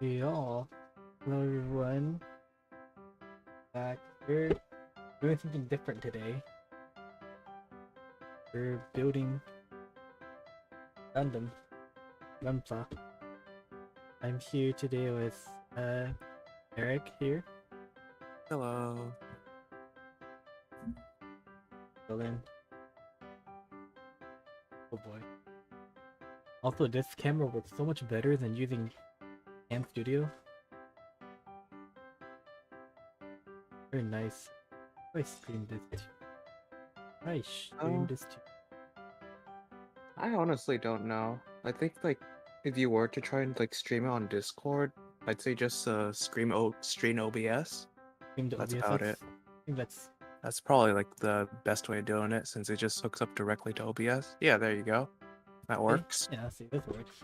Yeah. Hello everyone. Back. We're doing something different today. We're building Gundam. Gunpla. I'm here today with Eric here. Hello. Dylan. Oh boy. Also, this camera works so much better than using Cam Studio. Very nice. I stream this too. I stream Uh, this too. I honestly don't know. I think if you were to try and stream it on Discord, I'd say just stream OBS. Stream the That's OBS. about it. I think that's That's probably the best way of doing it since it just hooks up directly to OBS. Yeah, there you go. That works. yeah. See, this works.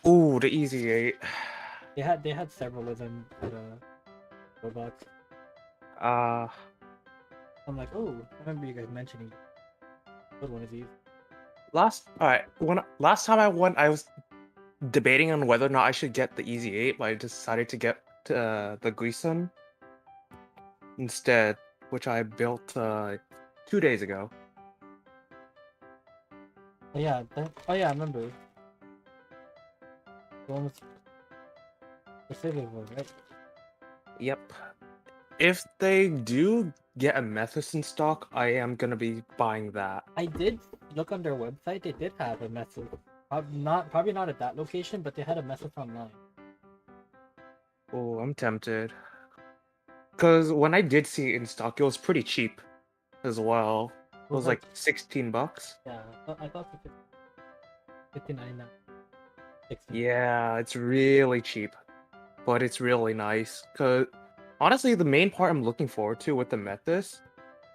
Ooh, the Easy 8. They had several of them at robots. Uh I'm like, oh, I remember you guys mentioning what one of these. last time I won, I was debating on whether or not I should get the Easy 8, but I decided to get the Gleason instead, which I built 2 days ago. Oh yeah, oh yeah, I remember. The one with the silver one, right? Yep. If they do get a Methus in stock, I am gonna be buying that. I did look on their website. They did have a message. Probably not at that location, but they had a message online. Oh, I'm tempted. Because when I did see it in stock, it was pretty cheap as well. It It was was like, like 16 bucks. yeah, I thought it was 59, 60. Yeah, it's really cheap, but it's really nice. Because honestly, the main part I'm looking forward to with the Methus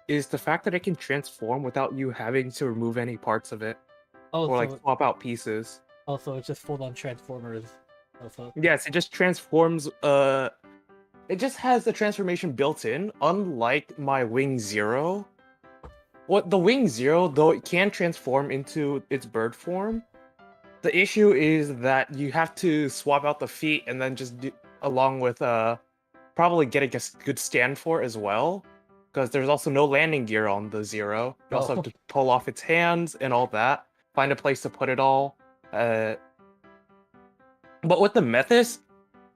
is the fact that it can transform without you having to remove any parts of it Oh, or so swap out pieces. also it's just full on Transformers. Also, Yes, it just transforms. It just has the transformation built in, unlike my Wing Zero. What the Wing Zero, though it can transform into its bird form, the issue is that you have to swap out the feet and then just do, along with probably getting a good stand for it as well, because there's also no landing gear on the Zero. You also have oh, to pull off its hands and all that, find a place to put it all. Uh, but with the Methus,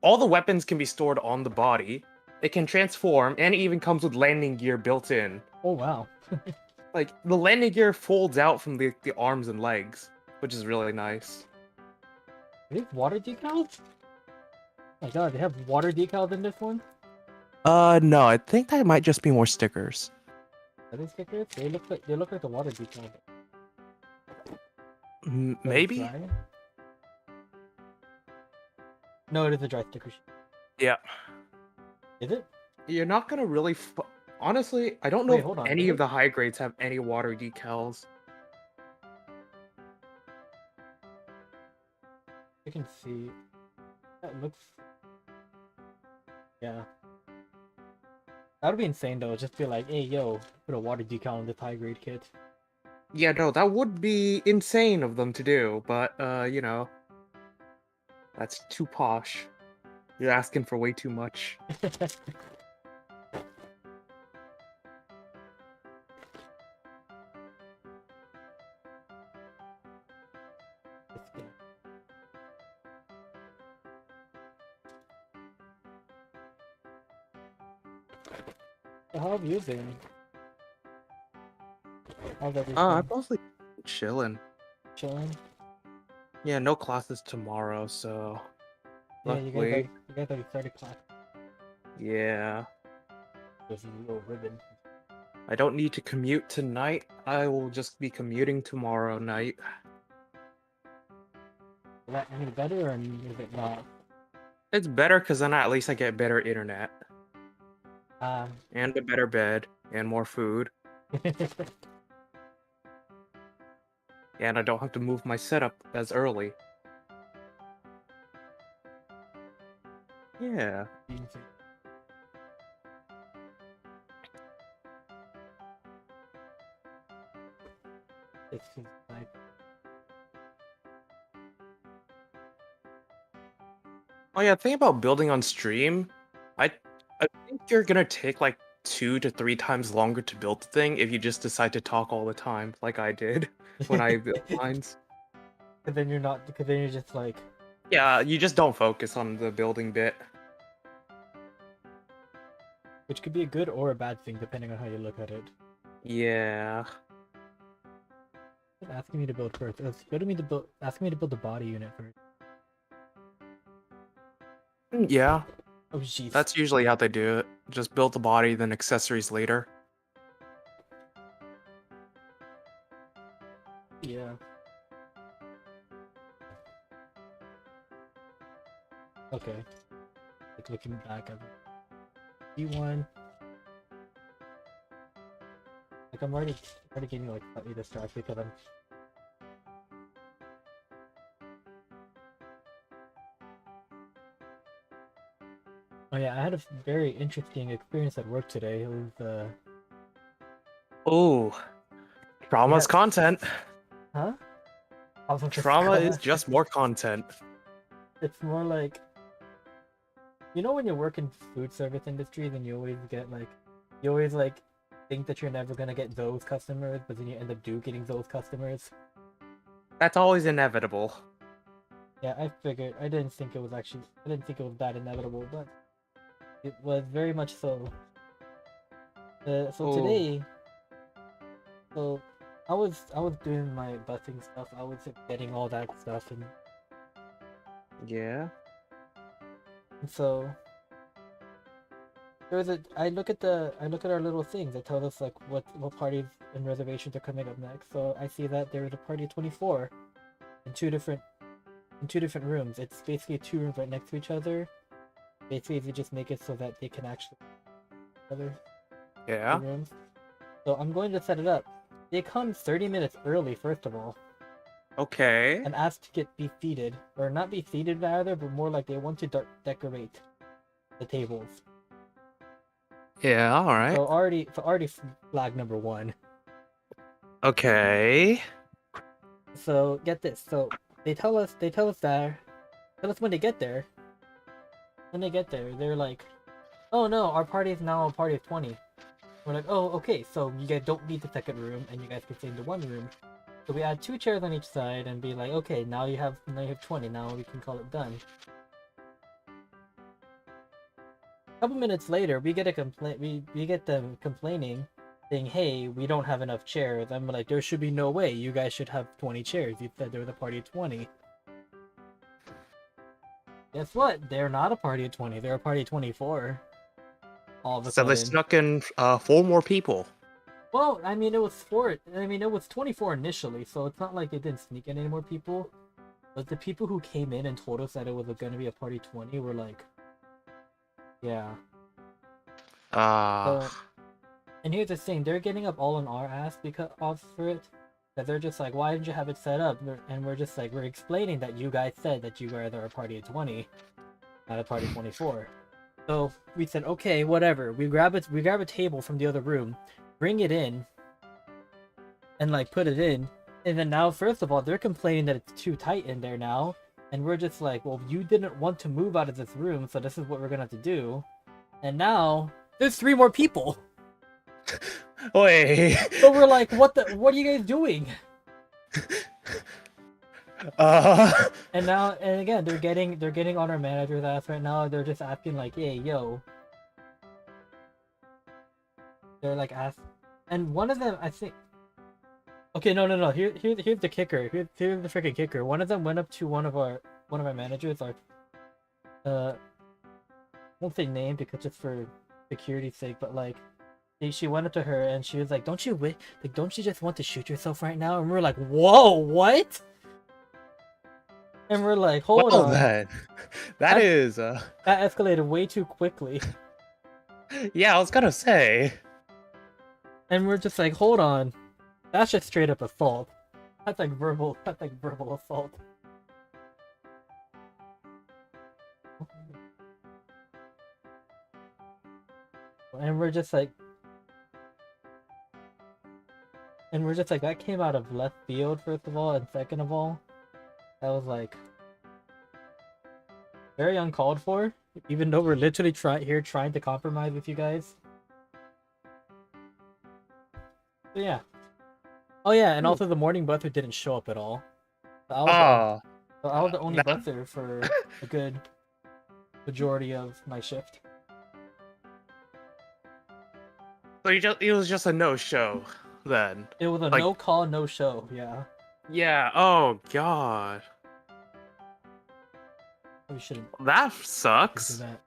all the weapons can be stored on the body. It can transform, and it even comes with landing gear built in. oh wow. Like, the landing gear folds out from the arms and legs, which is really nice. Are these water decals? Oh my god, they have water decals in this one. No, I think that might just be more stickers. Are they stickers? They look like the water decals. Are they Maybe? dry? No, it is a dry sticker sheet. Yeah. Is it? You're not gonna really. Honestly, I don't know Wait, if hold on. any Is of it? the high grades have any water decals. You can see. That looks. Yeah. That would be insane though. Just be like, hey, yo, put a water decal in this high grade kit. Yeah, no, that would be insane of them to do, but, that's too posh. You're asking for way too much. So how have you been? How's I'm everything? mostly chilling. Chilling? Yeah, no classes tomorrow, so Yeah, luckily, you guys already started class. yeah. There's a little ribbon. I don't need to commute tonight. I will just be commuting tomorrow night. Is that any better or is it not? It's better because then at least I get better internet Uh, and a better bed and more food, and I don't have to move my setup as early. Yeah. it's like Oh yeah, think about building on stream. I I think you're gonna take like 2 to 3 times longer to build the thing if you just decide to talk all the time, like I did when I built mines. Because then you're not. Because then you're just like. Yeah, you just don't focus on the building bit. Which could be a good or a bad thing depending on how you look at it. Yeah. It's asking me to build first. It's asking me to build the body unit first. Yeah, Oh jeez. that's usually how they do it. Just build the body, then accessories later. Yeah. Okay. Like looking back at D1. Like I'm already getting like slightly distracted because I'm. Oh yeah, I had a very interesting experience at work today. It was Oh, trauma's yeah. content. Huh? I was just Trauma is just more content. It's more like, you know, when you work in food service industry, then you always like think that you're never gonna get those customers, but then you end up getting those customers. That's always inevitable. Yeah, I figured. I didn't think it was that inevitable, but it was very much so. So Oh, today, so I was doing my busing stuff. I was getting all that stuff, yeah. and so there was a. I look at our little things that tell us like what parties and reservations are coming up next. So I see that there is a party of 24 in two different rooms. It's basically two rooms right next to each other. Basically, they just make it so that they can actually other Yeah. rooms. So I'm going to set it up. They come 30 minutes early, first of all, Okay. and ask to be seated, or not be seated rather, but more like they want to decorate the tables. Yeah, alright. So already flag number one. Okay. So get this. So tell us when they get there. When they get there, they're like, "Oh no, our party is now a party of 20." We're like, "Oh, okay. So you guys don't need the second room, and you guys can stay in the one room." So we add 2 chairs on each side and be like, "Okay, now you have 20. Now we can call it done." A couple minutes later, we get a complaint. We get them complaining, saying, "Hey, we don't have enough chairs." I'm like, "There should be no way. You guys should have 20 chairs. You said there was a party of 20." Guess what? They're not a party of 20. They're a party of 24. All of a So they sudden. snuck in 4 more people. Well, I mean, it was 4. I mean, it was 24 initially, so it's not like they didn't sneak in any more people. But the people who came in and told us that it was going to be a party 20 were like, yeah. Uh, So, and here's the thing, they're getting up all on our ass because of for it. That they're just like, why didn't you have it set up? And we're just like, we're explaining that you guys said that you guys are a party of 20, not a party 24. So we said, okay, whatever. We grab a table from the other room, bring it in, and like put it in. And then now, first of all, they're complaining that it's too tight in there now. And we're just like, well, you didn't want to move out of this room, so this is what we're gonna have to do. And now there's 3 more people. wait. So we're like, what are you guys doing? And now, and again, they're getting on our manager's ass right now. They're just asking like, hey, yo. They're like and one of them, I think. Okay, no. Here's the kicker. Here's the freaking kicker. One of them went up to one of our managers. I won't say name because just for security's sake, but like, she went up to her and she was like, "Don't you don't you just want to shoot yourself right now?" And we're like, "Whoa, what?" And we're like, "Hold Well on." then, That- is That escalated way too quickly. yeah, I was gonna say. And we're just like, "Hold on." That's just straight up assault. That's like verbal assault. And we're just like, that came out of left field, first of all, and second of all, that was like, Very uncalled for, even though we're literally trying to compromise with you guys. So yeah. Oh yeah, and also the morning buzzer didn't show up at all. So Ah, I was the only that buzzer for a good majority of my shift. so it was just a no-show then. It was a Like, no call, no show. Yeah, yeah. Oh god, we shouldn't that do sucks. that.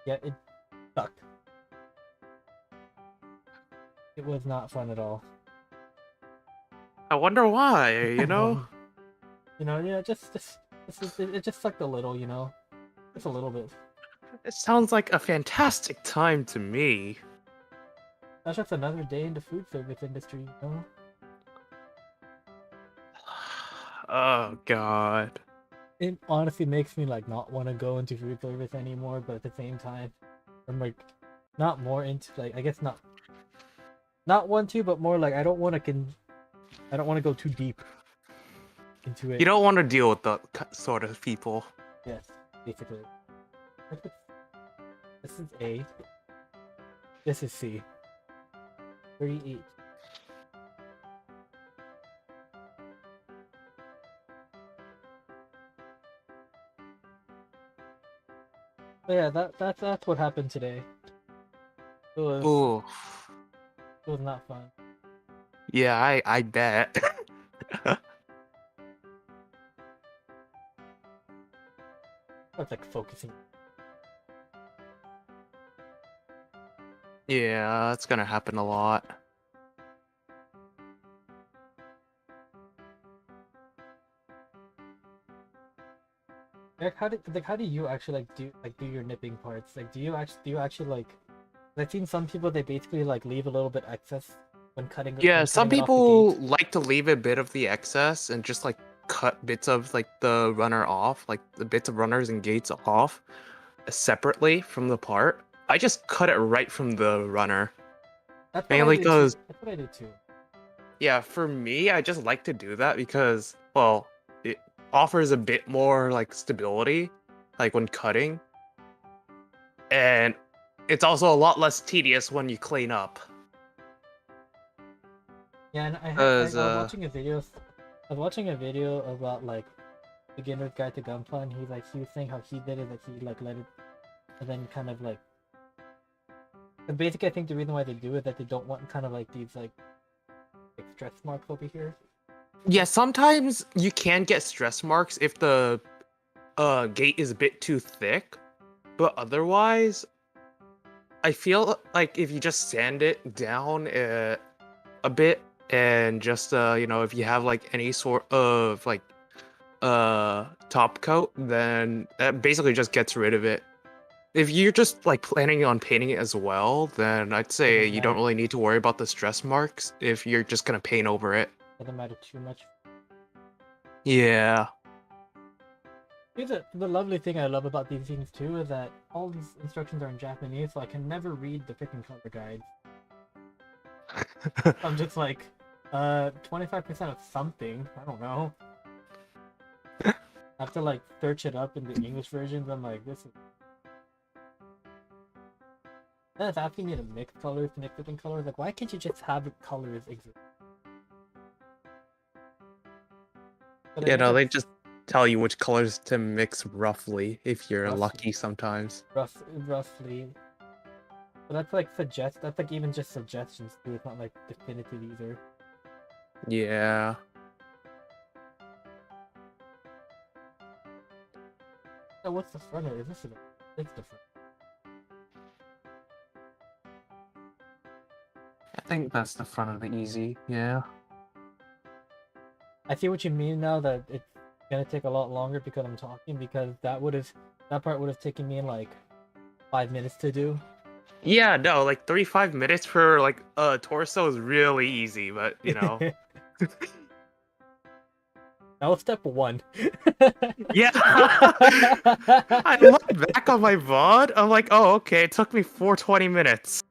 Yeah, it sucked. It was not fun at all. I wonder why. You know. You know, yeah, it just sucked a little. You know, just a little bit. It sounds like a fantastic time to me. That's just another day in the food service industry. You know. Oh god. It honestly makes me like not want to go into food service anymore, but at the same time, I'm like not more into like I guess not want to, but more like I don't want to go too deep into You it. don't want to deal with the sort of people. Yes, basically. This is A. This is C. 38. But yeah, that's what happened today. Ooh. It was not fun. Yeah, I bet. I was like focusing. Yeah, that's gonna happen a lot. Eric, how do you actually do your nipping parts? Like do you actually like I've seen some people they basically like leave a little bit excess Yeah, when some cutting it off the people gate. like to leave a bit of the excess and just like cut bits of like the runner off, like the bits of runners and gates off separately from the part. I just cut it right from the runner. That's what I Mainly do too. because, That's what I do too. yeah, for me, I just like to do that because, well, it offers a bit more like stability, like when cutting, and it's also a lot less tedious when you clean up. Yeah, and Cause, I was watching a video. I was watching a video about like beginner's guide to gunpla, and he was saying how he did it, that he like let it, and then kind of like. And basically, I think the reason why they do it that they don't want kind of like these like stretch marks over here. yeah, sometimes you can get stress marks if the gate is a bit too thick, but otherwise, I feel like if you just sand it down a bit and just if you have like any sort of like top coat, then that basically just gets rid of it. If you're just like planning on painting it as well, then I'd say Doesn't you don't matter. really need to worry about the stress marks if you're just gonna paint over it. Doesn't matter too much. Yeah. Here's the lovely thing I love about these things too is that all these instructions are in Japanese, so I can never read the freaking color guides. I'm just like, 25% of something. I don't know. I have to like search it up in the English versions. I'm like, this is. Then it's asking me to mix colors, mix different colors. Like, why can't you just have colors exist? But I You guess know, they it's just tell you which colors to mix roughly if you're roughly, lucky sometimes. roughly. But that's like suggest. That's like even just suggestions too. It's not like definitive either. Yeah. So what's the front of it? Is this it? It's the front. I think that's the front of the easy, yeah. I see what you mean now that it's gonna take a lot longer because I'm talking because that part would have taken me like 5 minutes to do. Yeah, no, like 35 minutes for like a torso is really easy, but you know. That was step one. Yeah. I look back on my VOD, I'm like, oh okay, it took me 420 minutes.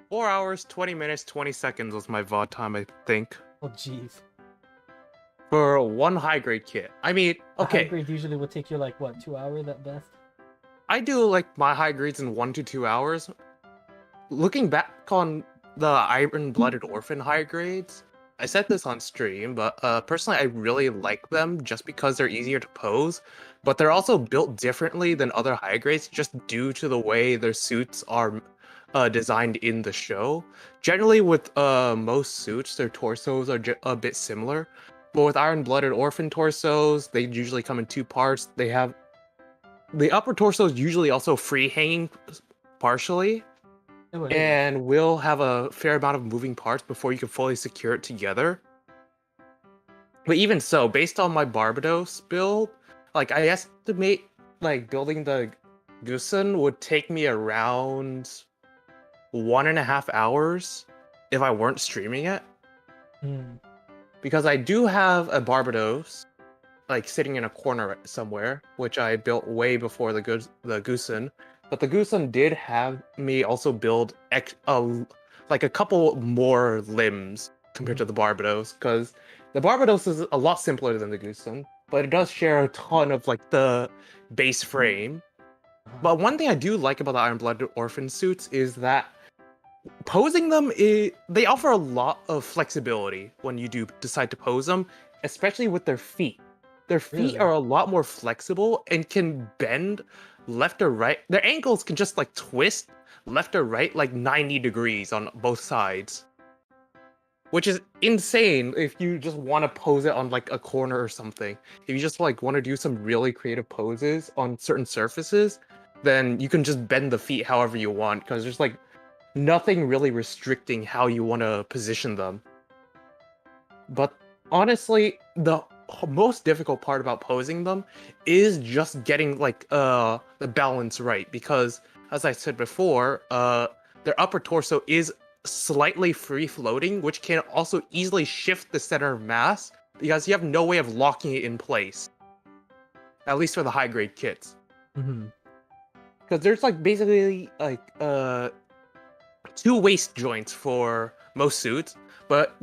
4 hours, 20 minutes, 20 seconds was my VOD time, I think. Oh jeez. for one high grade kit. I mean, A high okay, grade usually will take you like what, 2 hours at best? I do like my high grades in 1 to 2 hours. Looking back on the Iron Blooded Orphan high grades, I said this on stream, but personally, I really like them just because they're easier to pose, but they're also built differently than other high grades just due to the way their suits are designed in the show. Generally, with most suits, their torsos are a bit similar, but with Iron Blooded Orphan torsos, they usually come in two parts. They have the upper torso is usually also free hanging partially, Oh, it is. and will have a fair amount of moving parts before you can fully secure it together. But even so, based on my Barbados build, like I estimate like building the Gusen would take me around 1.5 hours if I weren't streaming it. Hmm. Because I do have a Barbados like sitting in a corner somewhere, which I built way before the Gusen. But the Gusen did have me also build like a couple more limbs compared to the Barbados, because the Barbados is a lot simpler than the Gusen, but it does share a ton of like the base frame. But one thing I do like about the Iron Blooded Orphan suits is that posing them they offer a lot of flexibility when you do decide to pose them, especially with their feet. Their feet Really? are a lot more flexible and can bend left or right. Their ankles can just like twist left or right like 90 degrees on both sides, which is insane if you just want to pose it on like a corner or something. If you just like want to do some really creative poses on certain surfaces, then you can just bend the feet however you want, because there's like nothing really restricting how you want to position them. But honestly, the most difficult part about posing them is just getting like the balance right, because as I said before, their upper torso is slightly free floating, which can also easily shift the center of mass because you have no way of locking it in place. At least for the high grade kits. Mm-hmm. Because there's like basically like two waist joints for most suits, but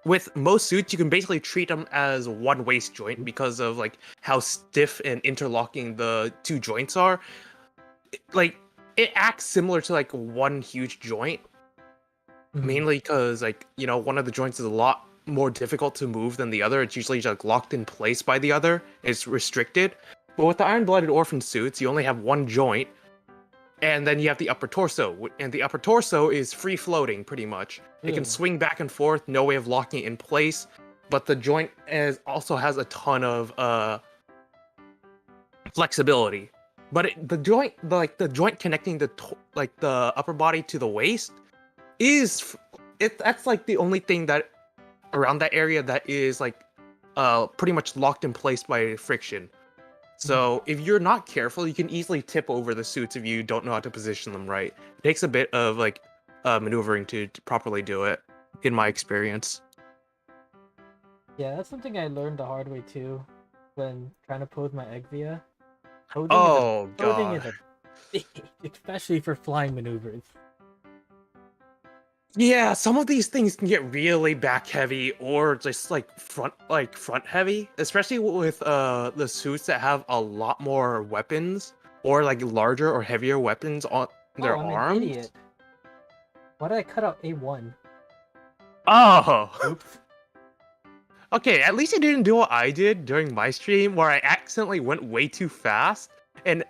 with most suits you can basically treat them as one waist joint because of like how stiff and interlocking the two joints are. Like it acts similar to like one huge joint, mainly because like, you know, one of the joints is a lot more difficult to move than the other. It's usually just like locked in place by the other. It's restricted. But with the Iron Blooded Orphan suits, you only have one joint, and then you have the upper torso, and the upper torso is free floating pretty much. It can swing back and forth, no way of locking it in place, but the joint also has a ton of flexibility. But the joint connecting like the upper body to the waist that's like the only thing that around that area that is like pretty much locked in place by friction. So if you're not careful, you can easily tip over the suits if you don't know how to position them right. It takes a bit of like maneuvering to properly do it, in my experience. Yeah, that's something I learned the hard way too when trying to pose my Exia. Oh Posing is god. a big, especially for flying maneuvers. Yeah, some of these things can get really back heavy or just like front heavy, especially with the suits that have a lot more weapons or like larger or heavier weapons on Oh, their I'm an arms. idiot. Why did I cut out A1? Oh. Oops. Okay, at least you didn't do what I did during my stream where I accidentally went way too fast and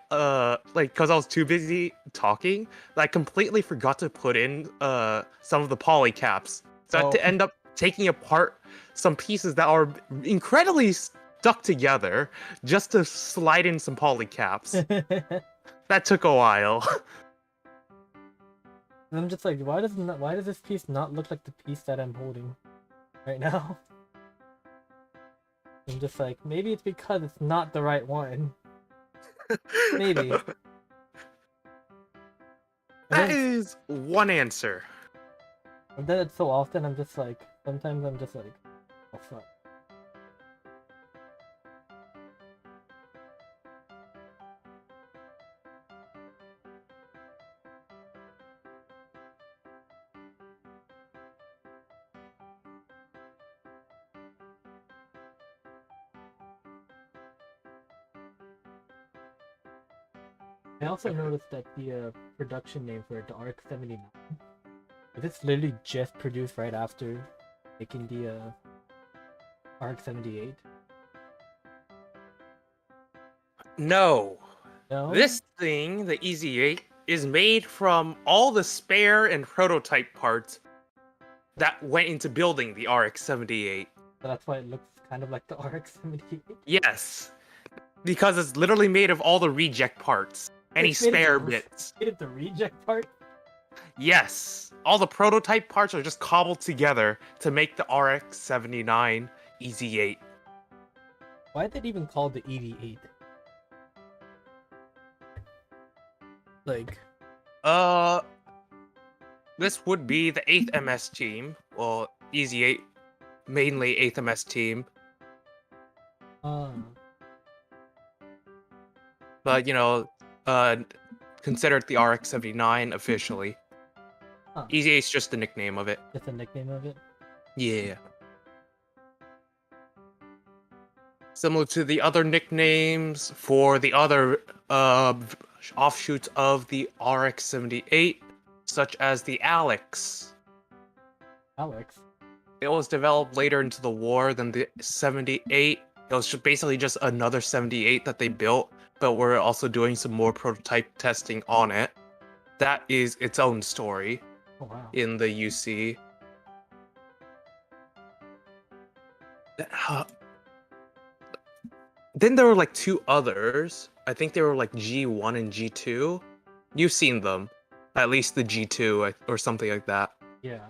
like cuz I was too busy talking, I completely forgot to put in some of the poly caps. So I had Oh. to end up taking apart some pieces that are incredibly stuck together just to slide in some poly caps. That took a while. And I'm just like, why does this piece not look like the piece that I'm holding right now? I'm just like, maybe it's because it's not the right one. Maybe. That And is one answer. I've done it so often, I'm just like, sometimes I'm just like, oh fuck. I also noticed that the production name for it, the RX-79, it's literally just produced right after making the RX-78. No. No? This thing, the EZ8, is made from all the spare and prototype parts that went into building the RX-78. So that's why it looks kind of like the RX-78. Yes. Because it's literally made of all the reject parts. Any It's made of spare the- bits. Made of the reject part? Yes. All the prototype parts are just cobbled together to make the RX-79 EZ8. Why did it even call the EV8? Like, This would be the 8th MS team. Well, EZ8, mainly 8th MS team. uh, But, consider it the RX-79 officially. huh, EZ8's just the nickname of it. that's the nickname of it. Yeah. Similar to the other nicknames for the other offshoots of the RX-78, such as the Alex. Alex. It was developed later into the war than the 78. It was basically just another 78 that they built, but we're also doing some more prototype testing on it. That is its own story Oh wow. in the UC. Then there were like two others. I think they were like G1 and G2. You've seen them. At least the G2 or something like that. Yeah.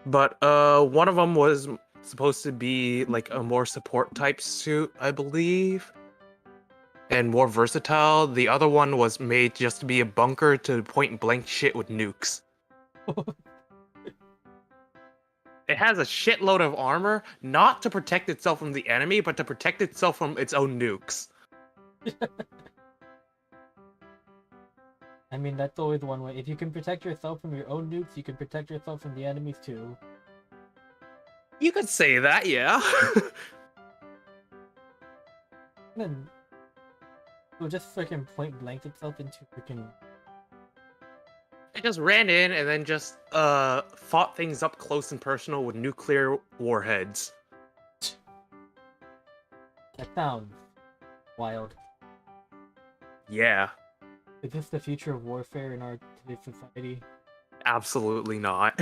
But one of them was supposed to be like a more support type suit, I believe. And more versatile. The other one was made just to be a bunker to point blank shit with nukes. It has a shitload of armor, not to protect itself from the enemy, but to protect itself from its own nukes. I mean, that's always one way. If you can protect yourself from your own nukes, you can protect yourself from the enemies too. You could say that, yeah. Then it'll just freaking point blank itself into freaking. It just ran in and then just fought things up close and personal with nuclear warheads. That sounds wild. Yeah, Is this the future of warfare in our today's society? absolutely not.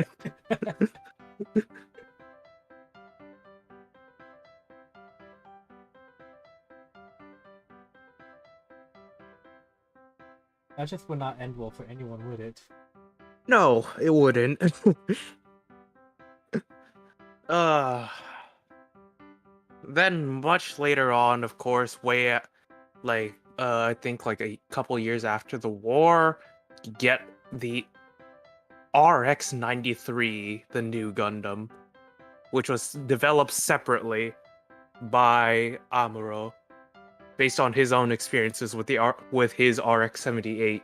That just would not end well for anyone, would it? No, it wouldn't. uh then much later on, of course, I think like a couple years after the war, you get the RX-93, the new Gundam, which was developed separately by Amuro, based on his own experiences with with his RX-78.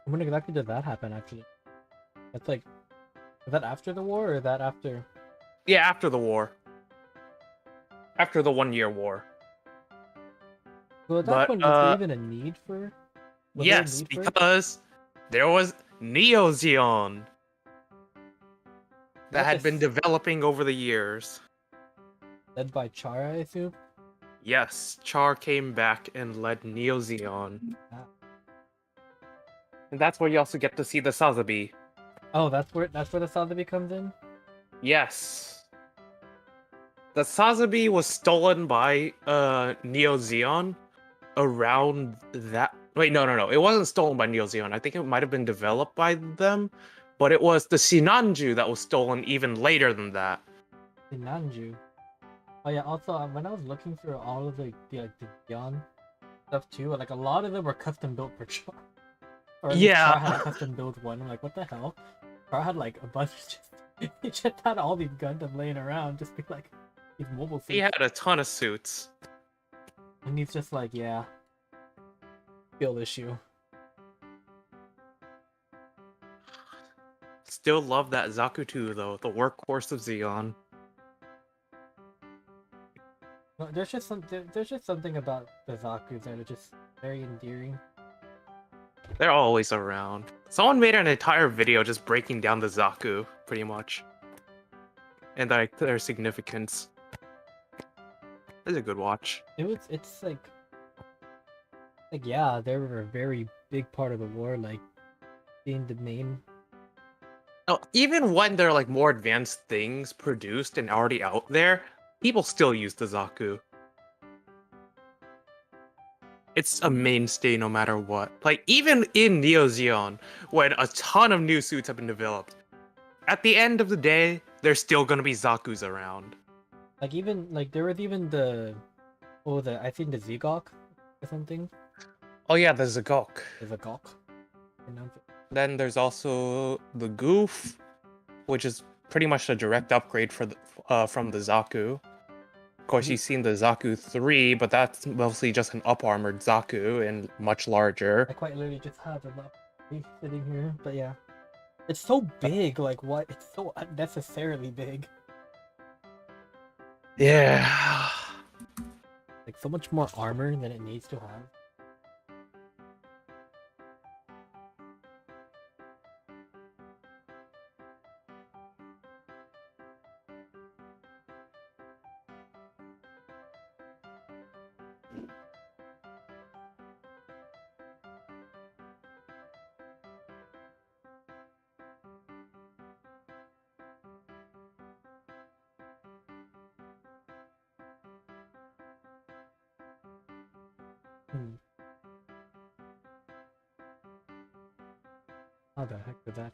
When exactly did that happen, actually? That's like, is that after the war or that after? Yeah, after the war. After the 1-year war. Well, at that But, point, was there even a need for? Was there a Yes, need for it? because there was Neo Zeon that That had is- been developing over the years. Led by Chara, I assume. Yes, Char came back and led Neo Zeon. Ah. And that's where you also get to see the Sazabi. Oh, that's where the Sazabi comes in. Yes. The Sazabi was stolen by Neo Zeon around that. Wait, no. It wasn't stolen by Neo Zeon. I think it might have been developed by them, but it was the Sinanju that was stolen even later than that. In Nanju. Oh yeah. Also, when I was looking through all of the Beyond stuff too, like a lot of them were custom built for Char. Or at least Yeah. Char had a custom built one. I'm like, what the hell? Char had like a bunch. He just had all these Gundam laying around, just be like these mobile suits. He had a ton of suits. And he's just like, yeah, skill issue. still love that Zaku 2 though, the workhorse of Xeon. No, there's just something about the Zaku's that are just very endearing. They're always around. Someone made an entire video just breaking down the Zaku, pretty much. And like their significance. It's a good watch. It's like yeah, they were a very big part of the war, like being the main. Oh, even when there are like more advanced things produced and already out there, people still use the Zaku. It's a mainstay no matter what. Like, even in Neo Zeon, when a ton of new suits have been developed, at the end of the day, there's still gonna be Zaku's around. Like even like there was even I think the Zigok or something. Oh yeah, there's a Gok. The Zagok. Pronounce it. Then there's also the Goof, which is pretty much a direct upgrade for from the Zaku. Of course, you've seen the Zaku 3, but that's mostly just an up-armored Zaku and much larger. I quite literally just have it up sitting here, but yeah. It's so big, like what? It's so unnecessarily big. Yeah. Like so much more armor than it needs to have. How the heck did that?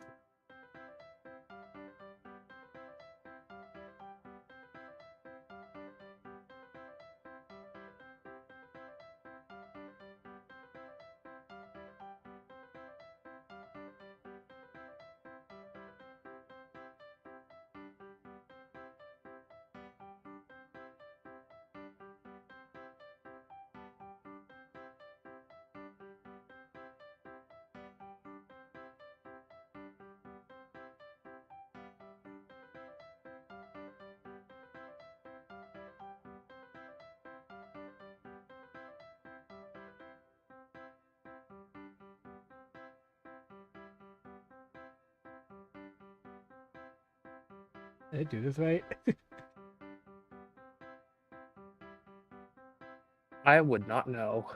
Did I do this right? I would not know.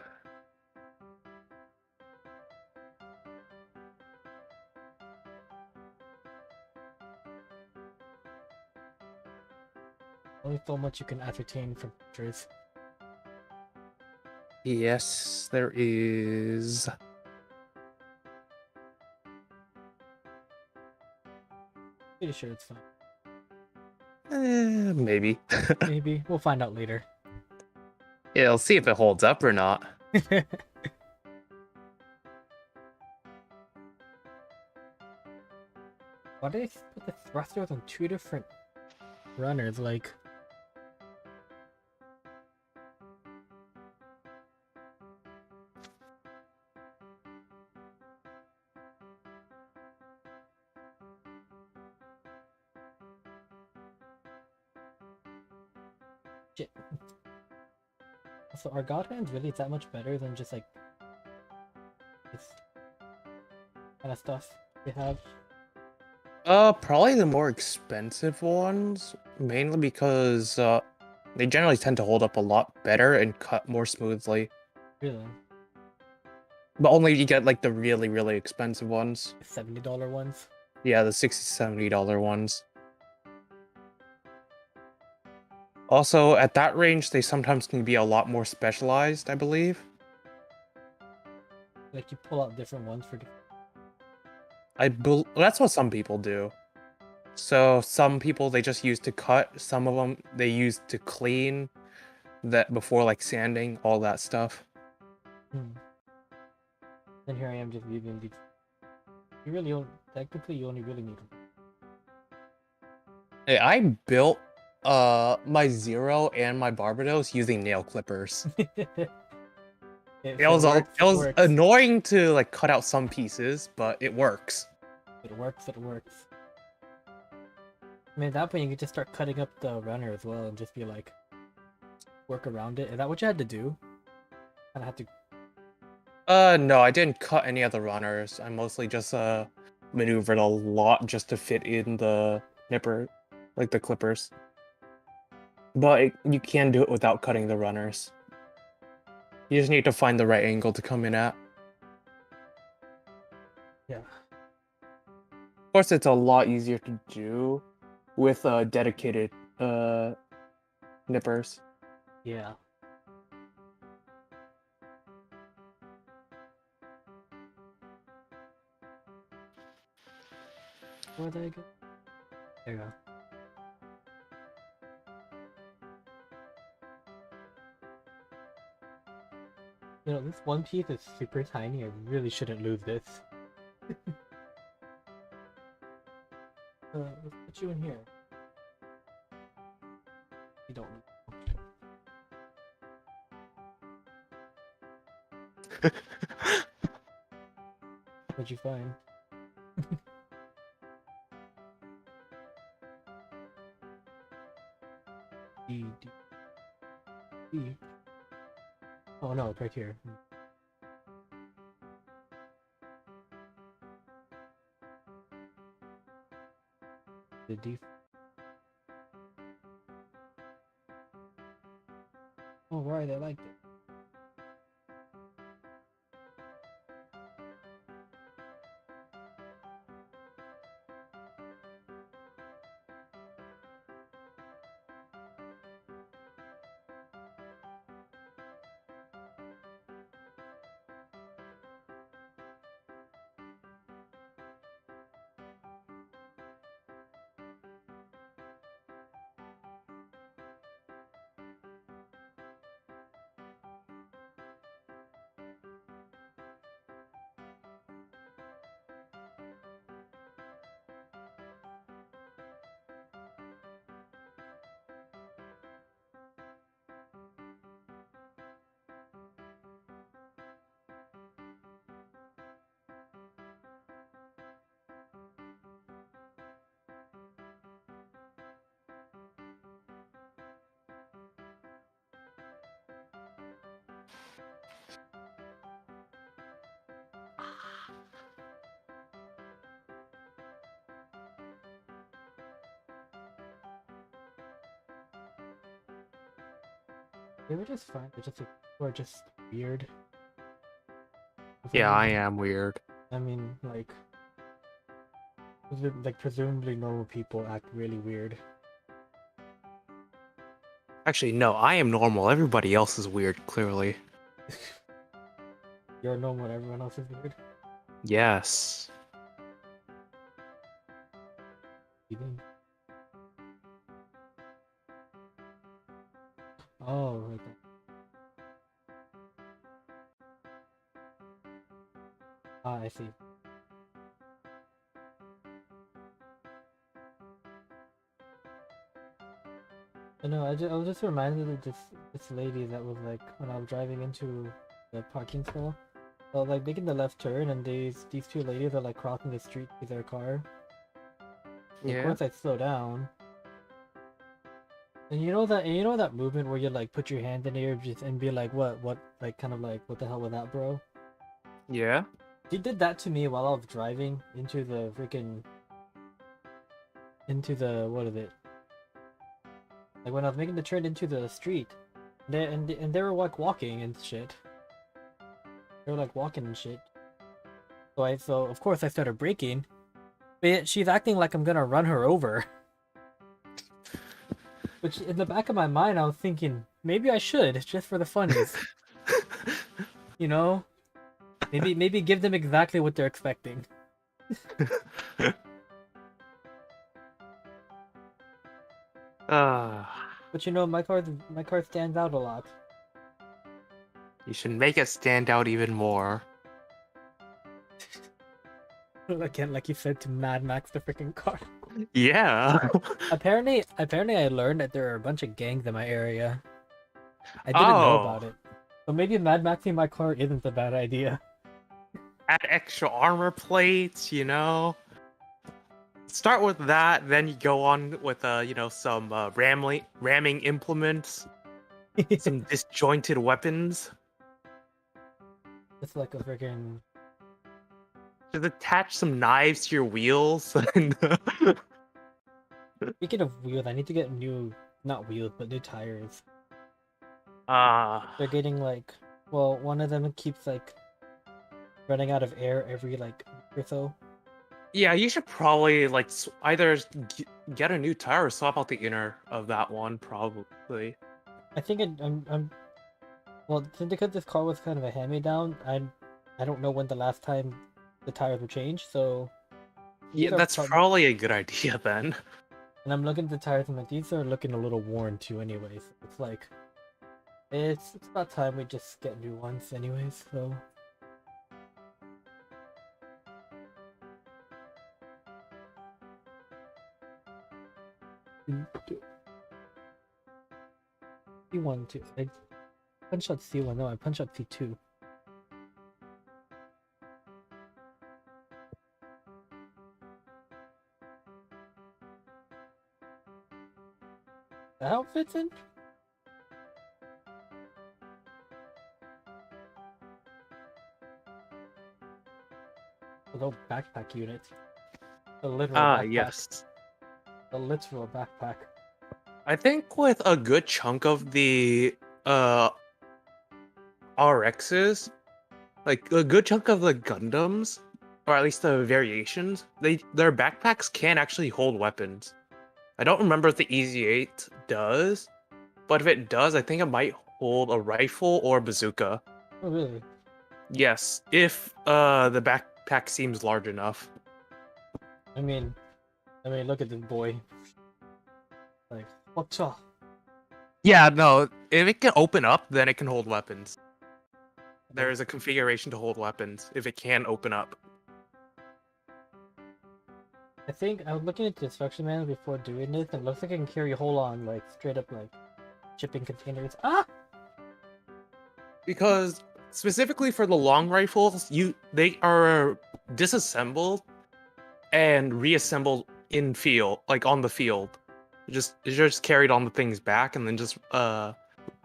Only so much you can ascertain from pictures. Yes, there is. Pretty sure it's fine. Maybe. Maybe. We'll find out later. Yeah, I'll see if it holds up or not. Why did they put the thrusters on two different runners? Like, shit. So are God hands really that much better than just like this kind of stuff they have? Probably the more expensive ones, mainly because they generally tend to hold up a lot better and cut more smoothly. Really? But only if you get like the really, really expensive ones. $70 ones? Yeah, the $60, $70 ones. Also, at that range, they sometimes can be a lot more specialized, I believe. Like you pull out different ones for different... That's what some people do. So some people they just use to cut, some of them they use to clean that before like sanding, all that stuff. And here I am just using these. You really don't, technically you only really need them. Hey, I built my Zero and my Barbados using nail clippers. It was annoying to like cut out some pieces, but it works. It works, it works. I mean, at that point you could just start cutting up the runner as well and just be like, work around it. Is that what you had to do? Kind of had to. No, I didn't cut any of the runners. I mostly just maneuvered a lot just to fit in the nipper, like the clippers. But you can do it without cutting the runners. You just need to find the right angle to come in at. Yeah. Of course, it's a lot easier to do with dedicated nippers. Yeah. Where did I go? There you go. You know, this one piece is super tiny. I really shouldn't lose this. Let's put you in here. You don't need. What'd you find? D, D, D. Oh no, it's right here. The D. Oh right, I liked it. They were just fine. They're just like, or just weird. Yeah, I am weird. I mean, like presumably normal people act really weird. Actually, no, I am normal. Everybody else is weird, clearly. You're normal, everyone else is weird. Yes. You think? Oh, right there. Ah, I see. I know. I was just reminded of this lady that was like when I was driving into the parking stall. I was like making the left turn, and these two ladies are like crossing the street with their car. Yeah. Of course, I slow down. And you know that movement where you like put your hand in the air just and be like, what, like kind of like, what the hell was that, bro? Yeah. She did that to me while I was driving into the what is it? Like when I was making the turn into the street, and they were like walking and shit. They were like walking and shit. So of course I started braking, but yet she's acting like I'm gonna run her over. Which in the back of my mind I was thinking maybe I should just for the funnies. You know, maybe give them exactly what they're expecting. But you know, my car stands out a lot. You should make it stand out even more. Again, like you said, to Mad Max the freaking car. Yeah. Apparently I learned that there are a bunch of gangs in my area. I didn't know about it. So maybe Mad Maxing my car isn't a bad idea. Add extra armor plates, you know? start with that, then you go on with some ramming implements, some disjointed weapons. It's like a freaking. Just attach some knives to your wheels. And, Speaking of wheels, I need to get not wheels, but new tires. Ah, They're getting like, well, one of them keeps like running out of air every like week or so. yeah, you should probably like either get a new tire or swap out the inner of that one. Probably. I think I'm well, since because this car was kind of a hand-me-down, I don't know when the last time the tires were changed, so Yeah, these are that's probably a good idea then. and I'm looking at the tires and like these are looking a little worn too anyways. It's like it's about time we just get new ones anyways, so C1 too. I punched out C1, no, I punched out C2. The outfit's in? The little backpack unit. The literal backpack. Yes. The literal backpack. I think with a good chunk of the RXs, like a good chunk of the Gundams, or at least the variations, their backpacks can actually hold weapons. I don't remember if the EZ8 does, but if it does, I think it might hold a rifle or bazooka. Oh really? Yes, if the backpack seems large enough. I mean, look at this boy. Like, whatcha? Yeah, no, if it can open up, then it can hold weapons. There is a configuration to hold weapons if it can open up. I think I was looking at the instruction manual before doing this, and it looks like I can carry a whole on like straight up like shipping containers. Ah! Because specifically for the long rifles, they are disassembled and reassembled in field, like on the field. It's just carried on the thing's back and then just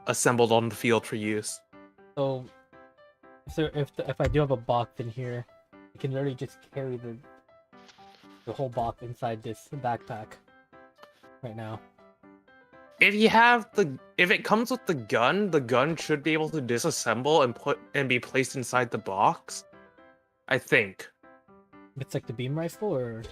assembled on the field for use. So, if I do have a box in here, I can literally just carry the whole box inside this backpack right now. If it comes with the gun should be able to disassemble and be placed inside the box. I think. It's like the beam rifle, or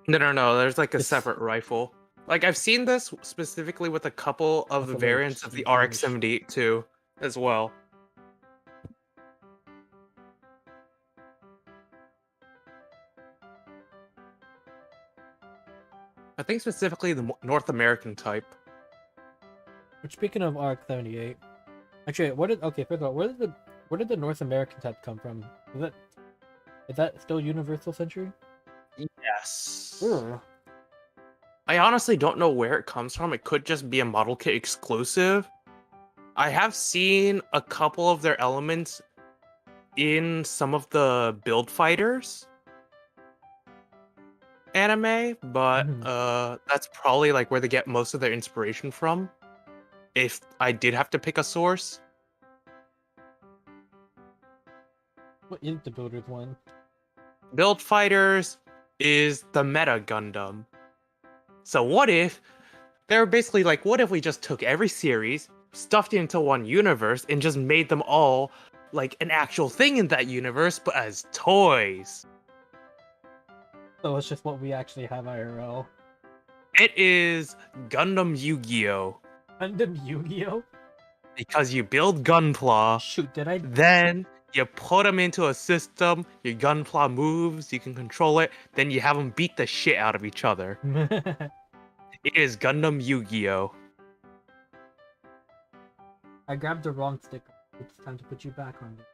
No. There's like a It's- separate rifle. Like I've seen this specifically with a couple of the Also, variants of the like, RX-78 too, as well. I think specifically the North American type. Which, speaking of RX-78, actually, first of all, where did the North American type come from? Is that still Universal Century? Yes. Ugh. I honestly don't know where it comes from. It could just be a model kit exclusive. I have seen a couple of their elements in some of the Build Fighters anime, but that's probably like where they get most of their inspiration from. If I did have to pick a source. What is the Builders one? Build Fighters is the meta Gundam. So what if they're basically like, what if we just took every series, stuffed it into one universe, and just made them all like an actual thing in that universe, but as toys? So it's just what we actually have IRL. It is Gundam Yu-Gi-Oh! Gundam Yu-Gi-Oh? Because you build Gunpla, Shoot, did I? then you put them into a system, your Gunpla moves, you can control it, then you have them beat the shit out of each other. It is Gundam Yu-Gi-Oh! I grabbed the wrong sticker. It's time to put you back on it.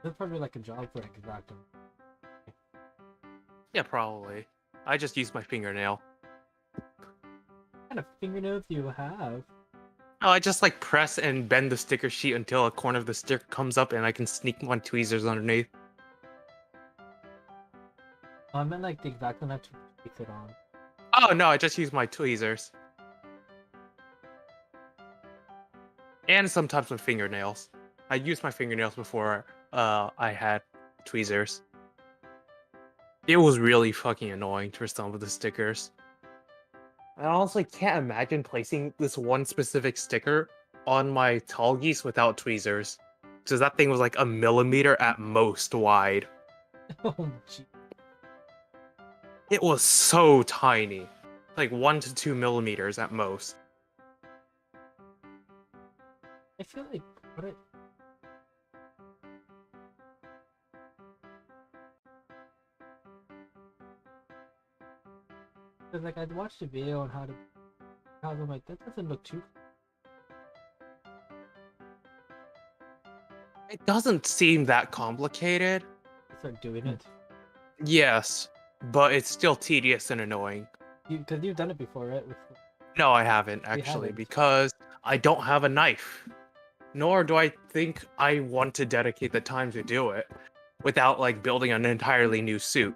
That's probably like a job for exactum. Yeah, probably. I just used my fingernail. What kind of fingernails do you have? Oh, I just like press and bend the sticker sheet until a corner of the sticker comes up and I can sneak my tweezers underneath. Oh, I meant like the exact one I have to fix it on. Oh no, I just use my tweezers. And sometimes with fingernails. I used my fingernails before I had tweezers. It was really fucking annoying for some of the stickers. I honestly can't imagine placing this one specific sticker on my tall geese without tweezers. Because that thing was like a millimeter at most wide. Oh, gee. It was so tiny. Like 1 to 2 millimeters at most. I feel like what it. Cause like I watched a video on how to. I'm like that doesn't look too. It doesn't seem that complicated. Start doing it. Yes, but it's still tedious and annoying. Because you've done it before, right? No, I haven't actually, haven't. because I don't have a knife. Nor do I think I want to dedicate the time to do it without like building an entirely new suit.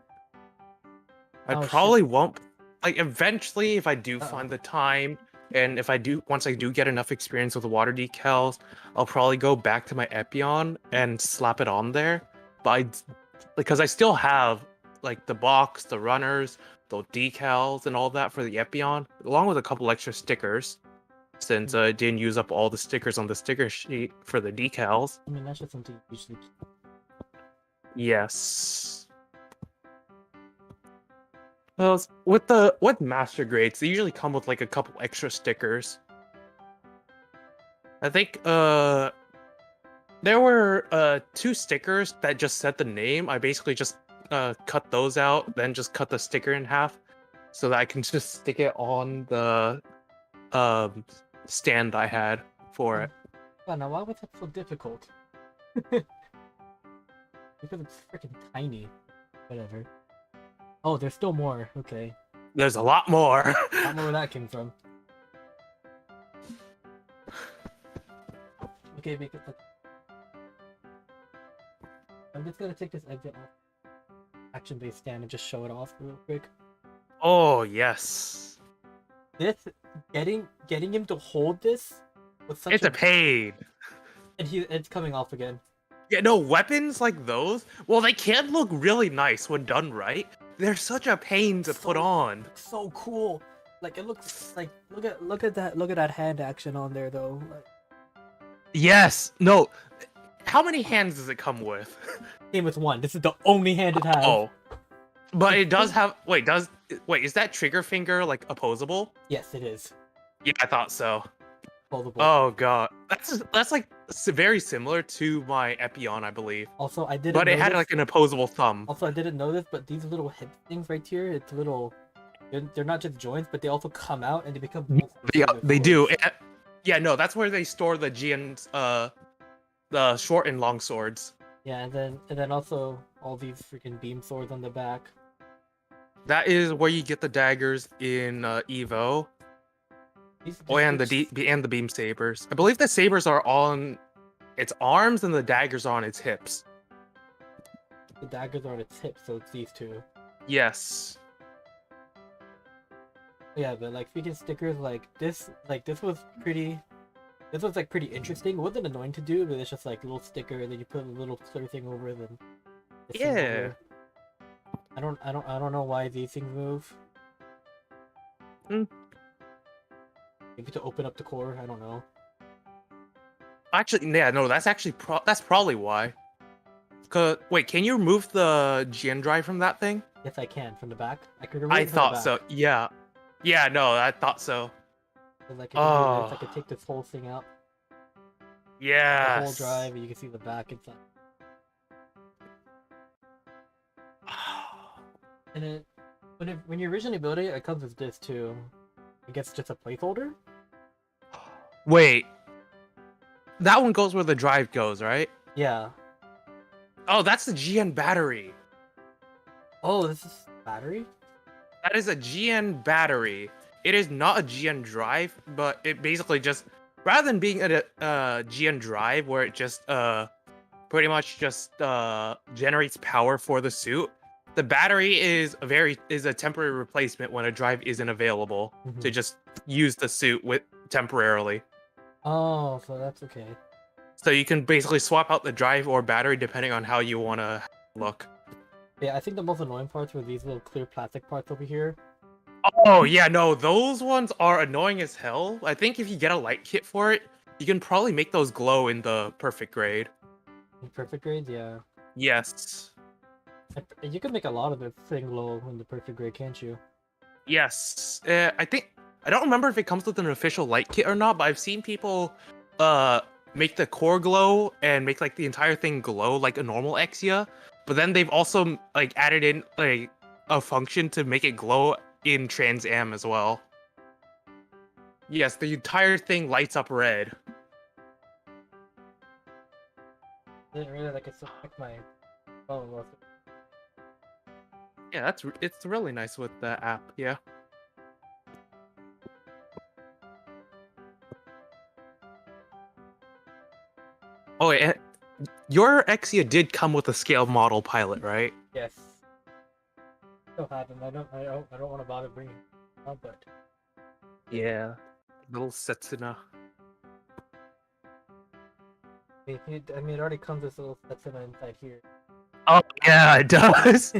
I Oh, probably shit. won't. Like eventually, if I do Uh-oh. find the time, and if I do, once I do get enough experience with the water decals, I'll probably go back to my Epion and slap it on there. But because I still have like the box, the runners, the decals, and all that for the Epion, along with a couple extra stickers, since I didn't use up all the stickers on the sticker sheet for the decals. I mean, that's just something you usually keep. Yes. Well, with master grades, they usually come with like a couple extra stickers. I think there were 2 stickers that just said the name. I basically just cut those out, then just cut the sticker in half so that I can just stick it on the stand I had for it. Wow, now why was that so difficult? Because it's freaking tiny. Whatever. Oh, there's still more. Okay. There's a lot more. I don't know where that came from. Okay, because I'm just gonna take this exit off action-based stand and just show it off real quick. Oh yes. This getting him to hold this was such It's a pain. and it's coming off again. Yeah, no, weapons like those, well, they can look really nice when done right. They're such a pain to put on. So cool. Like it looks like look at that hand action on there though. Like, Yes. No. How many hands does it come with? came with one. This is the only hand it has. Oh. But it does have wait, is that trigger finger like opposable? Yes, it is. Yeah, I thought so. Opposable. Oh god. That's like very similar to my Epion, I believe. Also, I didn't. But it had notice- like an opposable thumb. Also, I didn't know this, but these little hip things right here, it's little. They're not just joints, but they also come out and they become. They do. Yeah, no, that's where they store the GN's the short and long swords. Yeah, and then also all these freaking beam swords on the back. That is where you get the daggers in Evo. Oh, and the beam sabers. I believe the sabers are on its arms and the daggers are on its hips. The daggers are on its hips, so it's these two. Yes. Yeah, but like freaking stickers like this was pretty. This was like pretty interesting. It wasn't annoying to do, but it's just like a little sticker, and then you put a little clear thing over it. And Yeah. I don't know why these things move. Maybe to open up the core. I don't know. Actually, yeah, no, that's actually that's probably why. Cause wait, can you remove the GN drive from that thing? Yes, I can from the back. I could remove I it from the thought back. so. Yeah. Yeah, no, I thought so. Cause I can do this. I could take this whole thing out. Yeah. The whole drive, and you can see the back inside. And it when you originally build it, it comes with this too. I guess just a placeholder. Wait. That one goes where the drive goes, right? Yeah. Oh, that's the GN battery. Oh, this is battery? That is a GN battery. It is not a GN drive, but it basically just rather than being a GN drive where it just pretty much just generates power for the suit. The battery is a temporary replacement when a drive isn't available to just use the suit with temporarily. Oh, so that's okay. So you can basically swap out the drive or battery depending on how you want to look. Yeah, I think the most annoying parts were these little clear plastic parts over here. Oh yeah, no, those ones are annoying as hell. I think if you get a light kit for it, you can probably make those glow in the perfect grade. In perfect grades, yeah. Yes. You can make a lot of the thing glow in the perfect grade, can't you? Yes. I don't remember if it comes with an official light kit or not, but I've seen people make the core glow and make like the entire thing glow like a normal Exia, but then they've also like added in like a function to make it glow in Trans Am as well. Yes, the entire thing lights up red. I didn't realize I could still check my phone. Well, Yeah, it's really nice with the app. Yeah. Oh, wait, your Exia did come with a scale model pilot, right? yes. Still have them. I don't want to bother bringing them up, but Yeah. Little Setsuna. I mean, it already comes with little Setsuna inside here. Oh yeah, it does.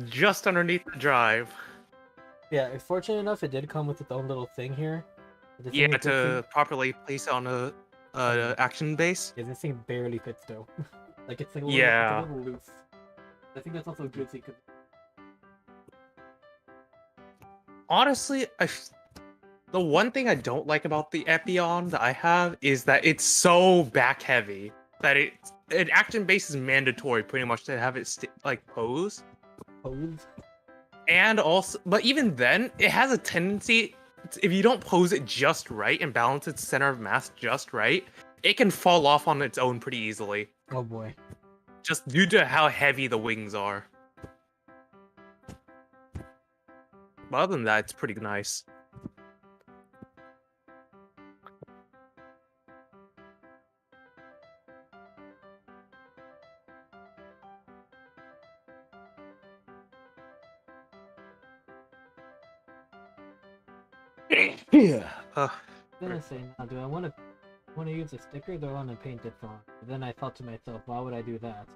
just underneath the drive. Yeah, fortunate enough, it did come with its own little thing here. This Yeah, thing, to properly place it on a action base. yeah, this thing barely fits though. Like it's like Yeah. it's a little loose. I think that's also good so you could. Honestly, the one thing I don't like about the Epion that I have is that it's so back heavy that an action base is mandatory pretty much to have it like pose. Pose. And also, but even then, it has a tendency, if you don't pose it just right and balance its center of mass just right, it can fall off on its own pretty easily. Oh boy. Just due to how heavy the wings are. But other than that, it's pretty nice. Yeah. I'm gonna say now, do I want to use a sticker or do I want to paint it on? But then I thought to myself, why would I do that?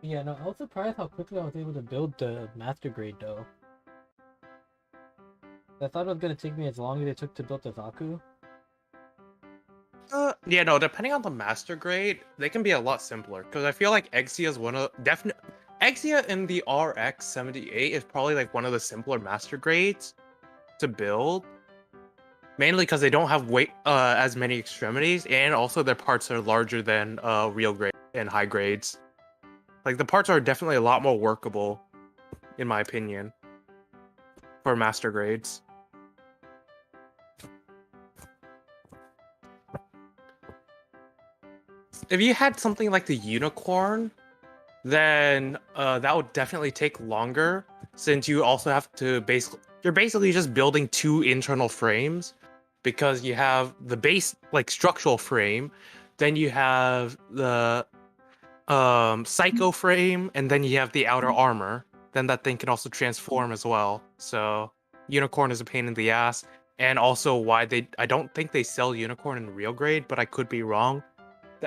Yeah, no, I was surprised how quickly I was able to build the master grade though. I thought it was gonna take me as long as it took to build the Zaku. Yeah, no, depending on the master grade, they can be a lot simpler. Because I feel like Exia is Exia in the RX-78 is probably like one of the simpler master grades to build. Mainly because they don't have as many extremities, and also their parts are larger than real grade and high grades. Like the parts are definitely a lot more workable, in my opinion, for master grades. If you had something like the unicorn, then that would definitely take longer, since you also have to you're basically just building two internal frames, because you have the base like structural frame, then you have the psycho frame, and then you have the outer armor. Then that thing can also transform as well. So unicorn is a pain in the ass, and also why I don't think they sell unicorn in real grade, but I could be wrong.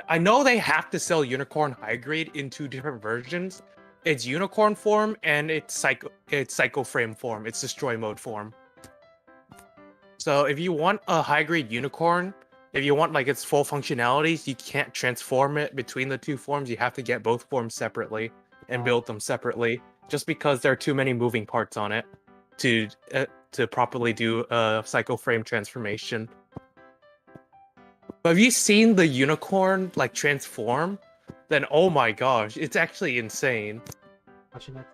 I know they have to sell unicorn high grade in two different versions. It's unicorn form and it's psycho frame form. It's destroy mode form. So if you want a high grade unicorn, if you want like its full functionalities, you can't transform it between the two forms. You have to get both forms separately and build them separately, just because there are too many moving parts on it to properly do a psycho frame transformation. But have you seen the unicorn like transform? then oh my gosh, it's actually insane. Watching that.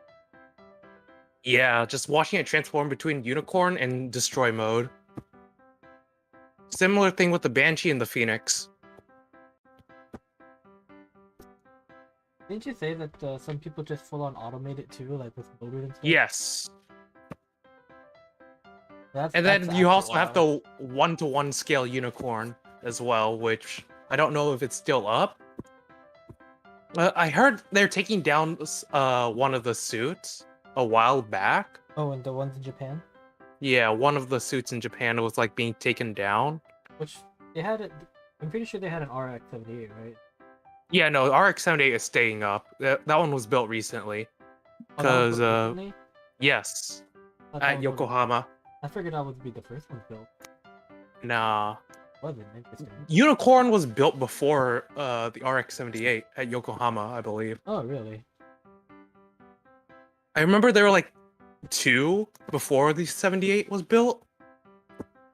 Yeah, just watching it transform between Unicorn and Destroy mode. Similar thing with the Banshee and the Phoenix. Didn't you say that some people just full on automate it too, like with motor and stuff? Yes. That's And then you actually also have wild. the 1-to-1 scale Unicorn as well, which I don't know if it's still up. I heard they're taking down one of the suits a while back. Oh, and the ones in Japan, Yeah, one of the suits in Japan was like being taken down. which they had it. I'm pretty sure they had an RX-78, right? Yeah, no, RX-78 is staying up. That one was built recently. Oh, that was Cause built recently? yes, I thought that at was Yokohama. I figured that would be the first one built. Nah, Wasn't interesting. Unicorn was built before the RX-78 at Yokohama, I believe. Oh, really? I remember there were like 2 before the 78 was built,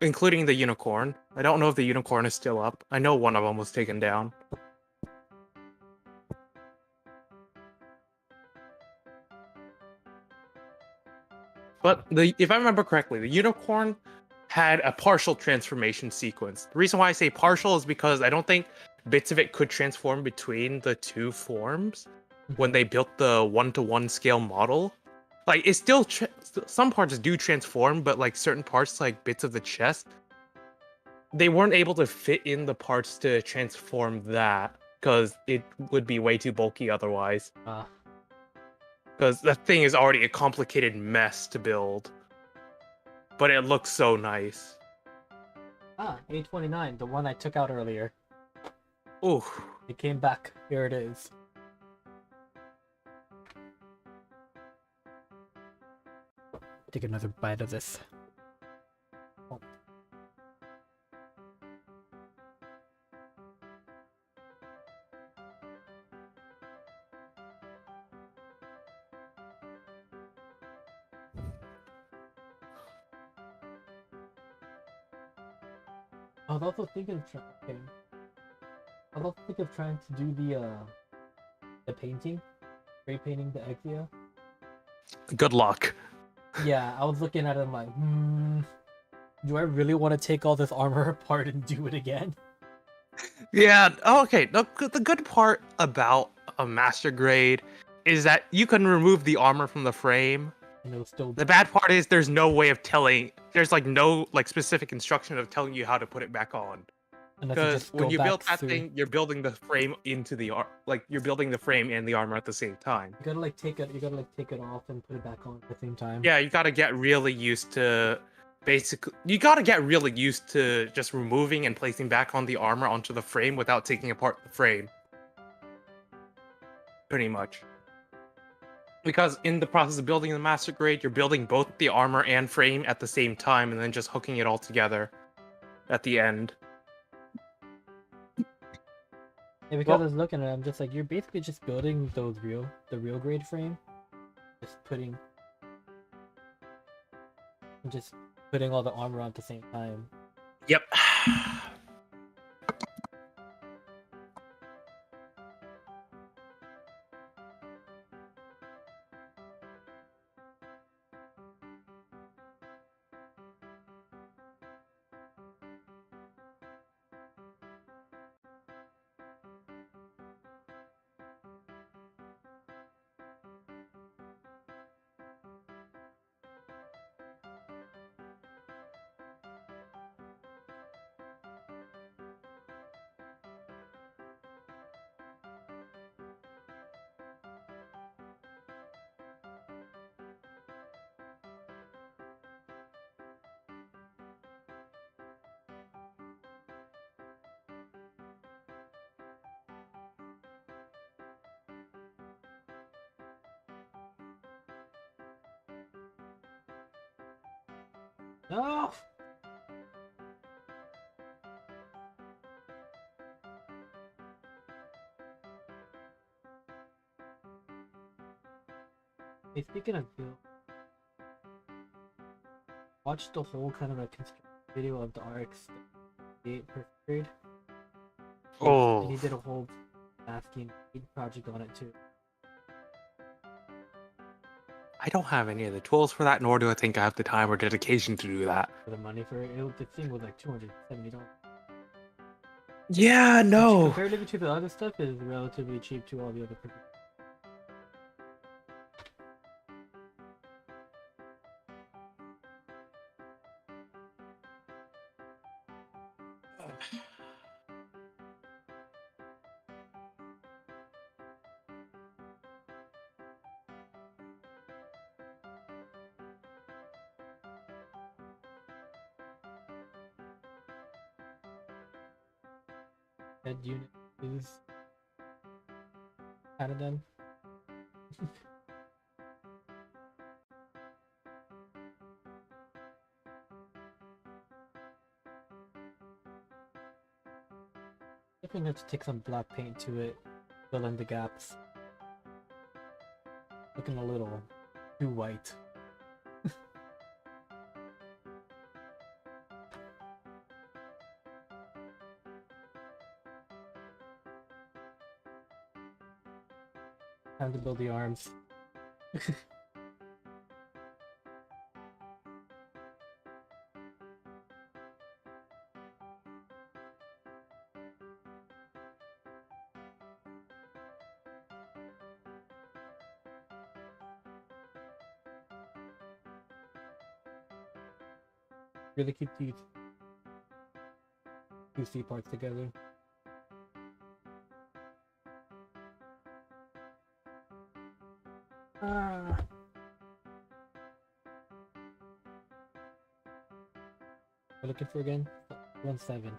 including the Unicorn. I don't know if the Unicorn is still up. I know one of them was taken down. But if I remember correctly, the Unicorn had a partial transformation sequence. The reason why I say partial is because I don't think bits of it could transform between the 2 forms when they built the 1-to-1 scale model. Like, it's still some parts do transform, but like certain parts, like bits of the chest, they weren't able to fit in the parts to transform that because it would be way too bulky otherwise. Because that thing is already a complicated mess to build. But it looks so nice. A29, the one I took out earlier. Ooh. It came back. Here it is. Take another bite of this. Oh. I was also thinking of trying to do the painting, spray painting the Exia. Good luck. Yeah, I was looking at it, I'm like, do I really want to take all this armor apart and do it again? Yeah, okay. The good part about a master grade is that you can remove the armor from the frame. And it'll still. The bad part is there's no way of telling. There's like no like specific instruction of telling you how to put it back on. Because when you build that thing, you're building the frame into the you're building the frame and the armor at the same time. You gotta take it off and put it back on at the same time. Yeah, you gotta get really used to just removing and placing back on the armor onto the frame without taking apart the frame. Pretty much. Because in the process of building the master grade, you're building both the armor and frame at the same time and then just hooking it all together at the end. Yeah, because I was looking at it, I'm just like, you're basically just building the real grade frame. Just putting all the armor on at the same time. Yep. No! Hey, speaking of build, watch the whole kind of like construction video of the RX-8 first grade. Oh. And he did a whole asking project on it too. I don't have any of the tools for that, nor do I think I have the time or dedication to do that. For the money for it, the thing was like $270. Yeah, Which, no. comparatively to the other stuff, is relatively cheap to all the other. Head unit is kind of done. Definitely have to take some black paint to it, fill in the gaps. Looking a little too white. Time to build the arms. Really keep these 2C parts together. What we're looking for again? 1.7.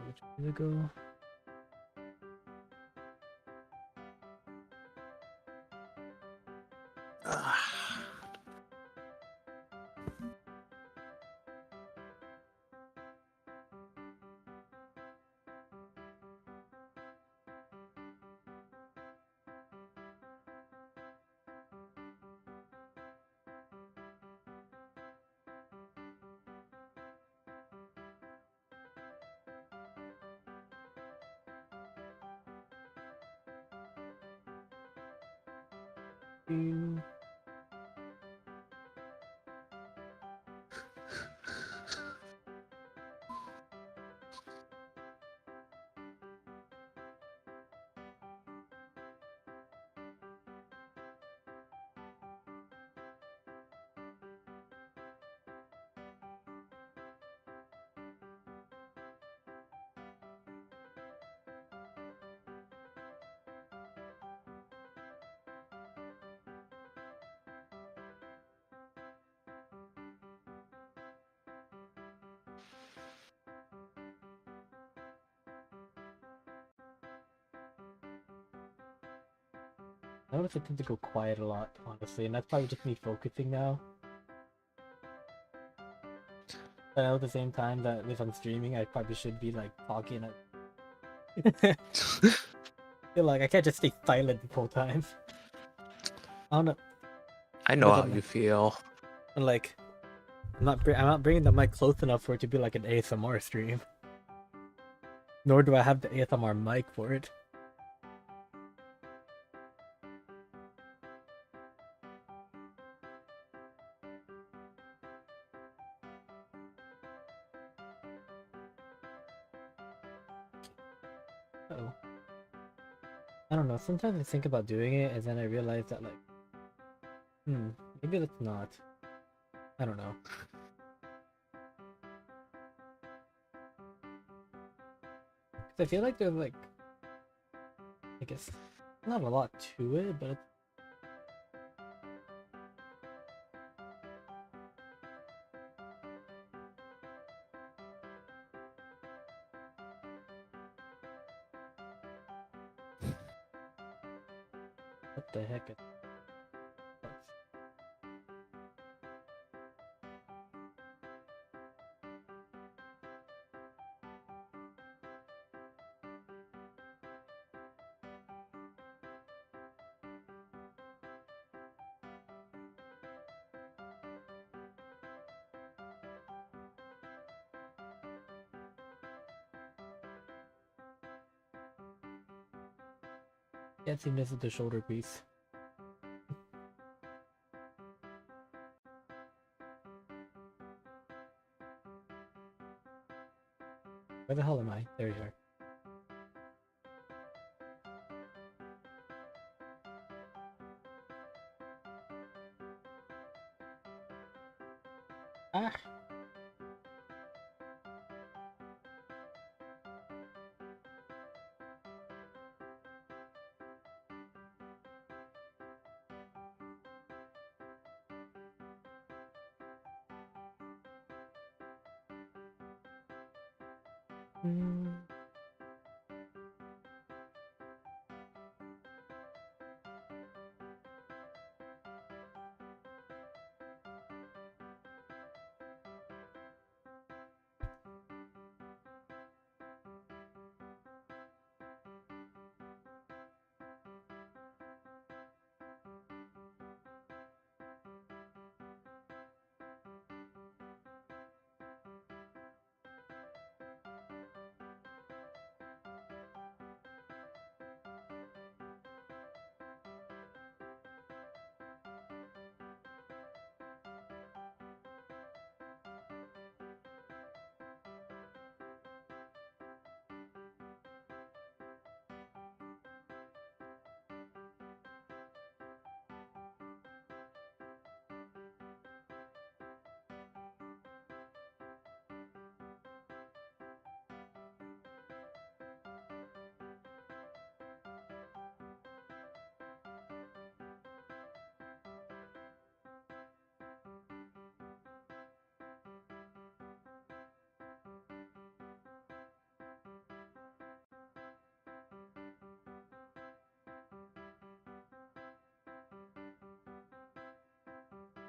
Which way to go? Mm. I notice I tend to go quiet a lot, honestly, and that's probably just me focusing now. But at the same time that if I'm streaming, I probably should be like talking. I feel like I can't just stay silent the whole time. I don't know. I know how you feel. Like, I'm not bringing the mic close enough for it to be like an ASMR stream. Nor do I have the ASMR mic for it. Oh. I don't know, sometimes I think about doing it and then I realize that like, maybe let's not. I don't know. Cause I feel like there's like, I guess, not a lot to it, but it's... What the heck? Can't seem this is the shoulder piece. Where the hell am I? There you are. Ah!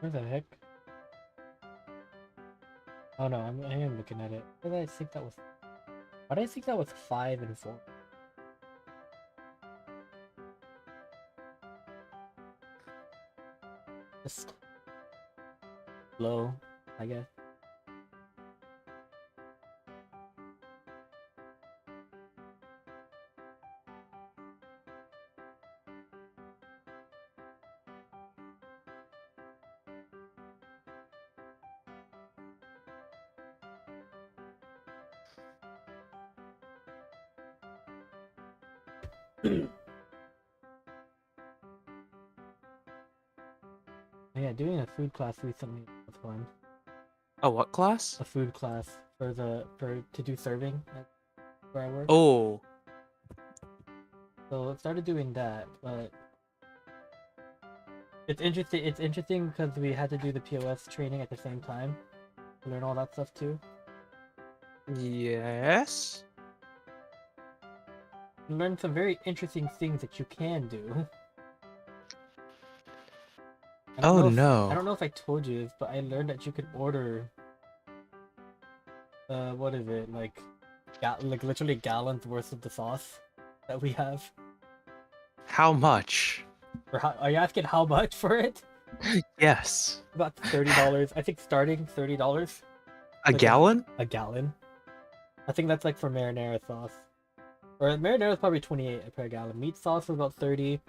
Where the heck? Oh no, I am looking at it. Why did I think that was... Why did I think that was 5 and 4? Just... low, I guess. Yeah, doing a food class recently was fun. A what class? A food class to do serving at where I work. Oh. So I started doing that, but it's interesting. It's interesting because we had to do the POS training at the same time to learn all that stuff too. Yes. Learn some very interesting things that you can do. Oh I no. don't know if I told you this, but I learned that you could order. What is it like? Like literally gallons worth of the sauce that we have. How much? Or how, are you asking how much for it? Yes. About $30. I think starting $30. A Like gallon? a gallon. I think that's like for marinara sauce. Or marinara is probably 28 per gallon. Meat sauce is about 30. Is it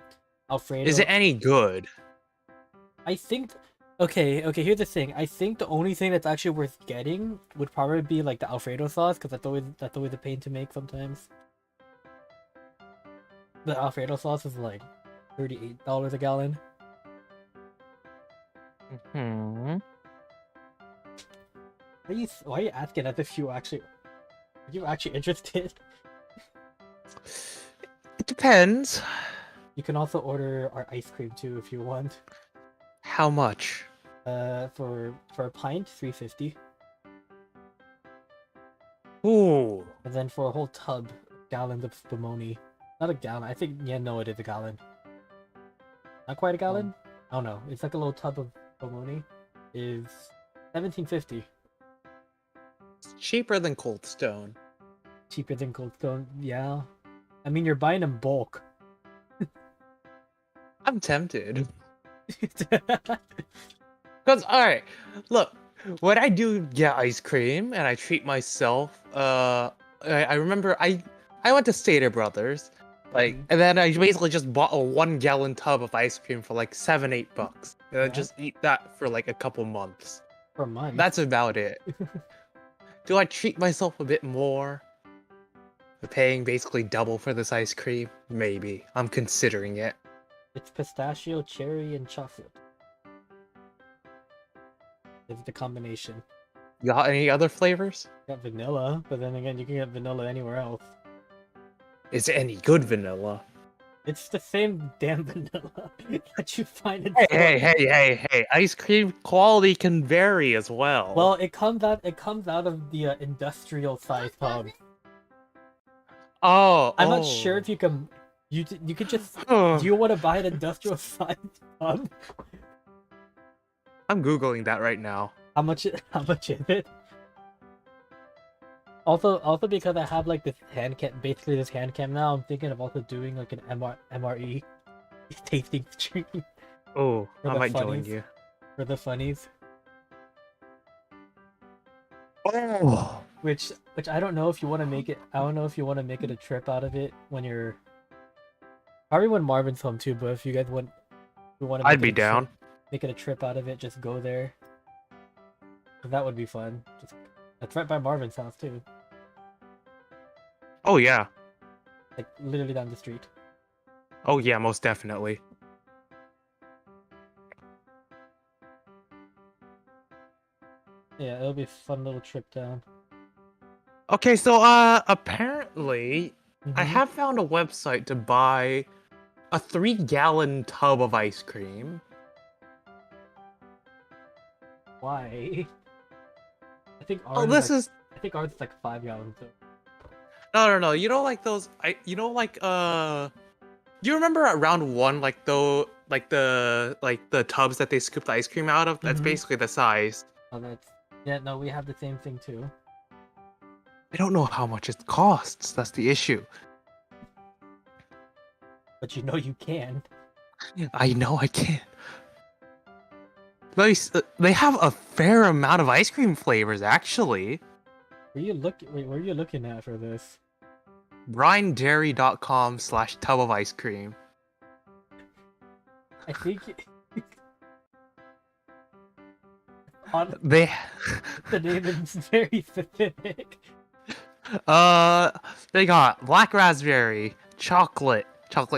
Alfredo. any good? I think. Okay, here's the thing. I think the only thing that's actually worth getting would probably be like the Alfredo sauce, because that's always a pain to make sometimes. The Alfredo sauce is like $38 a gallon. Hmm. Why are you asking as if are you actually interested? It depends. You can also order our ice cream too if you want. How much? For a pint, 350. Ooh. And then for a whole tub, gallons of spumoni. Not a gallon. I think no, it is a gallon. Not quite a gallon. I don't know. It's like a little tub of spumoni. Is 1750. It's cheaper than Cold Stone. Cheaper than Cold Stone. Yeah. I mean, you're buying in bulk. I'm tempted. Because, alright, look, when I do get ice cream and I treat myself, I remember I went to Stater Brothers, like, Mhm. and then I basically just bought a 1 gallon tub of ice cream for like $7-8. And I Yeah. just eat that for like a couple months. Per month. That's about it. Do I treat myself a bit more? Paying basically double for this ice cream? Maybe. I'm considering it. It's pistachio, cherry, and chocolate. It's the combination. You got any other flavors? Got vanilla, but then again, you can get vanilla anywhere else. Is it any good vanilla? It's the same damn vanilla that you find in Hey, stores. hey! Ice cream quality can vary as well. Well, it comes out of the industrial size tub. I'm not sure if you can. You could just. Do you want to buy an industrial size tub? I'm googling that right now. How much? How much is it? Also because I have like this hand cam, basically this hand cam now, I'm thinking of also doing like an MRE tasting stream Oh, for I the might join funnies. you. For the funnies. Oh, Which I don't know if you want to make it. I don't know if you want to make it a trip out of it when you're. Probably when Marvin's home too. But if you guys want to I'd make be it a down. make it a trip out of it, just go there. That would be fun. Just that's right by Marvin's house too. Oh yeah. Like literally down the street. Oh yeah, most definitely. Yeah, it'll be a fun little trip down. Okay, so apparently I Mhm. have found a website to buy a 3 gallon tub of ice cream. Why? I think Oh, ours is this like is I think ours is like 5 gallons. So. no. You know, like those. You remember at round one, like the tubs that they scoop the ice cream out of? That's Mhm. basically the size. Oh, that's yeah. No, we have the same thing too. I don't know how much it costs. That's the issue. But you know you can. I know I can't. They have a fair amount of ice cream flavors, actually. Wait, where are you looking at for this? BrianDairy.com/tub of ice cream. I think on They the name is very specific. they got black raspberry, chocolate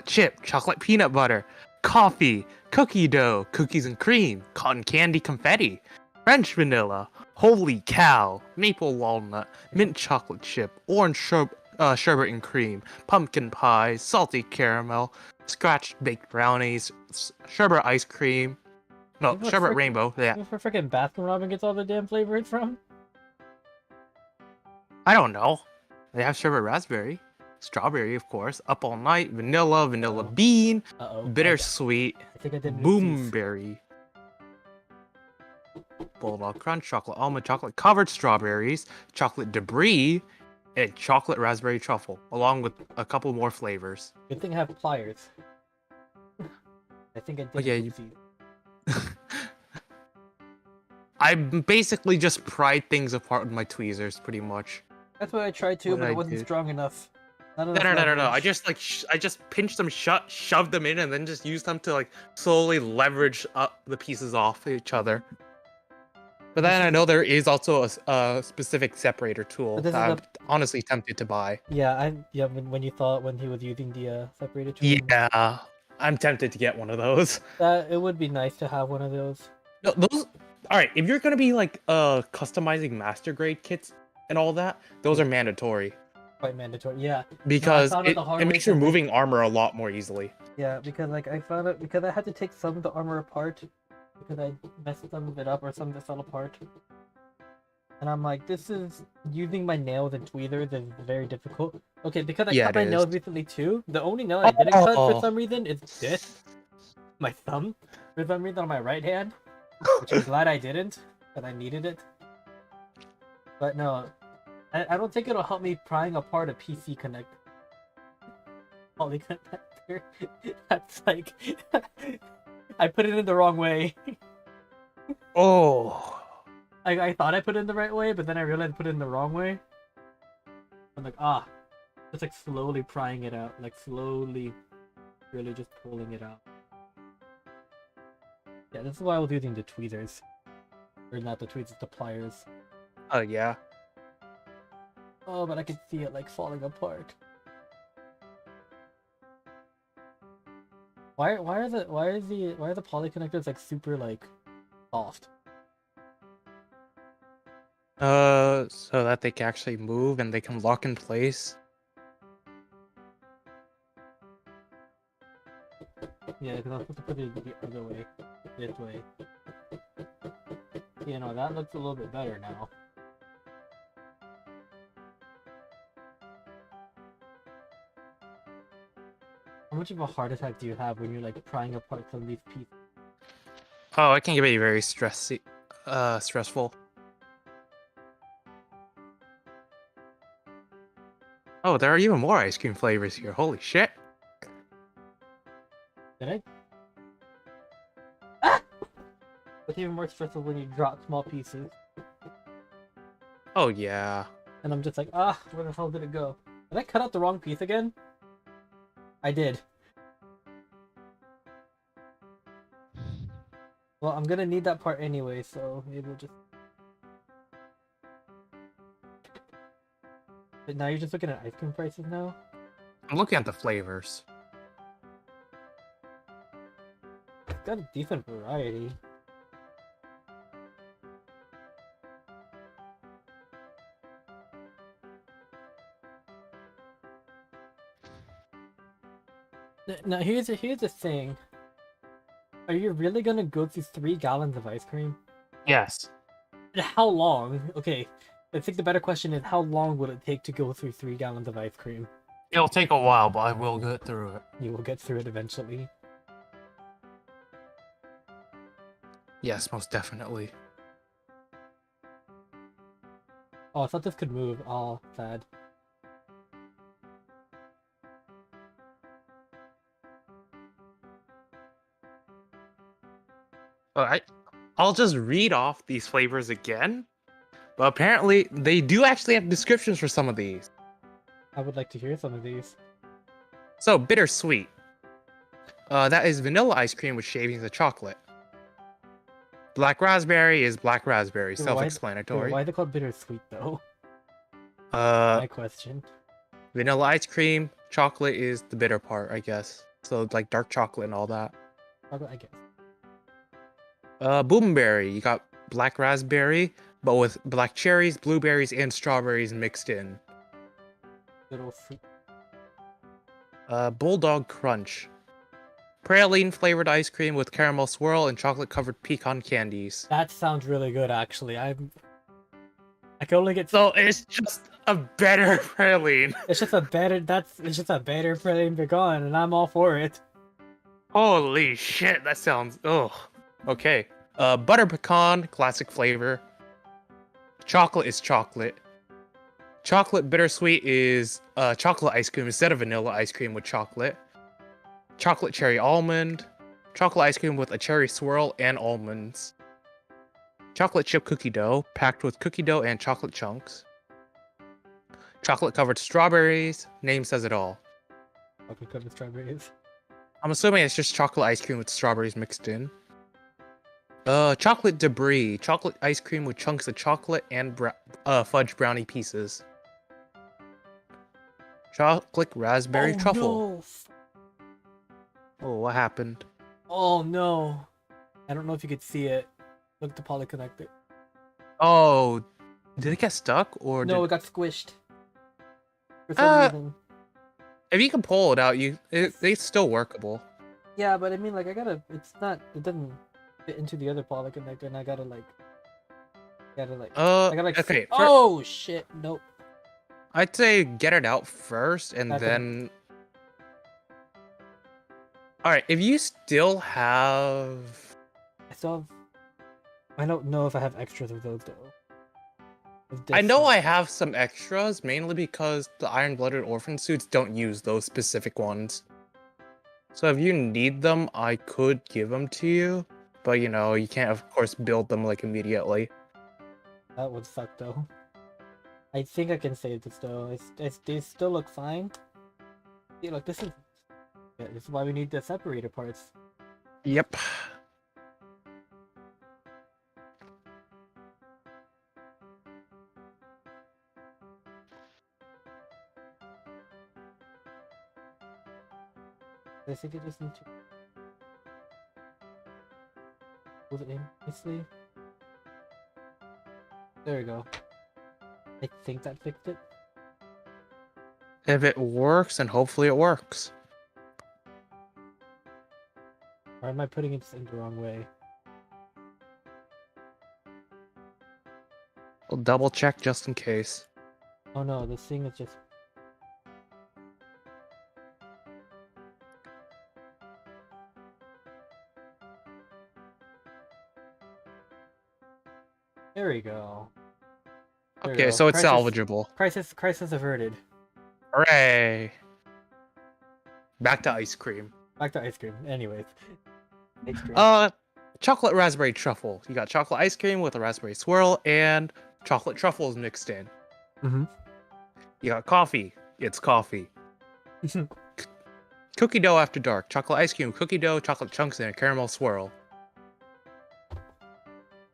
chip, chocolate peanut butter, coffee, cookie dough, cookies and cream, cotton candy confetti, French vanilla, holy cow, maple walnut, mint chocolate chip, orange sherbet and cream, pumpkin pie, salty caramel, scratch baked brownies, sherbet ice cream, no, Where sherbet frick- rainbow. Yeah, where freaking Baskin Robin gets all the damn flavors from? I don't know. They have sherbet raspberry, strawberry, of course, up all night, vanilla, vanilla Uh-oh. bean, Uh-oh. bittersweet, I think I did mix these. boomberry, bulldog crunch, chocolate almond, chocolate covered strawberries, chocolate debris, and chocolate raspberry truffle, along with a couple more flavors. Good thing I have pliers. I think I Oh did yeah, mix these. I basically just pried things apart with my tweezers, pretty much. That's what I tried to, What but it I wasn't did. strong enough. Not No, enough no, no, no, no. I leverage. just like I just pinched them shut, shoved them in, and then just used them to like slowly leverage up the pieces off each other. But This then I is- know there is also a specific separator tool But this that is I'm honestly tempted to buy. yeah. When you thought when he was using the separator tool, Yeah, I'm tempted to get one of those. that it would be nice to have one of those. No, those. All right, if you're gonna be like customizing master grade kits and all that, those Yeah. are mandatory Quite mandatory. Yeah. No, I because found out the hard it way makes 'cause, like, removing armor a lot more easily. yeah, because like I found it because I had to take some of the armor apart because I messed some of it up or some of it fell apart. And I'm like, this is using my nails and tweezers is very difficult. Okay, because I Yeah, cut it my is. nails recently too. The only nail I didn't cut for Oh. some reason is this, my thumb, for some reason on my right hand, which I'm glad I didn't, because I needed it. But no, I don't think it'll help me prying apart a PC connector. Poly connector. That's like, I put it in the wrong way. Oh. I thought I put it in the right way, but then I realized I put it in the wrong way. I'm like, just like slowly prying it out, like slowly, really just pulling it out. Yeah, this is why I was using the tweezers, or not the tweezers, the pliers. Oh yeah. Oh, but I could see it like falling apart. Why are the poly connectors like super like soft? So that they can actually move and they can lock in place. Yeah, because I'm supposed to put it the other way, this way. You know, that looks a little bit better now. How much of a heart attack do you have when you're like prying apart some of these pieces? Oh, it can be very stressful. Oh, there are even more ice cream flavors here. Holy shit. Did I? Ah! It's even more stressful when you drop small pieces. Oh yeah. And I'm just like, where the hell did it go? Did I cut out the wrong piece again? I did. Well, I'm gonna need that part anyway, so maybe we'll just... But now you're just looking at ice cream prices now? I'm looking at the flavors. It's got a decent variety. Now here's the thing. Are you really gonna go through 3 gallons of ice cream? Yes. And how long? Okay, I think the better question is how long will it take to go through 3 gallons of ice cream? It'll take a while, but I will get through it. You will get through it eventually. Yes, most definitely. Oh, I thought this could move. Oh, sad. Alright. I'll just read off these flavors again. But apparently, they do actually have descriptions for some of these. I would like to hear some of these. So, bittersweet. That is vanilla ice cream with shavings of chocolate. Black raspberry is black raspberry, Wait, why- self-explanatory. Why are they called bittersweet though? Uh, My question. vanilla ice cream, chocolate is the bitter part, I guess. So, like dark chocolate and all that. I guess. Boomberry, you got black raspberry, but with black cherries, blueberries, and strawberries mixed in. Little fruit. Bulldog crunch. Praline flavored ice cream with caramel swirl and chocolate covered pecan candies. That sounds really good, actually. I can only get. So it's just a better praline. It's just a better. It's just a better praline pecan, and I'm all for it. Holy shit, that sounds. Ugh. Okay. Butter pecan, classic flavor. Chocolate is chocolate. Chocolate bittersweet is chocolate ice cream instead of vanilla ice cream with chocolate. Chocolate cherry almond. Chocolate ice cream with a cherry swirl and almonds. Chocolate chip cookie dough, packed with cookie dough and chocolate chunks. Chocolate covered strawberries, name says it all. Chocolate covered strawberries. I'm assuming it's just chocolate ice cream with strawberries mixed in. Chocolate debris, chocolate ice cream with chunks of chocolate and fudge brownie pieces. Chocolate raspberry truffle. No. Oh, what happened? Oh no. I don't know if you could see it. Look at the poly connector. Oh, did it get stuck or No, did... it got squished. For some reason. If you can pull it out, it's still workable. Yeah, but I mean, like, it doesn't fit into the other poly connector, and I gotta Okay. Oh shit! Nope. I'd say get it out first, and Back then. All right, if you still have. I don't know if I have extras of those though. I know I have some extras, mainly because the iron-blooded orphan suits don't use those specific ones. So if you need them, I could give them to you, but you know, you can't, of course, build them like immediately. That would suck though. I think I can save this though. They still look fine. See, look, this is why we need the separator parts. Yep. I think I just need to move it in nicely. There we go. I think that fixed it. If it works, and hopefully it works. Or am I putting it in the wrong way? We'll double check just in case. Oh no, this thing is just... There we go. Okay, so it's salvageable. Crisis averted. Hooray! Back to ice cream. Back to ice cream. Anyways. Ice cream. Chocolate raspberry truffle. You got chocolate ice cream with a raspberry swirl and chocolate truffles mixed in. Mm-hmm. You got coffee. It's coffee. Cookie dough after dark. Chocolate ice cream, cookie dough, chocolate chunks, and a caramel swirl.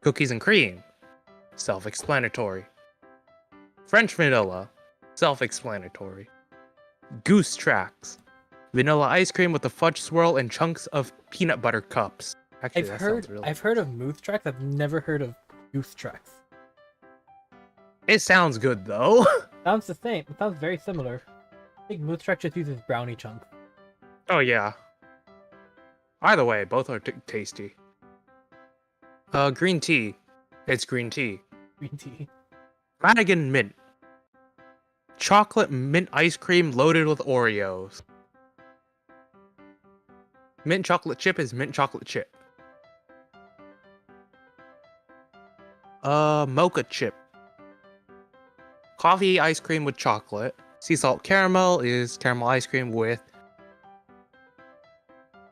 Cookies and cream. Self-explanatory. French vanilla. Self-explanatory. Goose tracks. Vanilla ice cream with a fudge swirl and chunks of peanut butter cups. Actually, I've heard of moose tracks. I've never heard of goose tracks. It sounds good though. Sounds the same. It sounds very similar. I think moose track just uses brownie chunks. Oh yeah. Either way, both are tasty. Green tea. It's green tea. Green tea. Madigan mint. Chocolate mint ice cream loaded with Oreos. Mint chocolate chip is mint chocolate chip. Mocha chip. Coffee ice cream with chocolate. Sea salt caramel is caramel ice cream with...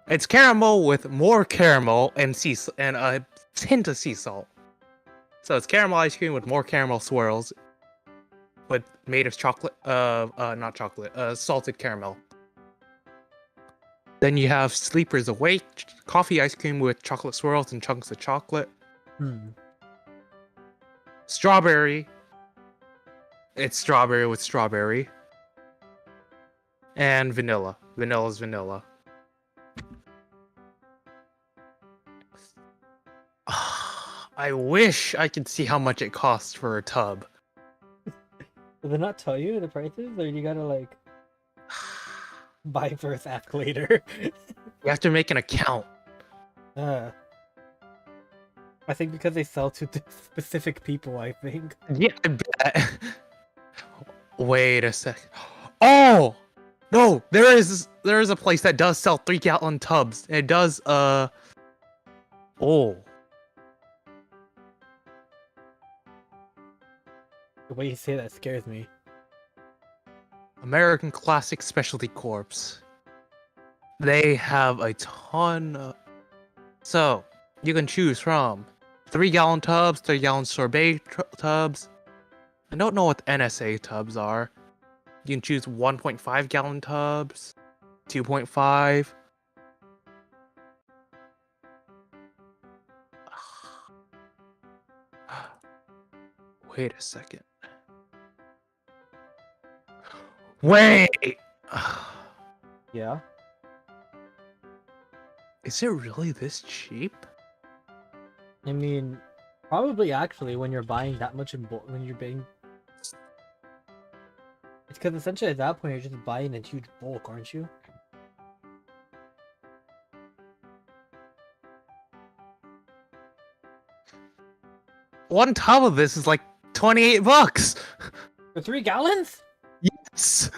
It's caramel with more caramel and a hint of sea salt. So it's caramel ice cream with more caramel swirls, but made of chocolate, not chocolate, salted caramel. Then you have Sleepers Awake, coffee ice cream with chocolate swirls and chunks of chocolate. Strawberry. It's strawberry with strawberry. And vanilla. Vanilla's vanilla. I wish I could see how much it costs for a tub. Did they not tell you the prices, or you gotta like buy first, ask later? You have to make an account. I think because they sell to specific people, I think. Yeah, I bet. Wait a sec. Oh! No, there is a place that does sell 3-gallon tubs. It does, oh. The way you say that scares me. American Classic Specialty Corps. They have a ton of... So, you can choose from 3-gallon tubs, 3-gallon sorbet tubs. I don't know what NSA tubs are. You can choose 1.5-gallon tubs, 2.5. Wait a second. Wait! Yeah. Is it really this cheap? I mean, probably actually when you're buying that much in bulk, when you're buying. It's because essentially at that point you're just buying in huge bulk, aren't you? One tub of this is like $28. For 3 gallons? Yes.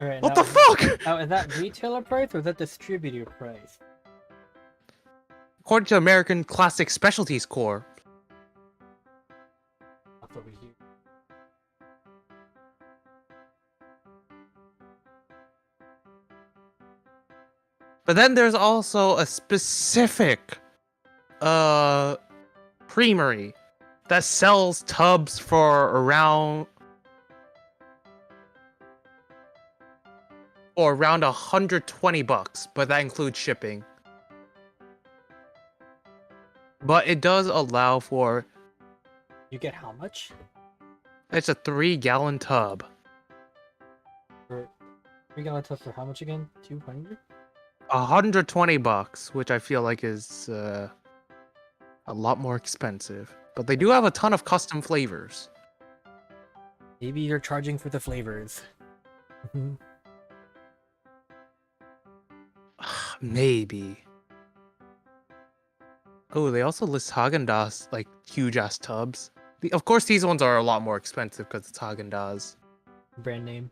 Alright, What now, the fuck? now is that retailer price or is that distributor price? According to American Classic Specialties Corp. That's over here. But then there's also a specific creamery that sells tubs for around $120, but that includes shipping. But it does allow for You get how much? it's a 3-gallon tub. For 3 gallon tub for how much again? 200? $120, which I feel like is a lot more expensive. But they do have a ton of custom flavors. Maybe you're charging for the flavors. Maybe. Oh, they also list Haagen-Dazs, like, huge-ass tubs. Of course, these ones are a lot more expensive because it's Haagen-Dazs. Brand name.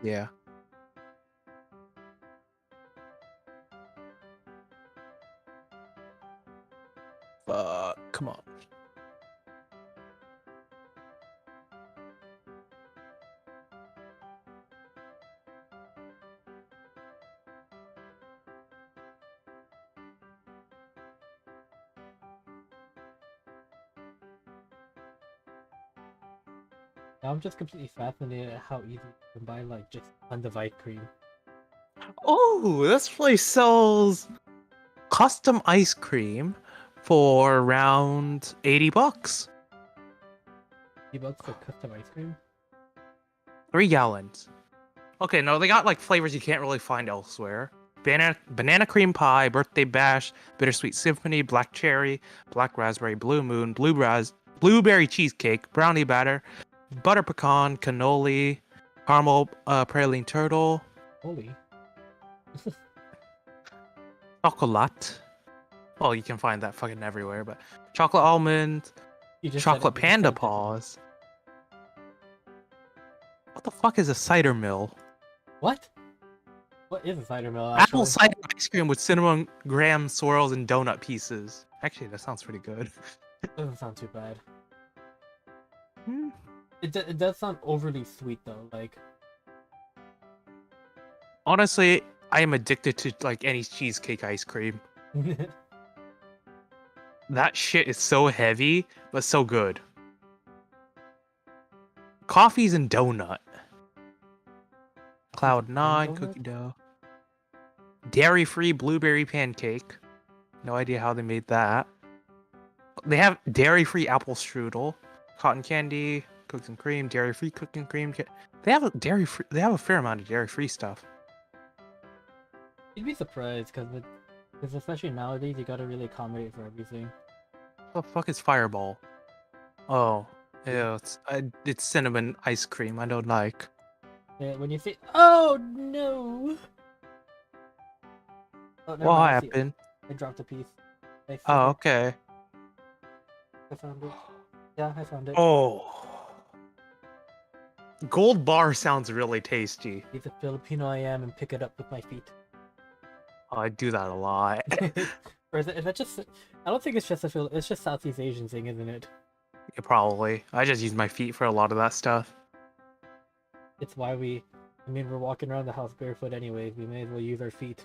Yeah. Come on. Now I'm just completely fascinated at how easy you can buy like just tons of ice cream. Oh, this place sells custom ice cream for around $80. $50 for custom ice cream? 3 gallons. Okay, no, they got like flavors you can't really find elsewhere. Banana cream pie, birthday bash, bittersweet symphony, black cherry, black raspberry, blue moon, blueberry cheesecake, brownie batter, butter pecan, cannoli, caramel praline turtle, Holy. chocolate. Well, you can find that fucking everywhere, but chocolate almond, You just said it, chocolate you just panda said it. paws. What the fuck is a cider mill? What? What is a cider mill actually? Apple cider ice cream with cinnamon graham swirls and donut pieces. Actually, that sounds pretty good. Doesn't sound too bad. Hmm. It does sound overly sweet though, like. Honestly, I am addicted to like any cheesecake ice cream. That shit is so heavy, but so good. Coffees and donut. Cloud 9 donut? cookie dough. Dairy-free blueberry pancake. No idea how they made that. They have dairy-free apple strudel, cotton candy, cookies and cream, dairy-free cookies and cream. They have a dairy-free. They have a fair amount of dairy-free stuff. You'd be surprised because especially nowadays you gotta really accommodate for everything. What the fuck is Fireball? Oh, yeah, it's cinnamon ice cream. I don't like. Yeah, when you say, oh no! Oh, never What mind, I see it. happened? I dropped a piece. I see Oh, it. okay. I found it. Yeah, I found it. Oh. Gold bar sounds really tasty. He's a Filipino I am and pick it up with my feet. Oh, I do that a lot. Or is that just... I don't think it's just it's just Southeast Asian thing, isn't it? Yeah, probably. I just use my feet for a lot of that stuff. It's why I mean, we're walking around the house barefoot anyways. We may as well use our feet.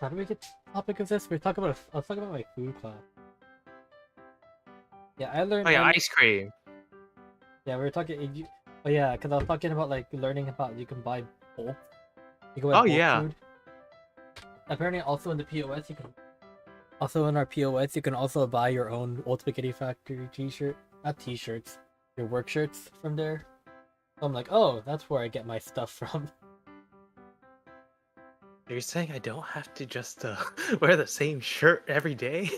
How do we get to the topic of this? We're talking about. I was talking about my food class. Yeah, I learned. Oh yeah, ice cream. Yeah, we were talking. Oh yeah, because I was talking about like learning about you can buy bulk. You can buy Oh bulk yeah. food. Apparently, also in the POS, you can. Also in our POS, you can also buy your own Old Spaghetti Factory T-shirt. Not T-shirts, your work shirts from there. So I'm like, oh, that's where I get my stuff from. You're saying I don't have to just wear the same shirt every day?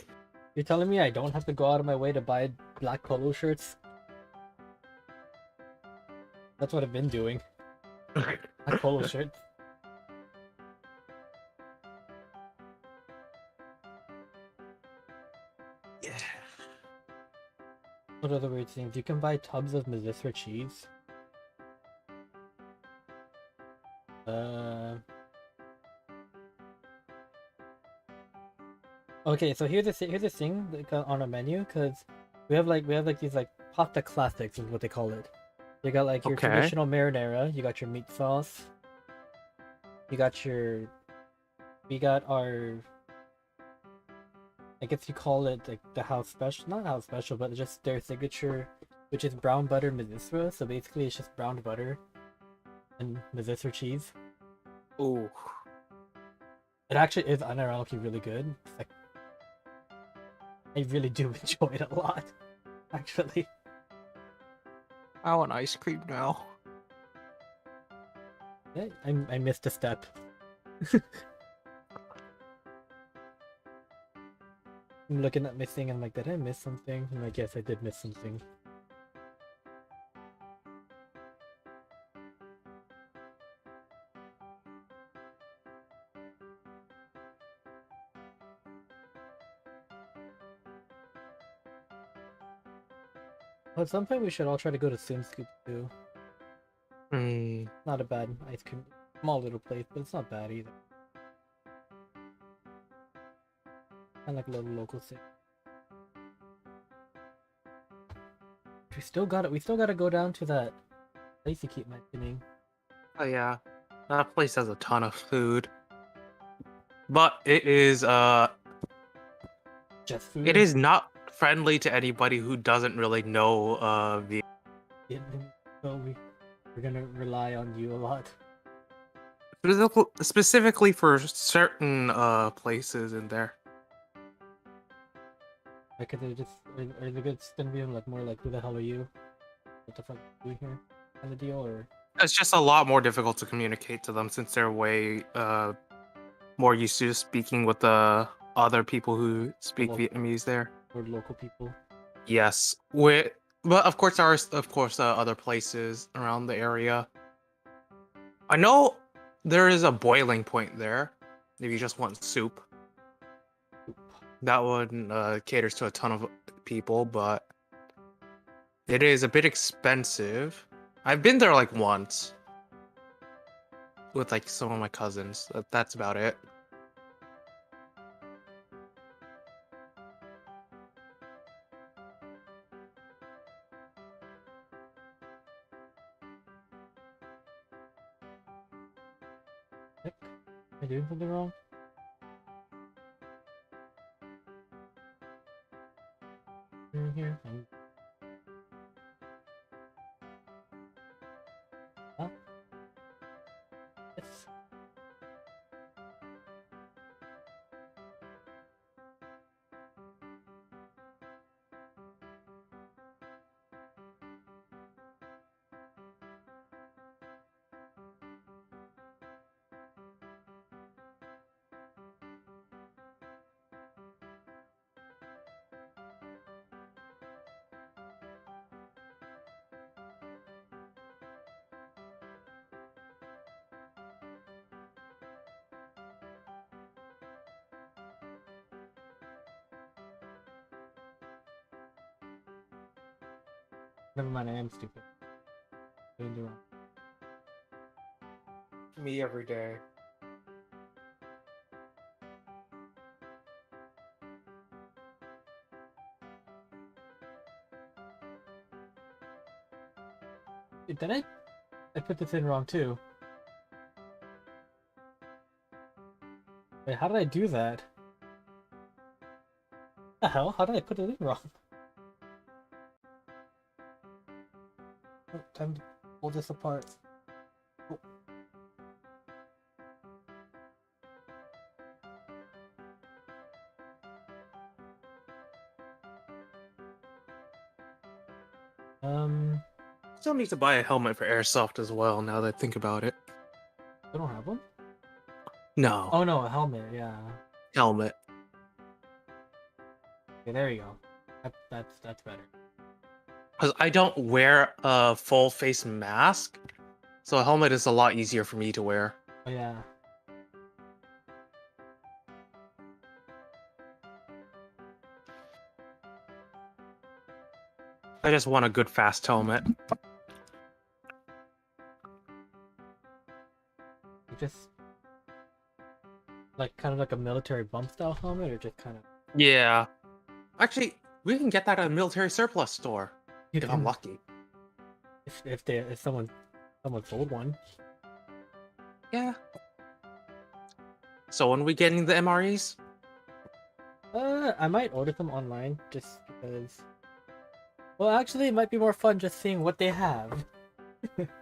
You're telling me I don't have to go out of my way to buy black polo shirts? That's what I've been doing. Black polo shirts. Yeah. What other weird things? You can buy tubs of Mazisra cheese. Okay, so here's the thing like, on our menu, because we have like these like pasta classics is what they call it. You got like your Okay. traditional marinara, you got your meat sauce, you got your, we got our, I guess you call it like the house special, not house special, but just their signature, which is brown butter Mazisra. So basically, it's just brown butter and Mazisra cheese. Ooh. It actually is unironically really good. It's like, I really do enjoy it a lot, actually. I want ice cream now. Yeah, I missed a step. I'm looking at my thing and I'm like, did I miss something? I'm like, yes, I did miss something. Well, at some point we should all try to go to Scoop too. Hmm. Not a bad ice cream, small little place, but it's not bad either. Kind of like a little local thing. We still got it. We still got to go down to that place you keep mentioning. Oh yeah. That place has a ton of food. But it is Just food. it is not friendly to anybody who doesn't really know the So we're gonna rely on you a lot. specifically for certain places in there. Like, they're just are they just gonna be like more like, who the hell are you? What the fuck are you doing here? Kind of deal, or It's just a lot more difficult to communicate to them since they're way more used to speaking with the other people who speak local, Vietnamese there. or local people. Yes, but of course there are other places around the area. I know there is a boiling point there if you just want soup. That one caters to a ton of people, but it is a bit expensive. I've been there like once with like some of my cousins. That's about it. Nick, am I doing something wrong? In here? Huh? Yes. Never mind, I am stupid. Doing the wrong. Me every day. Did I? I put this in wrong too. Wait, how did I do that? The hell? How did I put it in wrong? Oh, time to pull this apart. Oh. Still need to buy a helmet for airsoft as well. Now that I think about it. I don't have one? No. Oh no, a helmet, yeah. Helmet. Okay, there you go. That's better. Because I don't wear a full face mask, so a helmet is a lot easier for me to wear. Oh yeah. I just want a good fast helmet. Just like kind of like a military bump style helmet, or just kind of. Yeah. Actually, we can get that at a military surplus store if I'm lucky. If someone sold one. Yeah. So when are we getting the MREs? I might order them online just because. Well, actually, it might be more fun just seeing what they have.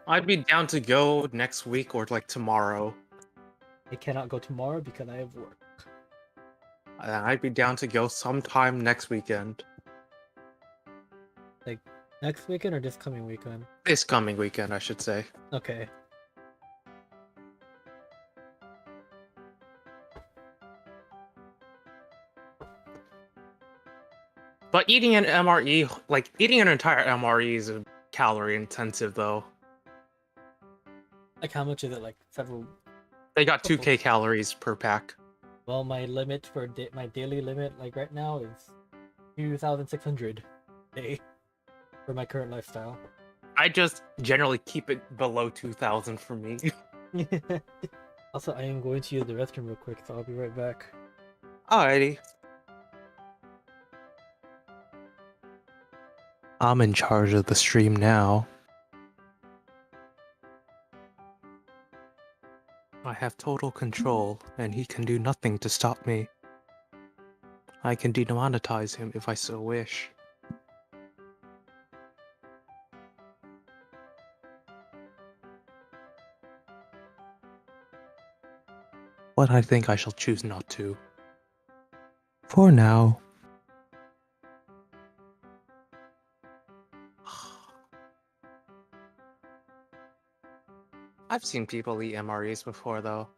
I'd be down to go next week or like tomorrow. I cannot go tomorrow because I have work. I'd be down to go sometime next weekend. Like next weekend or this coming weekend? This coming weekend, I should say. Okay. But eating an MRE, like eating an entire MRE is calorie intensive though. Like how much is it? Like several. They got 2K calories per pack. Well, my limit for my daily limit, like right now, is 2,600 a day for my current lifestyle. I just generally keep it below 2,000 for me. Also, I am going to use the restroom real quick, so I'll be right back. Alrighty. I'm in charge of the stream now. I have total control, and he can do nothing to stop me. I can demonetize him if I so wish. But I think I shall choose not to. For now. I've seen people eat MREs before, though.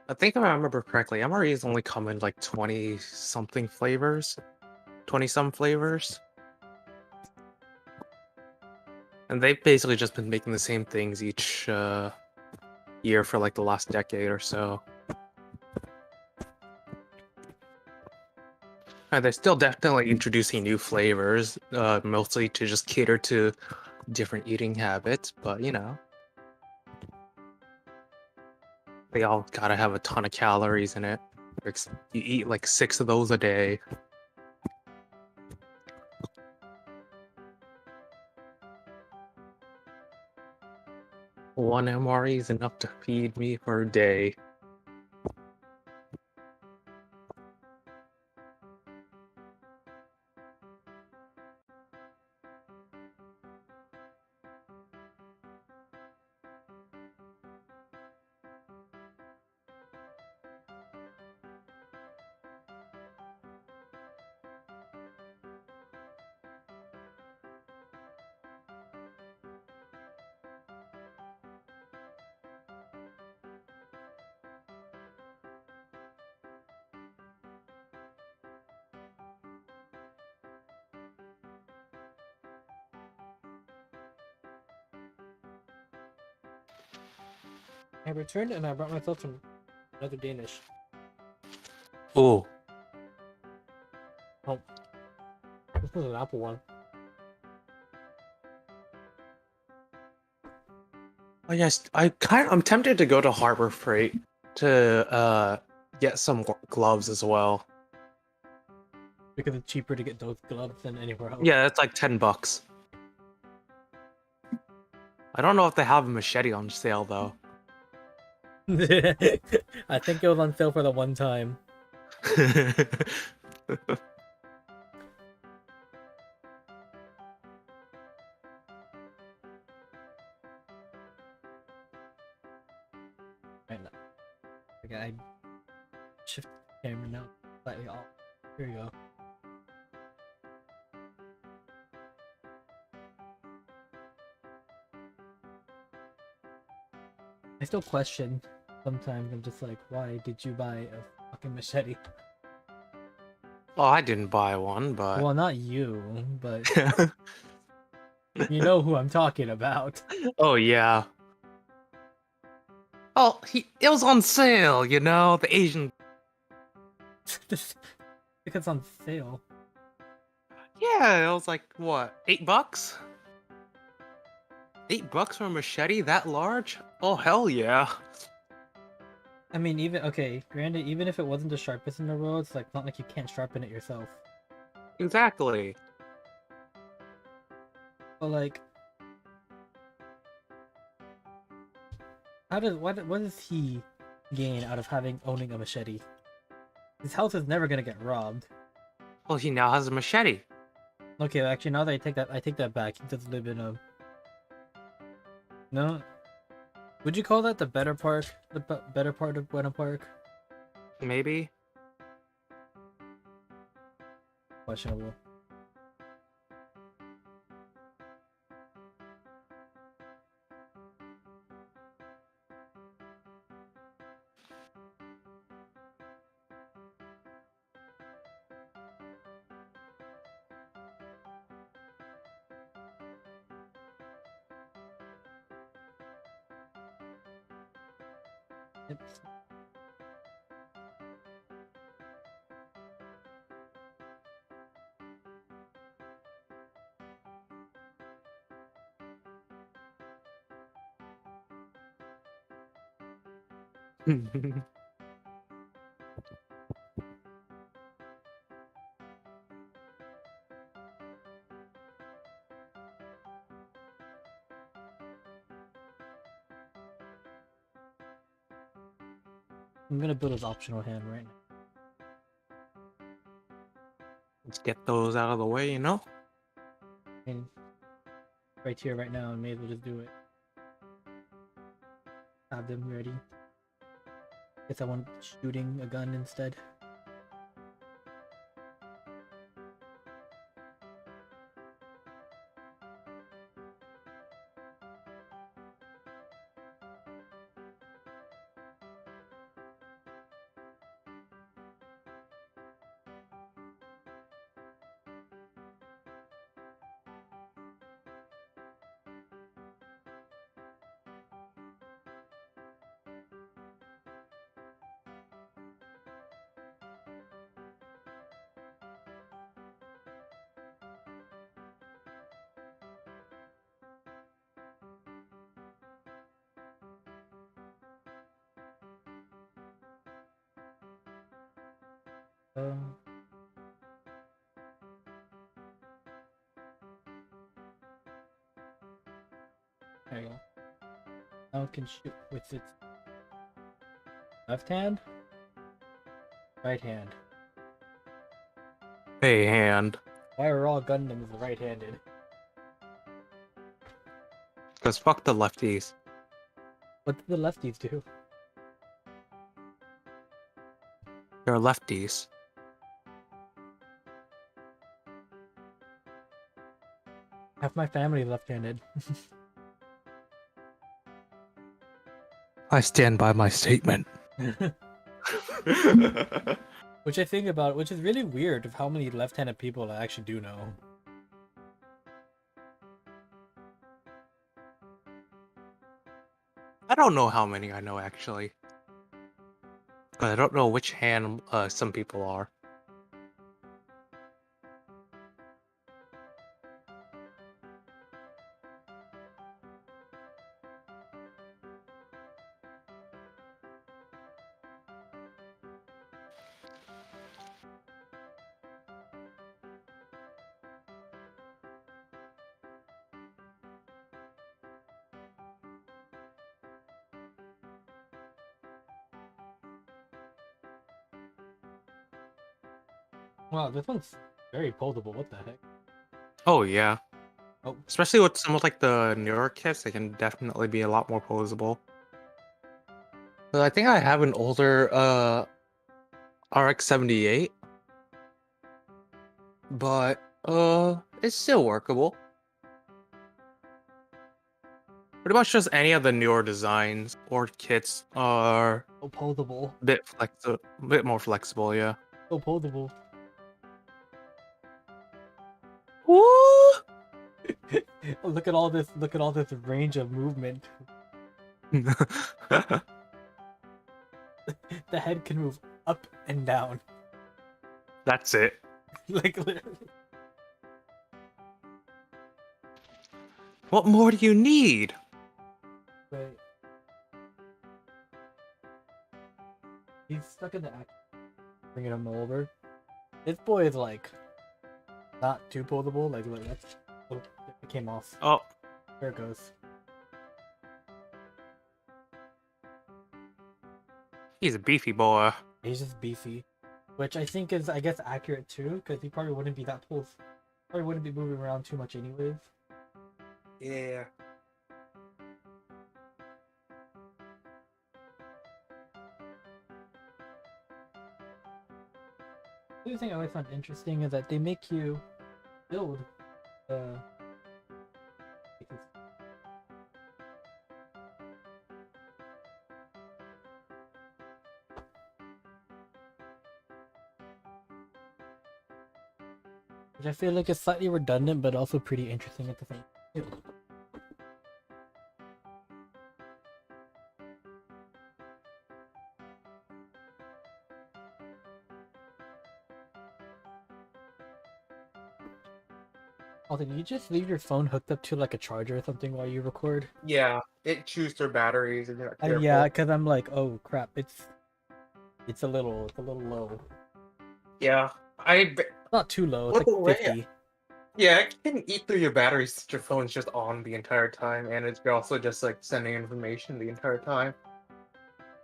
I think if I remember correctly, MREs only come in like 20-something flavors. 20-some flavors. And they've basically just been making the same things each year for like the last decade or so. And they're still definitely introducing new flavors, mostly to just cater to different eating habits, but you know. They all gotta have a ton of calories in it. You eat like 6 of those a day. One MRE is enough to feed me for a day. I returned and I brought myself some another Danish. Oh. Oh, this was an apple one. Oh yes, I'm tempted to go to Harbor Freight to get some gloves as well. Because it's cheaper to get those gloves than anywhere else. Yeah, it's like $10. I don't know if they have a machete on sale though. I think it was on sale for the one time. Right now. Okay, I shift the camera now slightly off. Here you go. I still question sometimes. I'm just like, why did you buy a fucking machete? Oh, I didn't buy one, but Well, not you, but you know who I'm talking about. oh yeah. Oh, it was on sale, you know, the Asian. Because it's on sale. Yeah, it was like what, $8? $8 for a machete that large? Oh hell yeah. I mean, even okay, granted, even if it wasn't the sharpest in the world, it's like not like you can't sharpen it yourself. Exactly. But like, what does he gain out of owning a machete? His house is never gonna get robbed. Well, he now has a machete. Okay, actually, now that I take that back. He does live in a no. Would you call that the better park? The better part of Buena Park? Maybe. Questionable. It's... I'm gonna build his optional hand right now. Let's get those out of the way, you know? And right here, right now, I may as well just do it. Have them ready. Guess I want shooting a gun instead. Uh, there you go. Now it can shoot with its left hand, right hand. Hey, hand. Why are all Gundams right-handed? Because fuck the lefties. What did the lefties do? They're lefties. Half my family left-handed. I stand by my statement. Which I think about, which is really weird of how many left-handed people I actually do know. I don't know how many I know actually. But I don't know which hand some people are. Wow, this one's very foldable. What the heck? Oh yeah. Oh, Especially with some of like the newer kits, they can definitely be a lot more posable. But I think I have an older RX-78, but it's still workable. Pretty much just any of the newer designs or kits are so foldable. a bit more flexible, yeah. So foldable. Woo! Look at all this. Look at all this range of movement. The head can move up and down. That's it. Like literally. What more do you need? Right. He's stuck in the act. Bringing him over. This boy is like not too foldable. Like look, that's oh, it came off. Oh, There it goes. he's a beefy boy. He's just beefy, which I think is, I guess, accurate too, because he probably wouldn't be that pulled. Probably wouldn't be moving around too much anyways. Yeah. The other thing I always found interesting is that they make you build the. Which I feel like is slightly redundant, but also pretty interesting at the same time. Also, do you just leave your phone hooked up to like a charger or something while you record? Yeah, it chews their batteries if you're not careful. Yeah, because I'm like, oh crap, it's a little low. Yeah, Not too low. It's What the way? like 50. Yeah, it can eat through your batteries since your phone's just on the entire time, and it's also just like sending information the entire time.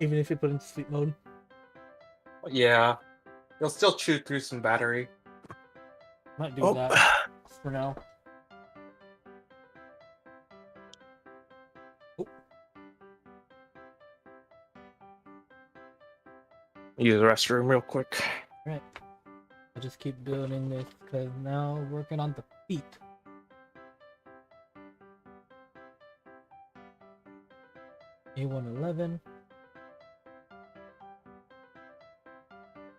Even if you put it in sleep mode. Yeah, you'll still chew through some battery. Might do Oh. that for now. Use the restroom real quick. Right. I'll just keep building this because now working on the feet. A111.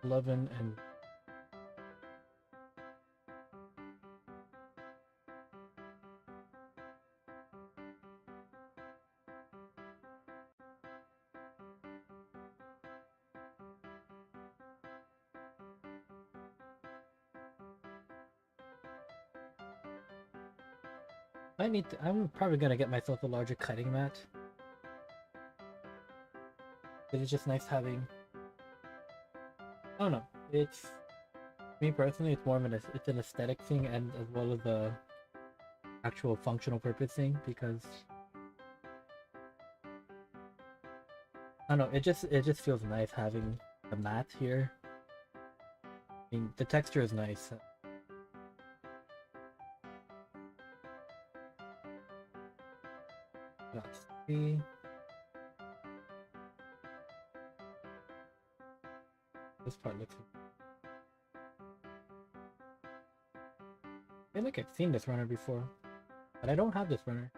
11 and I'm probably gonna get myself a larger cutting mat. It's just nice having. I don't know. It's me personally. It's more of it's an aesthetic thing, and as well as a actual functional purpose thing, because I don't know. It just feels nice having the mat here. I mean, the texture is nice. Let's see. This part looks. I feel like I've seen this runner before, but I don't have this runner.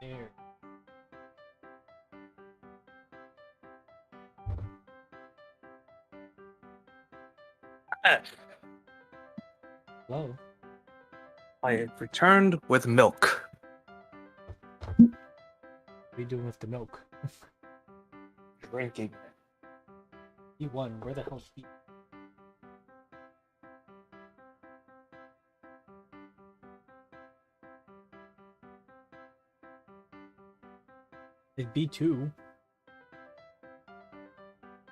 There. Hello. I have returned with milk. What are you doing with the milk? Drinking. E1, where the hell's B? It's B2.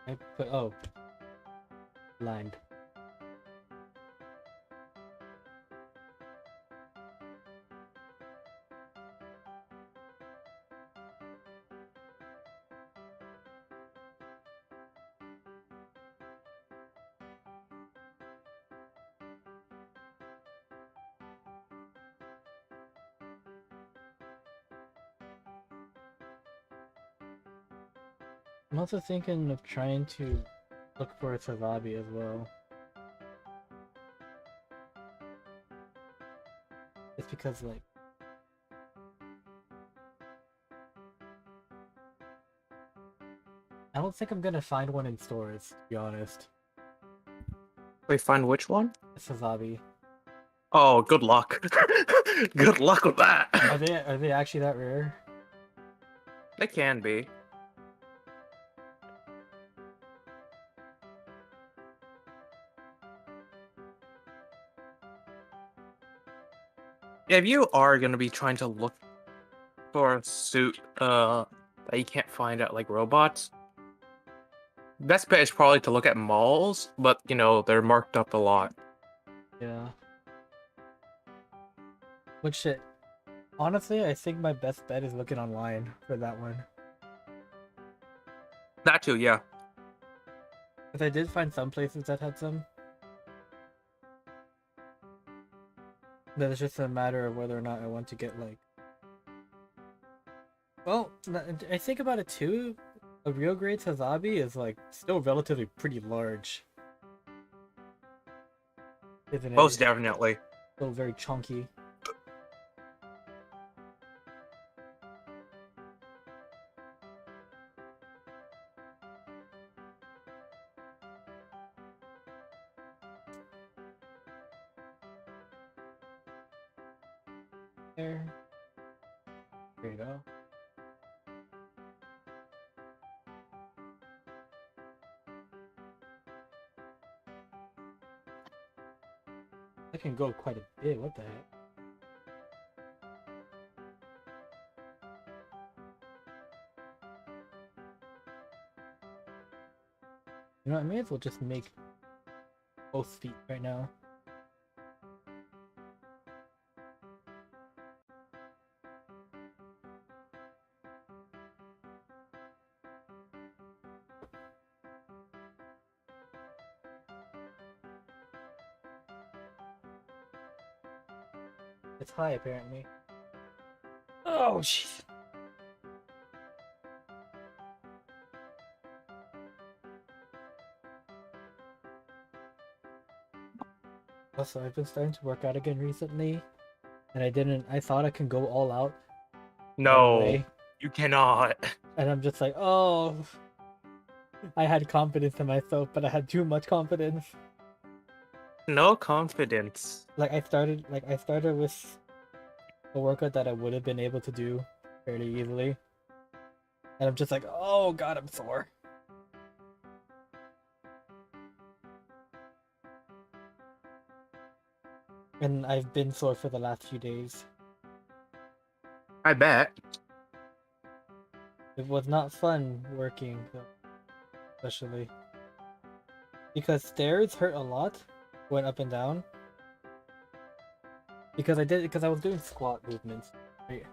I put, oh. Blind. I'm also thinking of trying to look for a Sazabi as well. Just because, like, I don't think I'm gonna find one in stores, to be honest. Wait, find which one? A Sazabi. Oh, good luck. Good luck with that. Are they actually that rare? They can be. If you are gonna be trying to look for a suit that you can't find at like robots, best bet is probably to look at malls, but you know, they're marked up a lot. Yeah. Which shit. Honestly, I think my best bet is looking online for that one. That too, yeah. Because I did find some places that had some. But it's just a matter of whether or not I want to get, like... Well, I think about it too. A real grade Sazabi is, like, still relatively pretty large. Isn't it? Most definitely. Still very chunky. There. There you go. I can go quite a bit. What the heck? You know, I may as well just make both feet right now. It's high, apparently. Oh, jeez. Also, I've been starting to work out again recently, and I thought I can go all out right No, away, you cannot. and I'm just like, oh, I had confidence in myself, but I had too much confidence. No confidence. I started with a workout that I would have been able to do fairly easily, and I'm just like, oh god, I'm sore. And I've been sore for the last few days. I bet. It was not fun working, though, especially because stairs hurt a lot, going up and down. Because I was doing squat movements, right?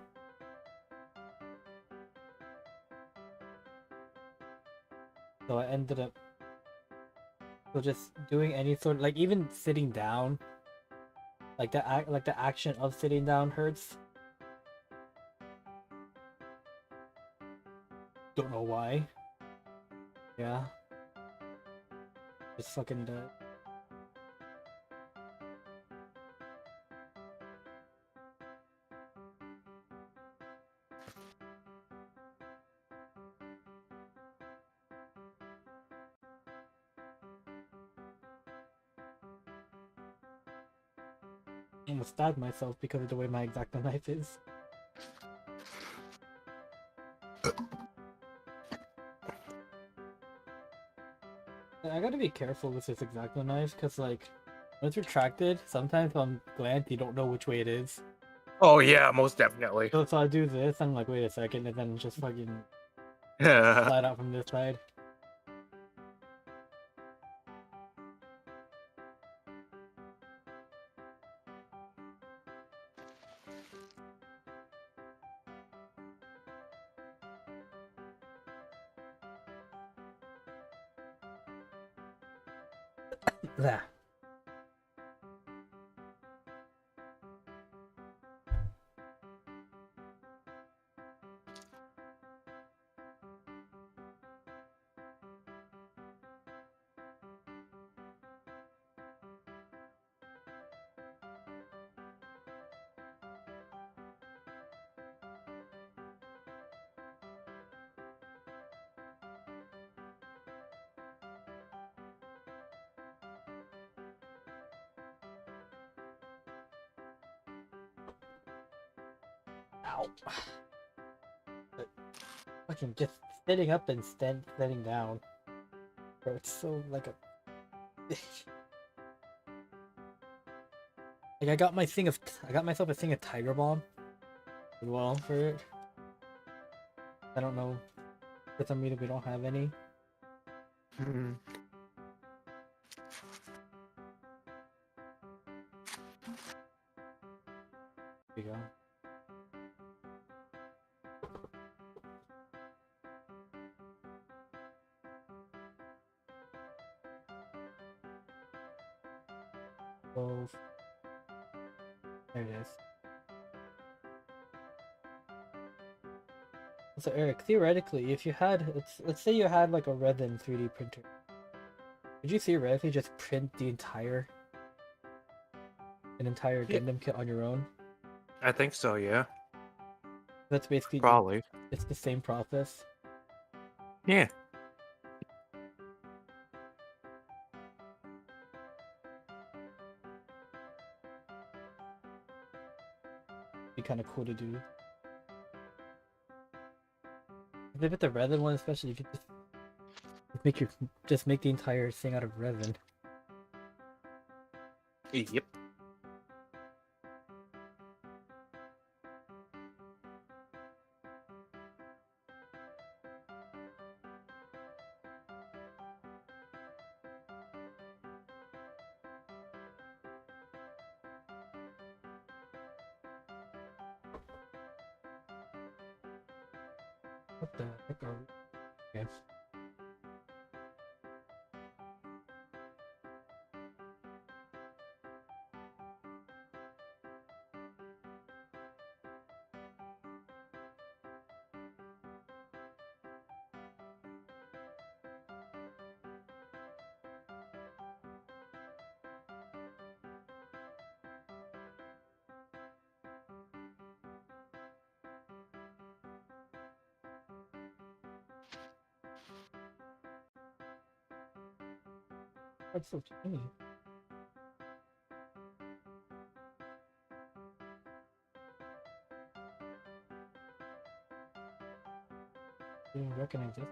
So I ended up just doing any sort of, like, even sitting down, like the action of sitting down hurts. Don't know why. Yeah. Just fucking dead. I almost stabbed myself because of the way my X-Acto knife is. I gotta be careful with this X-Acto knife, because like, when it's retracted, sometimes on glance you don't know which way it is. Oh yeah, most definitely. So I do this, I'm like, wait a second, and then just fucking Yeah. slide out from this side. There. Ow. But fucking just sitting up and sitting down. Bro, it's so like a bitch. Like I got myself a thing of Tiger Bomb as well for it. I don't know. For some reason we don't have any. Hmm. There you go. So there it is. So Eric, theoretically, if you had, let's say you had like a resin 3D printer, could you theoretically just print an entire Yeah, Gundam kit on your own? I think so. Yeah, That's basically probably. it's the same process. Yeah. Be kind of cool to do. If it's the resin one, especially, you could just make the entire thing out of resin. Yep. What the heck are we? Okay. That's so tiny. Didn't recognize it.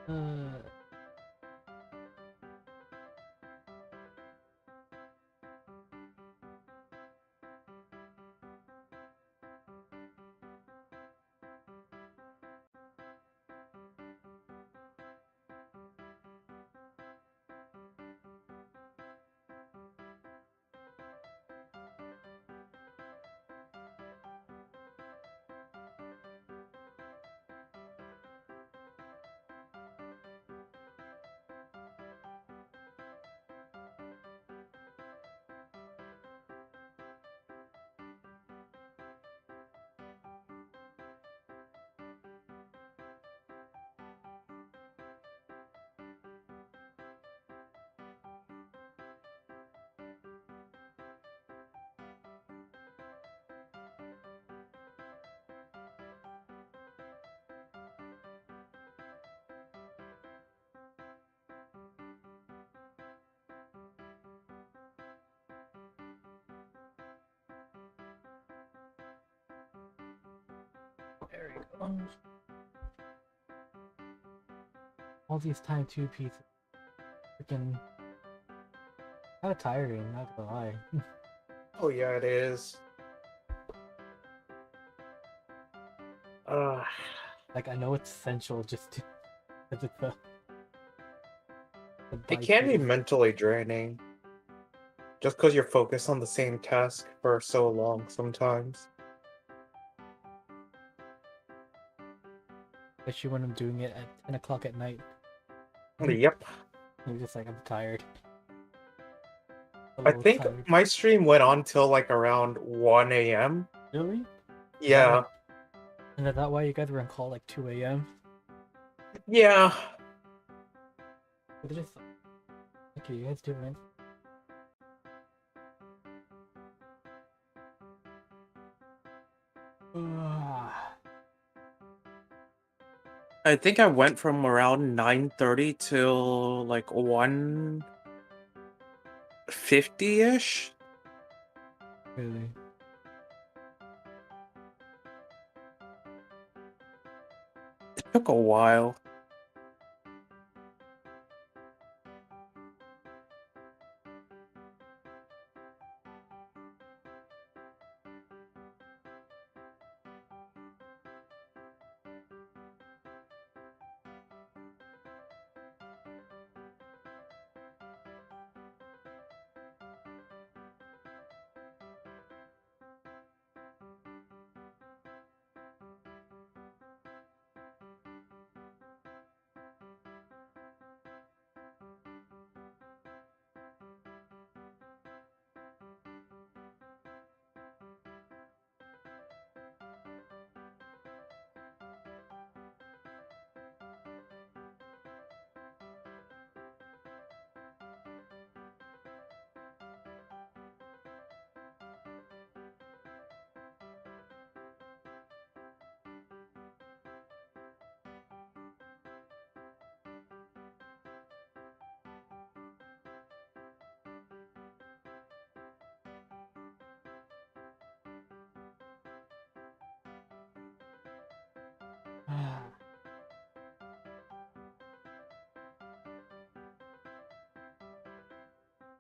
Uh, there we go. All these time 2 pieces. Freaking kind of tiring, not gonna lie. Oh yeah, it is. Uh, Like, I know it's essential just to, because it's the It can be bytecode. mentally draining. Just because you're focused on the same task for so long sometimes. Especially when I'm doing it at 10 o'clock at night. Yep. You're just like, I'm tired. A I little think tired. my stream went on till like around 1 a.m. Really? Yeah. And is that why you guys were on call like 2 a.m.? Yeah. But just... Okay, you guys doing? I think I went from around 9:30 till like 1:50-ish. Really? It took a while.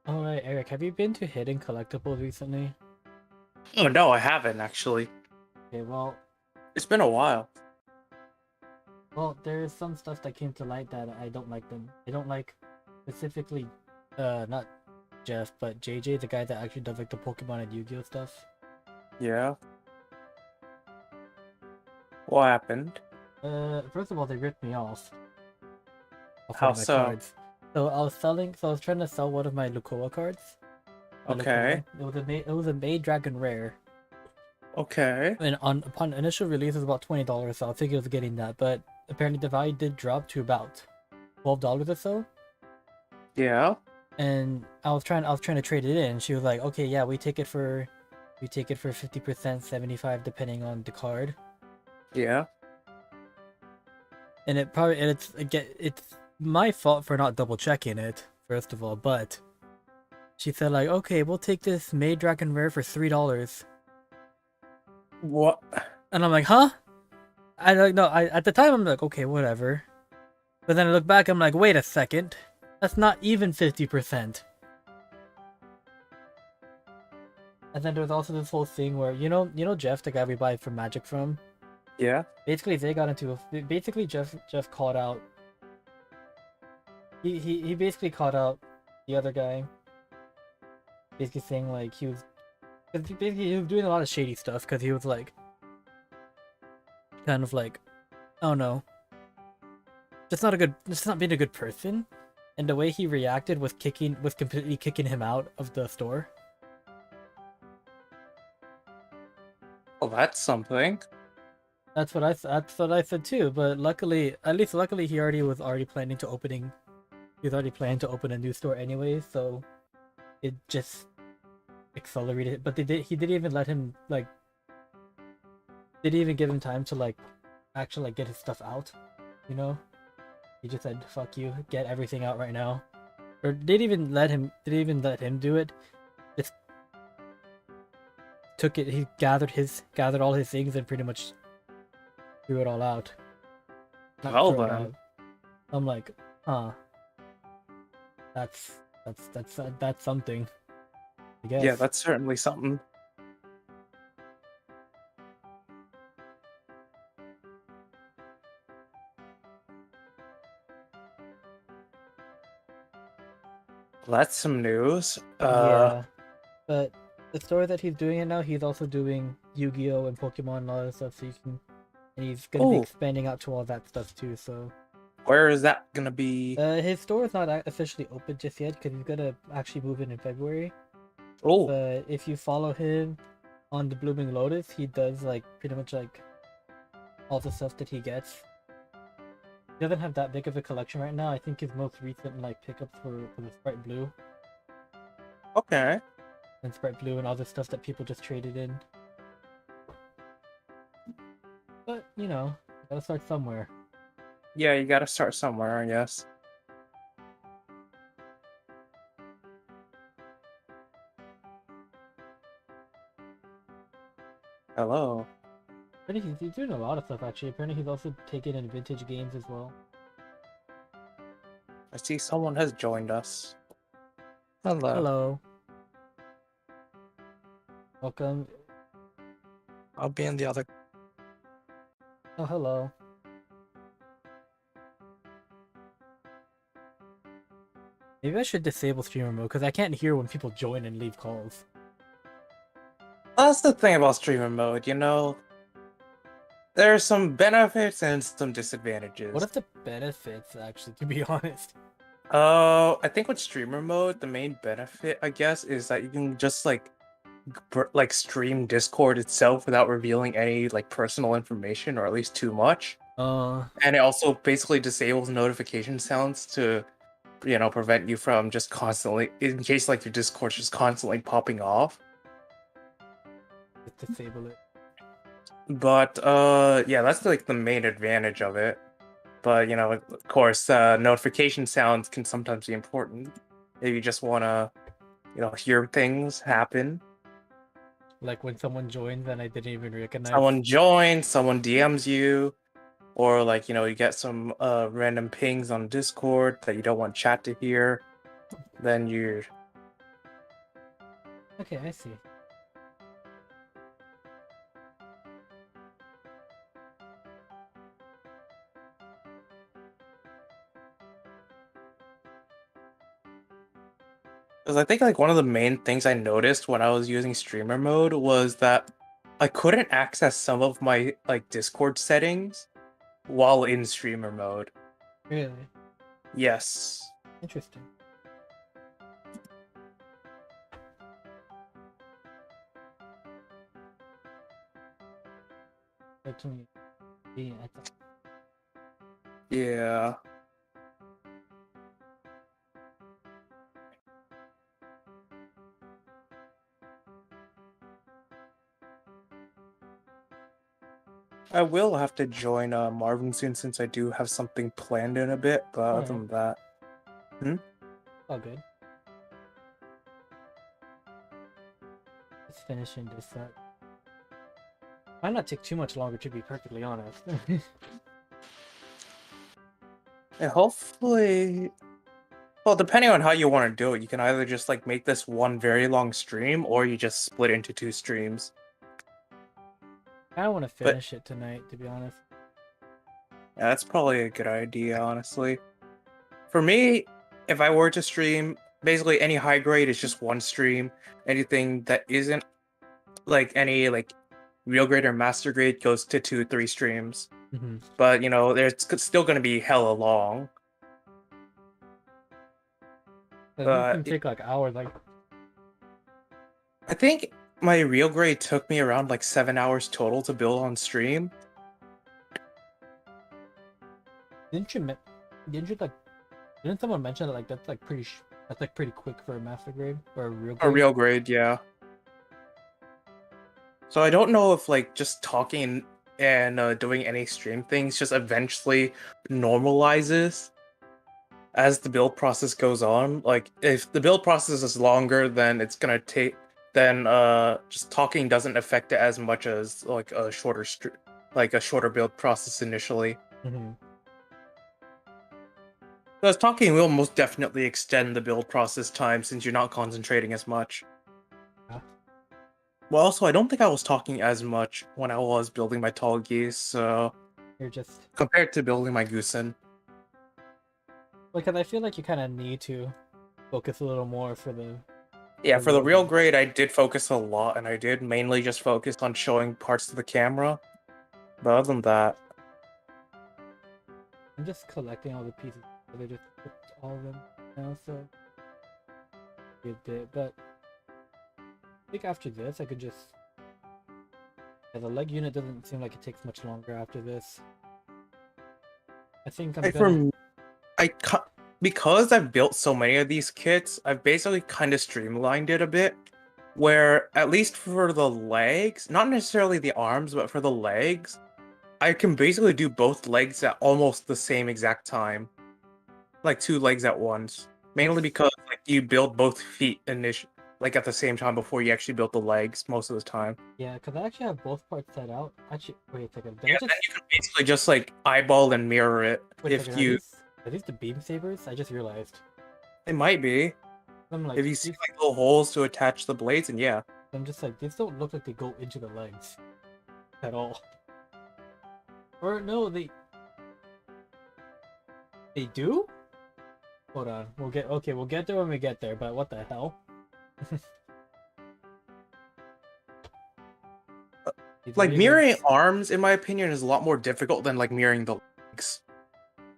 Alright, Eric, have you been to Hidden Collectibles recently? Oh no, I haven't actually. Okay, well, It's been a while. there's some stuff that came to light that I don't like them. I don't like specifically, not Jeff, but JJ, the guy that actually does like the Pokemon and Yu-Gi-Oh stuff. Yeah. What happened? First of all, they ripped me off of How one of my so? cards. So I was trying to sell one of my Lukoa cards. My Okay. Lukoa. It was a Maid Dragon rare. Okay. And upon initial release it was about $20, so I think it was getting that, but apparently the value did drop to about $12 or so. Yeah. And I was trying to trade it in. She was like, okay, yeah, we take it for 50%, 75 depending on the card. Yeah. And it's my fault for not double checking it, first of all, but she said like, okay, we'll take this Maid Dragon rare for $3. What? And I'm like, huh? I don't know. At the time I'm like, okay, whatever. But then I look back, I'm like, wait a second. That's not even 50%. And then there's also this whole thing where Jeff, the guy we buy from Magic from. Yeah. Basically, they got into basically Jeff called out. He basically called out the other guy. Basically saying like he was doing a lot of shady stuff because he was like, kind of like, oh no, just not being a good person. And the way he reacted was completely kicking him out of the store. Well, that's something. That's what I said too. But luckily, he was already planning to open a new store anyway. So it just accelerated it. But he didn't even let him like. Didn't even give him time to like, actually like get his stuff out. You know, he just said, "Fuck you, get everything out right now." Or didn't even let him do it. Just took it. He gathered all his things and pretty much threw it all out. Not Well throw it then. out. I'm like, huh. That's something. I guess. Yeah, that's certainly something. that's some news. Yeah, but the story that he's doing it now, he's also doing Yu-Gi-Oh and Pokemon and all that stuff. So you can, and he's gonna be Oh, expanding out to all that stuff too. So where is that gonna be? his store is not officially open just yet because he's gonna actually move in February. Oh, But if you follow him on the Blooming Lotus, he does like pretty much like all the stuff that he gets. He doesn't have that big of a collection right now. I think his most recent like pickups were the Sprite Blue okay. and Sprite Blue and all the stuff that people just traded in. But you know, you gotta start somewhere. Yeah, you gotta start somewhere, I guess. Hello. Apparently he's doing a lot of stuff actually. Apparently he's also taking in vintage games as well. I see someone has joined us. Hello. Hello. Welcome. I'll be in the other. Oh, hello. Maybe I should disable streamer mode because I can't hear when people join and leave calls. That's the thing about streamer mode, you know. There are some benefits and some disadvantages. What are the benefits, actually, to be honest? I think with streamer mode, the main benefit, I guess, is that you can just like stream Discord itself without revealing any like personal information, or at least too much. And it also basically disables notification sounds to, you know, prevent you from just constantly, in case like your Discord's just constantly popping off. Just disable it. But yeah, that's like the main advantage of it. But you know, of course, notification sounds can sometimes be important if you just want to, you know, hear things happen. Like when someone joins and I didn't even recognize. Someone joins, someone DMs you, or like, you know, you get some random pings on Discord that you don't want chat to hear. Then you're Okay, I see. Because I think like one of the main things I noticed when I was using streamer mode was that I couldn't access some of my like Discord settings while in streamer mode. Really? Yes. Interesting. Certainly. Yeah, Yeah. I will have to join Marvin soon since I do have something planned in a bit, but other than that. all good. Just finishing this up. Might not take too much longer, to be perfectly honest. And hopefully, well, depending on how you want to do it, you can either just like make this one very long stream, or you just split into 2 streams. I want to finish it tonight, to be honest. Yeah, that's probably a good idea, honestly. For me, if I were to stream, basically any high grade is just 1 stream. Anything that isn't like any like real grade or master grade goes to 2-3 streams. Mm-hmm. But you know, there's still gonna be hella long. It can take like hours. Like I think my real grade took me around like 7 hours total to build on stream. didn't someone mention that like that's like pretty quick for a master grade or a real grade? A real grade, yeah. So I don't know if like just talking and doing any stream things just eventually normalizes as the build process goes on. Like if the build process is longer, then it's gonna take just talking doesn't affect it as much as like a shorter build process initially. Mm-hmm. Because talking will most definitely extend the build process time since you're not concentrating as much. Yeah. Well, also, I don't think I was talking as much when I was building my tall geese, so You're just compared to building my goosen. because I feel like you kind of need to focus a little more for the. Yeah, The for the real logo. grade, I did focus a lot, and I did mainly just focus on showing parts to the camera. But other than that, I'm just collecting all the pieces. So they just put all of them now, so good bit. But I think after this, I could just. Yeah, the leg unit doesn't seem like it takes much longer after this. I think I'm I, gonna. for I cu- because I've built so many of these kits, I've basically kind of streamlined it a bit. Where at least for the legs, not necessarily the arms, but for the legs, I can basically do both legs at almost the same exact time, like 2 legs at once. Mainly because like you build both feet like at the same time before you actually build the legs most of the time. Yeah, because I actually have both parts set out. Actually, wait a second. Did I Yeah, just then you can basically just like eyeball and mirror it wait a if second? you. Are these the beam sabers? I just realized. It might be I'm like if you see these. like little holes to attach the blades, and yeah. I'm just like these don't look like they go into the legs at all. Or no, they do. Hold on. We'll get there when we get there. But what the hell? These Like mirroring lasers- arms, in my opinion, is a lot more difficult than like mirroring the legs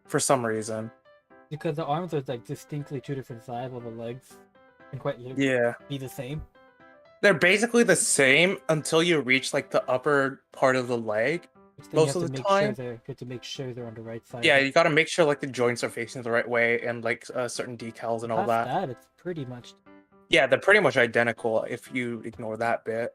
for some reason. because the arms are like distinctly two different sides, while the legs can quite Yeah. be the same. They're basically the same until you reach like the upper part of the leg Which then most of the time. you have to make sure they're on the right side. Yeah, you gotta make sure like the joints are facing the right way and like certain decals and all Past that. that, it's pretty much. Yeah, they're pretty much identical if you ignore that bit.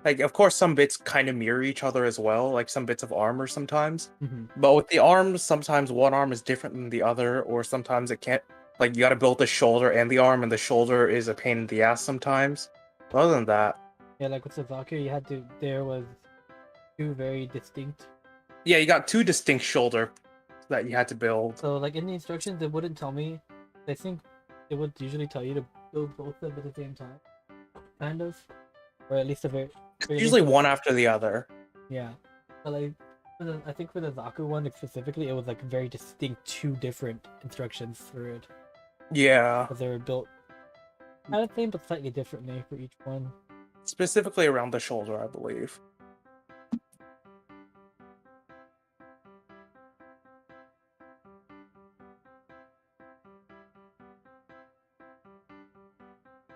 Like, of course, some bits kind of mirror each other as well, like some bits of armor sometimes. Mhm. But with the arms, sometimes one arm is different than the other, or sometimes it can't. Like, you gotta build the shoulder and the arm, and the shoulder is a pain in the ass sometimes. But other than that, Yeah, like with Suzaku, you had to. There was two very distinct. yeah, you got 2 distinct shoulder that you had to build. So, like in the instructions, it wouldn't tell me. I think it would usually tell you to build both of them at the same time, kind of, or at least a very. Usually one after the other. Yeah, but like, I think for the Zaku one specifically, it was like very distinct, two different instructions for it, Yeah, because they were built kind of the same but slightly differently for each one. specifically around the shoulder, I believe.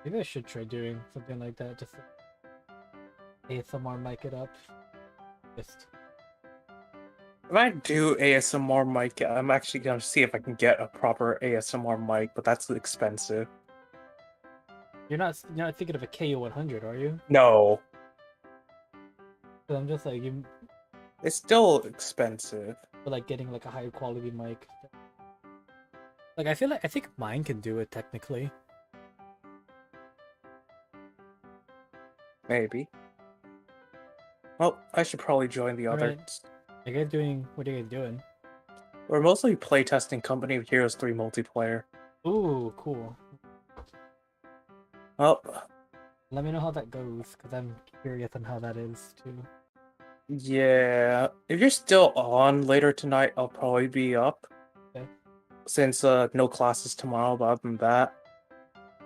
Maybe I should try doing something like that, just ASMR mic it up. Just If I do ASMR mic, I'm actually gonna see if I can get a proper ASMR mic, but that's expensive. you're not thinking of a KU100, are you? No, 'Cause I'm just like you, it's still expensive. for like getting like a higher quality mic. Like I think mine can do it technically. Maybe. Well, I should probably join the Alright. others. You guys doing? What are you guys doing? We're mostly playtesting Company of Heroes 3 multiplayer. Ooh, cool. Well, Let me know how that goes, because I'm curious on how that is too. yeah. If you're still on later tonight, I'll probably be up. Okay. Since no classes tomorrow, but other than that.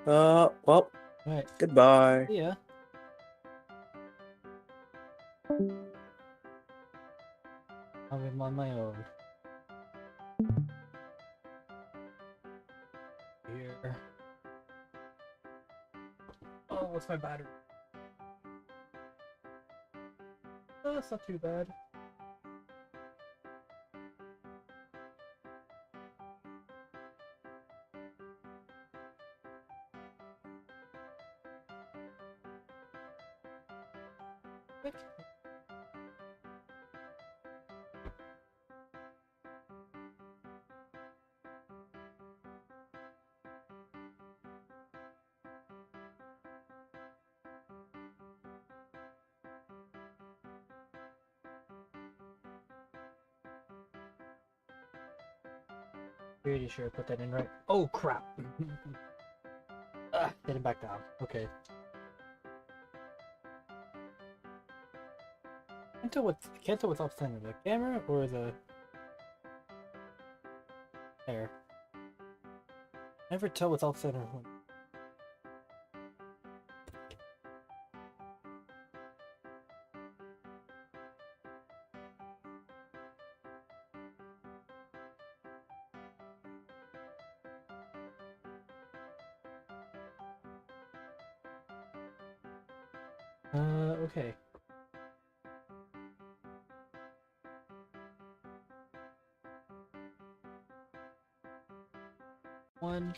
Well, Alright, goodbye. see ya. I'm on my own. Here. Oh, what's my battery? Oh, that's not too bad. What? Pretty sure I put that in right. Oh crap! Get it back down. Okay. Can't tell what's off center, the camera or the there. Never tell what's outside our home. Okay. One.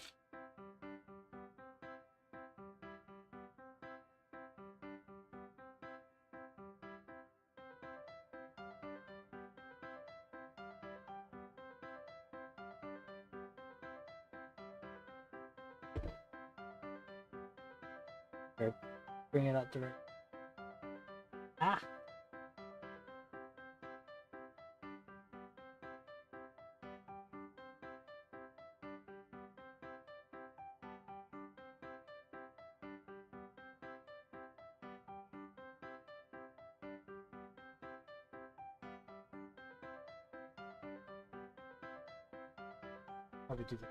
Or bring it out the right. Ah! Probably do that.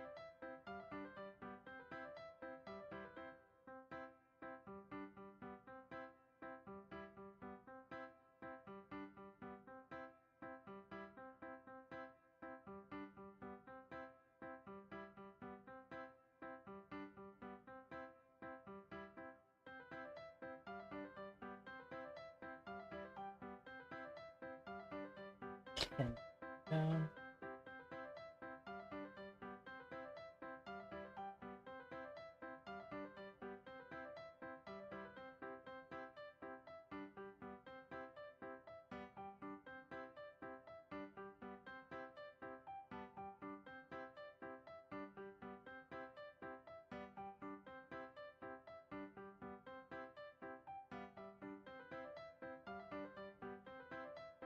And down.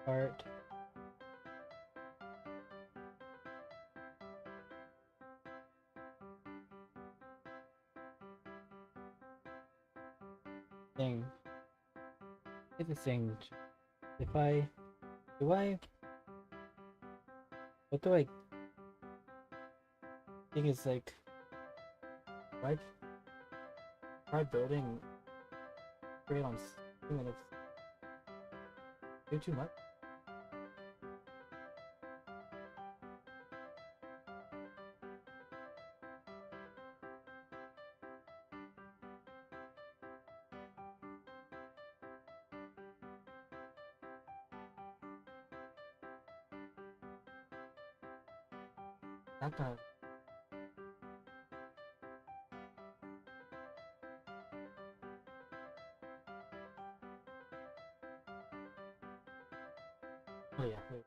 Part. Thing. It's a thing. If I do I what do I think is like right try building create on 2 minutes too much. Not that oh yeah, wait.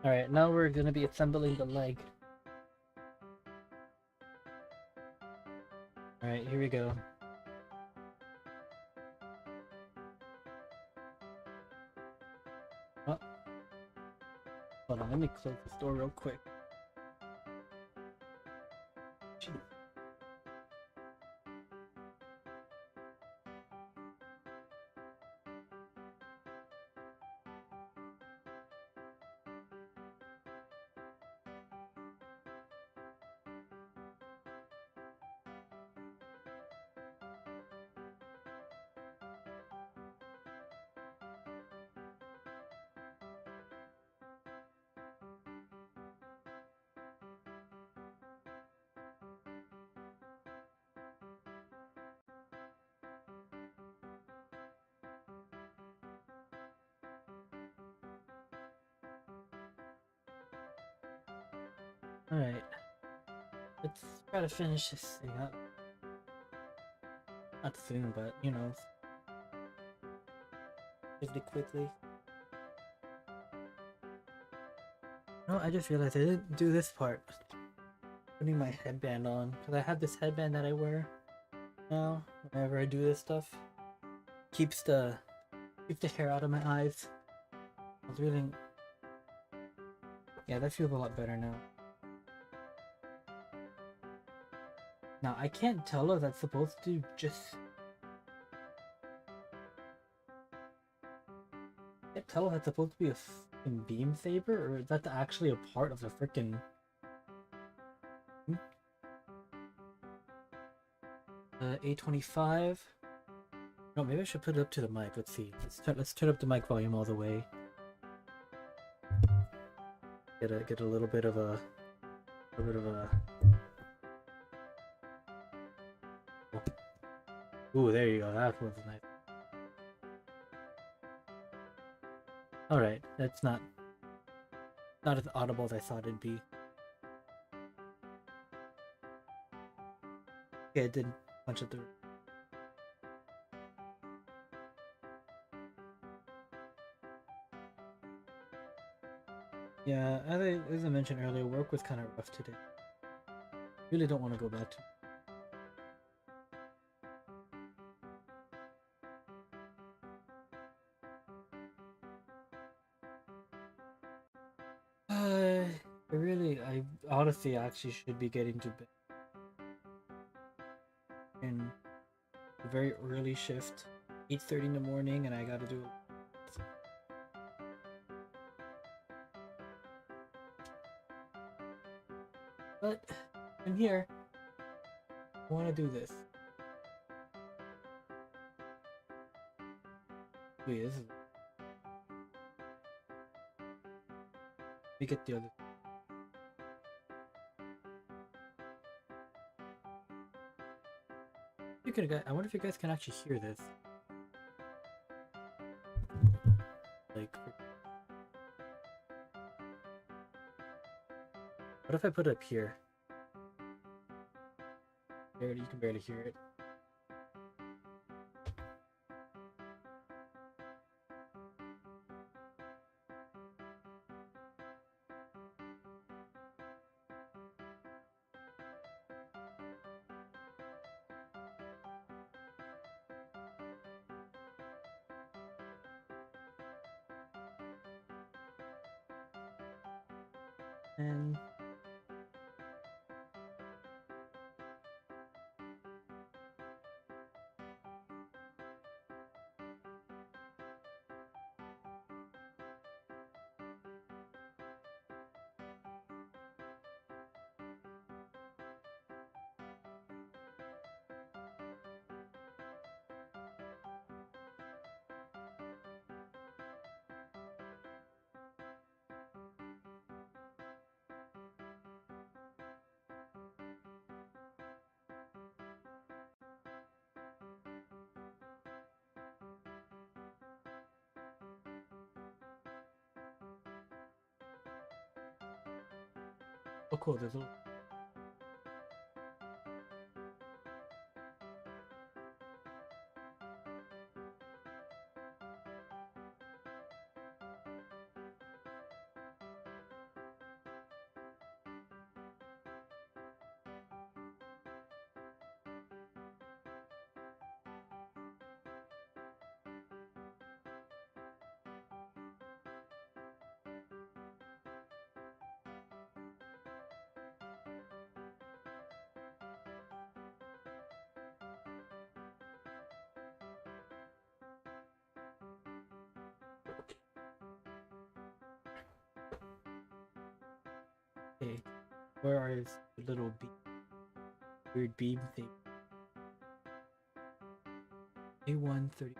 Alright, now we're gonna be assembling the leg. Alright, here we go. Oh. Hold on, let me close this door real quick. Jeez. Alright. Let's try to finish this thing up. Not soon, but you know. Pretty quickly. No, I just realized I didn't do this part. Putting my headband on. Because I have this headband that I wear now whenever I do this stuff. Keeps the hair out of my eyes. I was really yeah, that feels a lot better now. Now I can't tell if that's supposed to just can't tell if that's supposed to be a freaking beam saber or is that actually a part of the freaking. A25. No, maybe I should put it up to the mic. Let's see. Let's turn up the mic volume all the way. Get a little bit of a Ooh, there you go. That was nice. All right, that's not as audible as I thought it'd be. Okay, I did punch it through. Yeah, as I mentioned earlier, work was kind of rough today. Really don't want to go back to. I honestly actually should be getting to bed in a very early shift, 8:30 in the morning, and I gotta do. But I'm here. I want to do this. Wait, this is. Let me get the other. I wonder if you guys can actually hear this. Like, what if I put it up here? There, you can barely hear it. And oh, cool. There's a. Okay, where is the little weird beam thing? A130.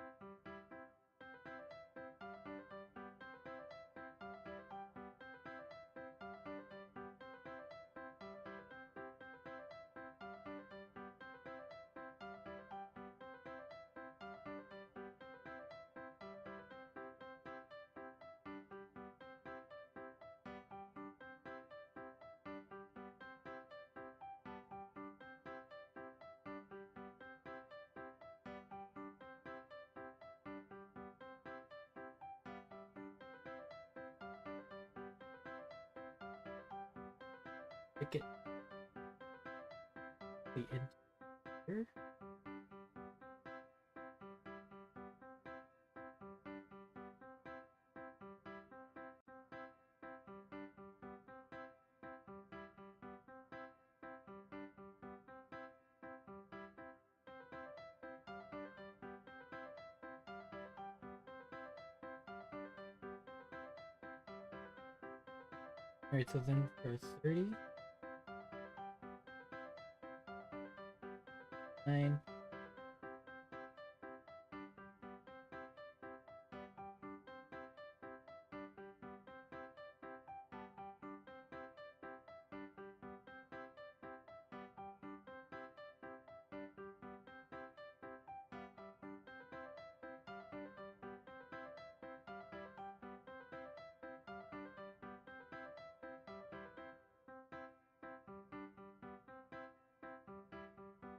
Get the interior. Alright, so then for 30. 9.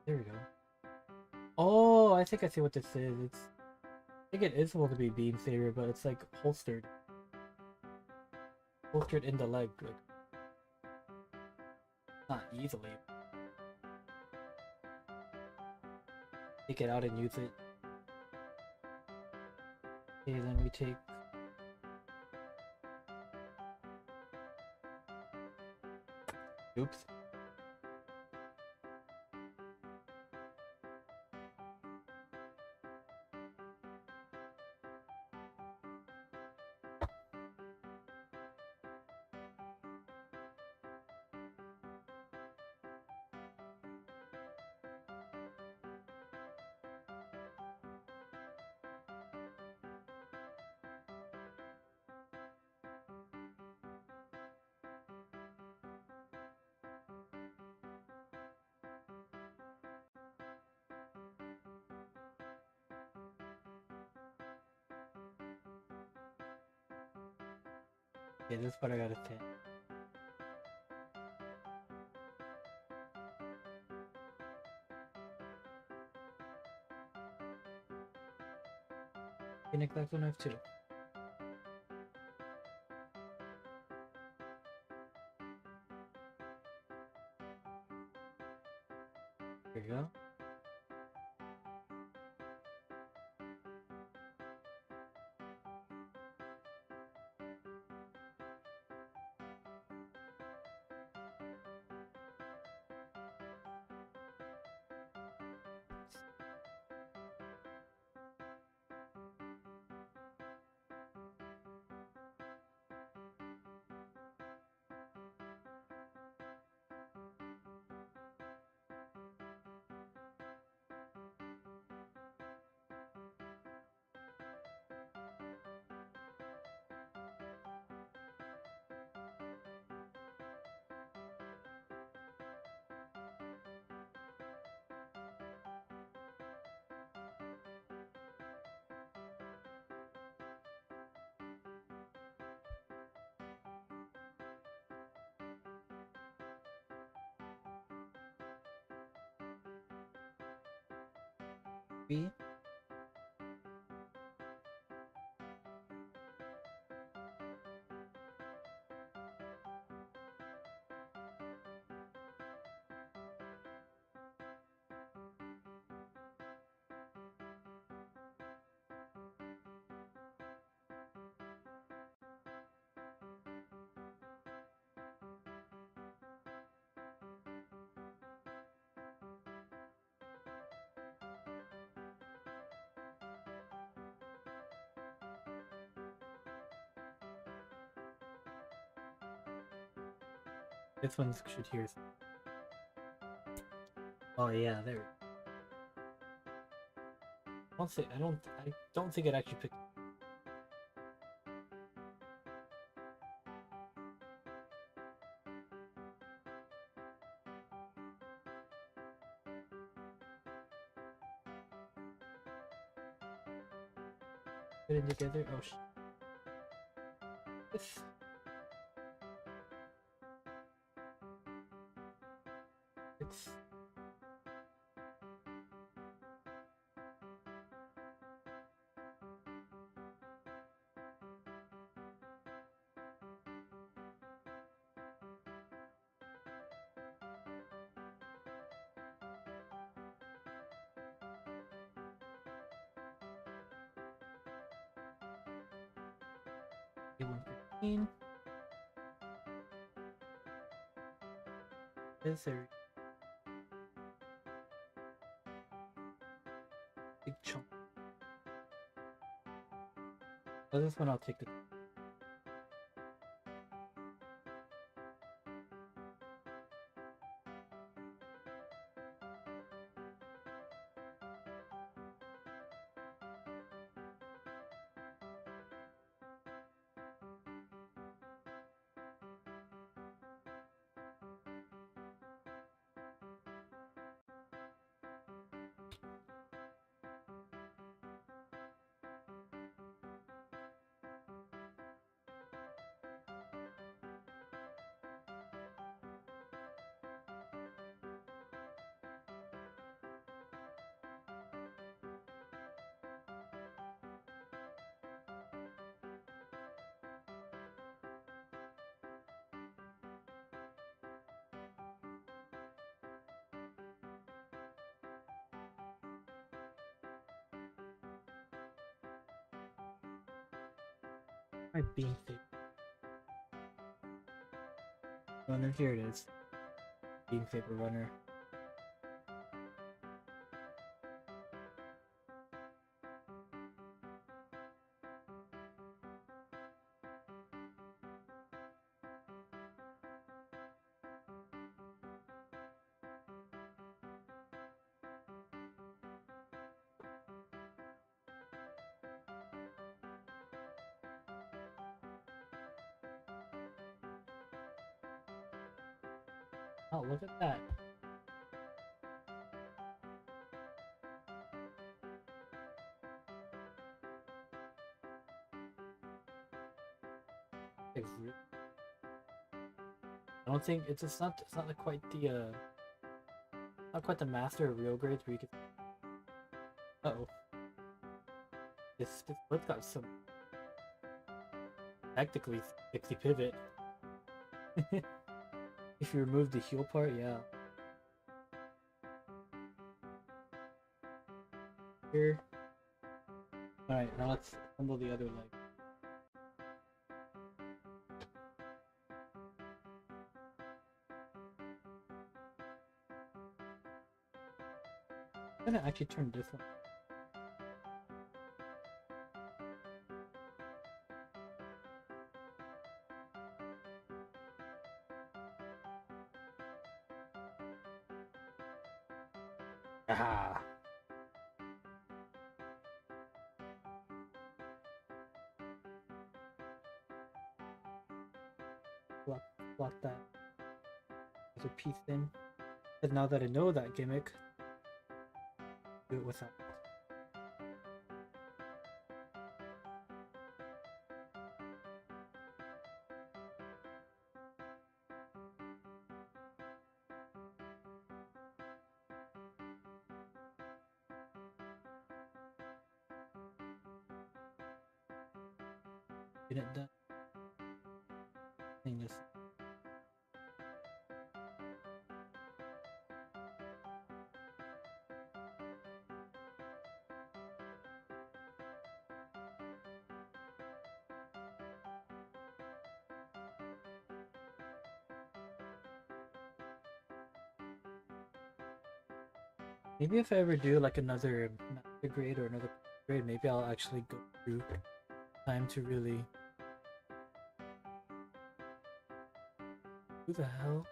There we go. Oh, I think I see what this is. I think it is supposed to be beam saber, but it's like holstered. Holstered in the leg. Like, not easily. Take it out and use it. Okay, then we take. Oops. Okay, this is what I gotta say. Okay, next last one I have 2. There you go. B. This one should hear. Oh yeah, there. I don't think it actually picked. Put it together. Oh sh. This. It's. A115. Is there big chunk? So this one I'll take the. My beam saber. Runner, here it is. Beam saber runner. Oh, look at that. I don't think it's not like quite the not quite the master of real grades where you can. Uh oh, this flip got some technically 60 pivot. If you remove the heel part, yeah. Here. Alright, now let's assemble the other leg. I'm gonna actually turn this one. Aha! Block that. There's a piece in. And now that I know that gimmick, do it without. Get it done. Thing this. Maybe if I ever do like another master grade or another grade, maybe I'll actually go through time to really. Who the hell?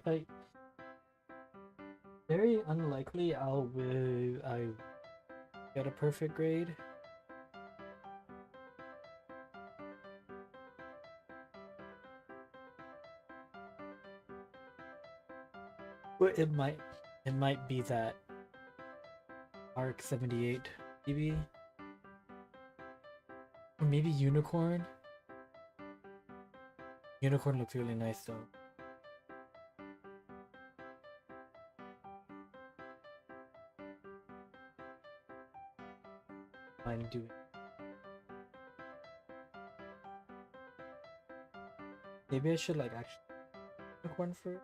Like, very unlikely I get a perfect grade. But it might be that Arc 78 maybe. Or maybe Unicorn. Unicorn looks really nice though. Fine, do it. Maybe I should like actually Unicorn first.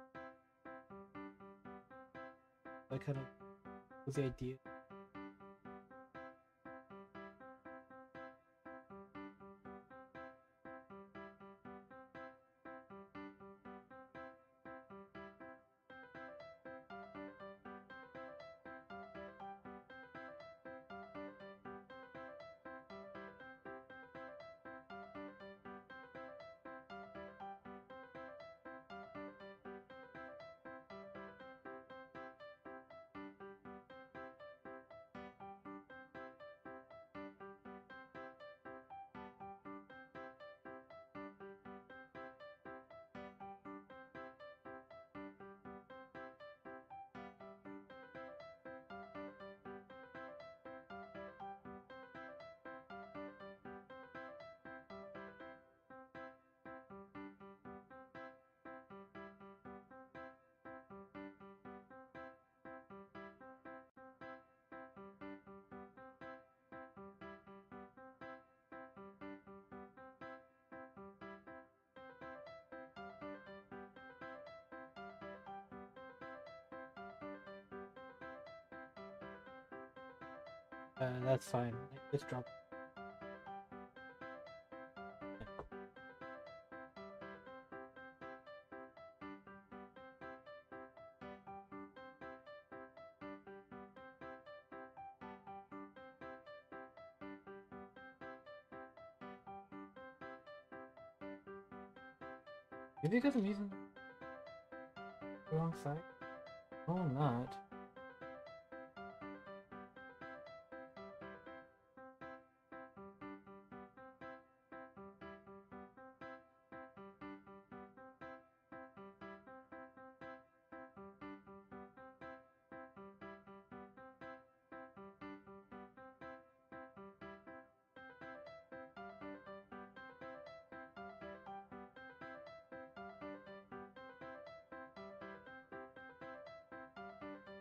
I kind of was the idea. That's fine. Just drop. Maybe because I'm using the wrong side? No, I'm not.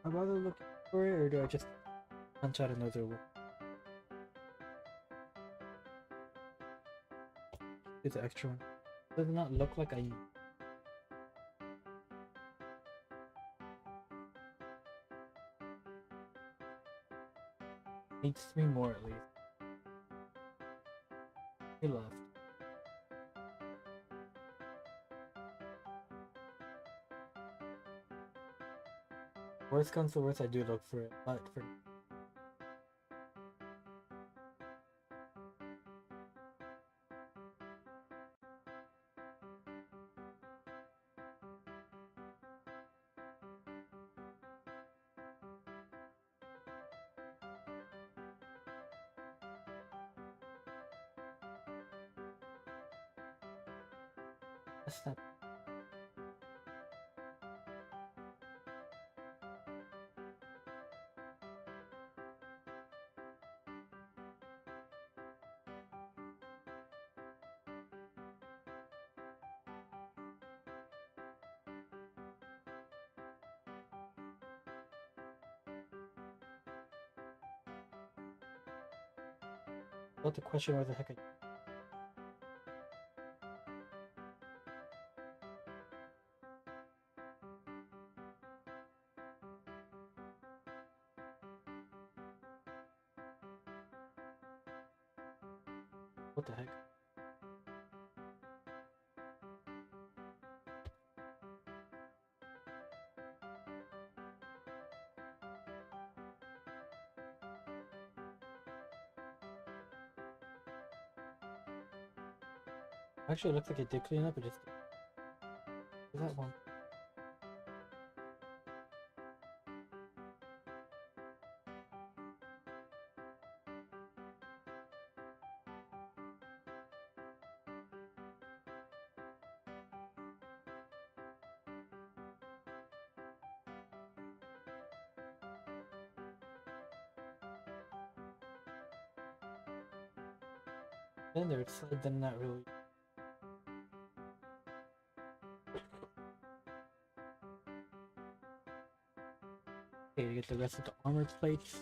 Am I looking for it, or do I just punch out another one? It's an extra one. Does not look like I. Needs 3 more at least. He left. Worst comes to worst, I do look for it, but for that's not. What the question where the heck I. What the heck? Actually, it looks like it did clean up. It just. Is that one? Then there, it's then not really. Okay, to get the rest of the armor plates.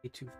A2.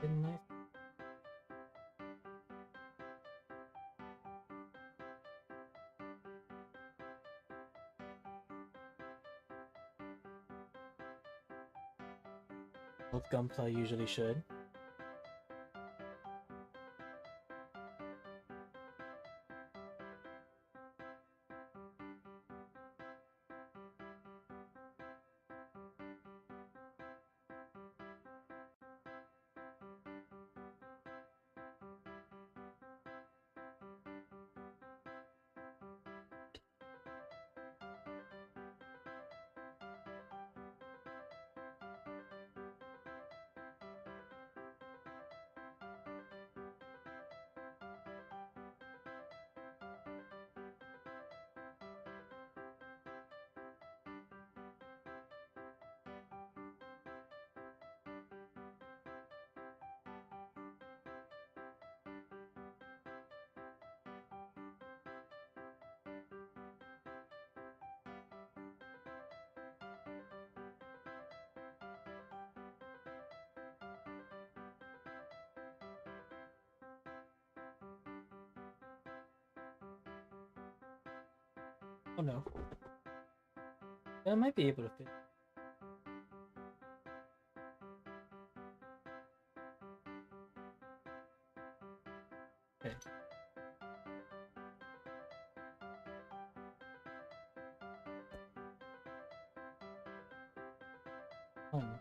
Didn't I? Most gunplay usually should. Oh no. Yeah, I might be able to fit. Okay. Fun.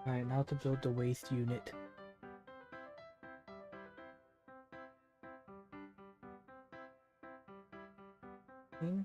Alright, now to build the waste unit. Hmm.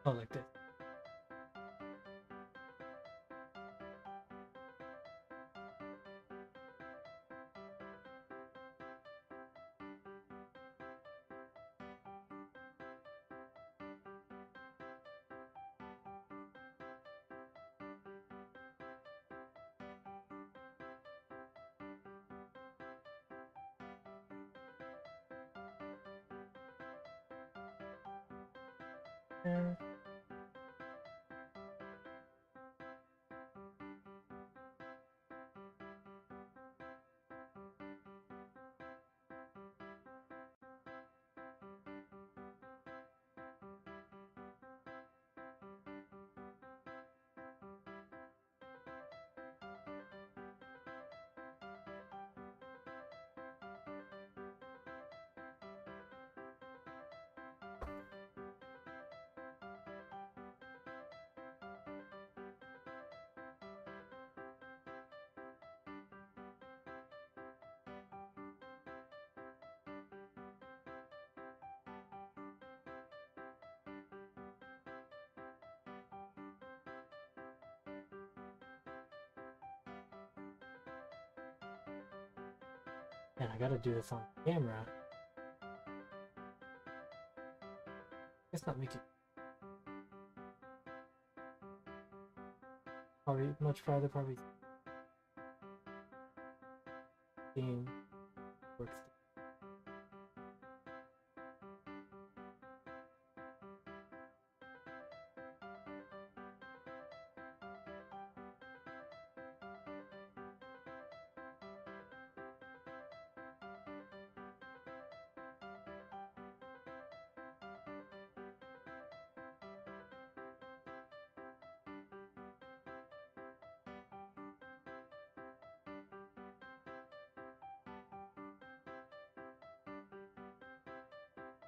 Oh, like this. There. And I gotta do this on camera. It's not making. Probably much farther. Probably seeing works.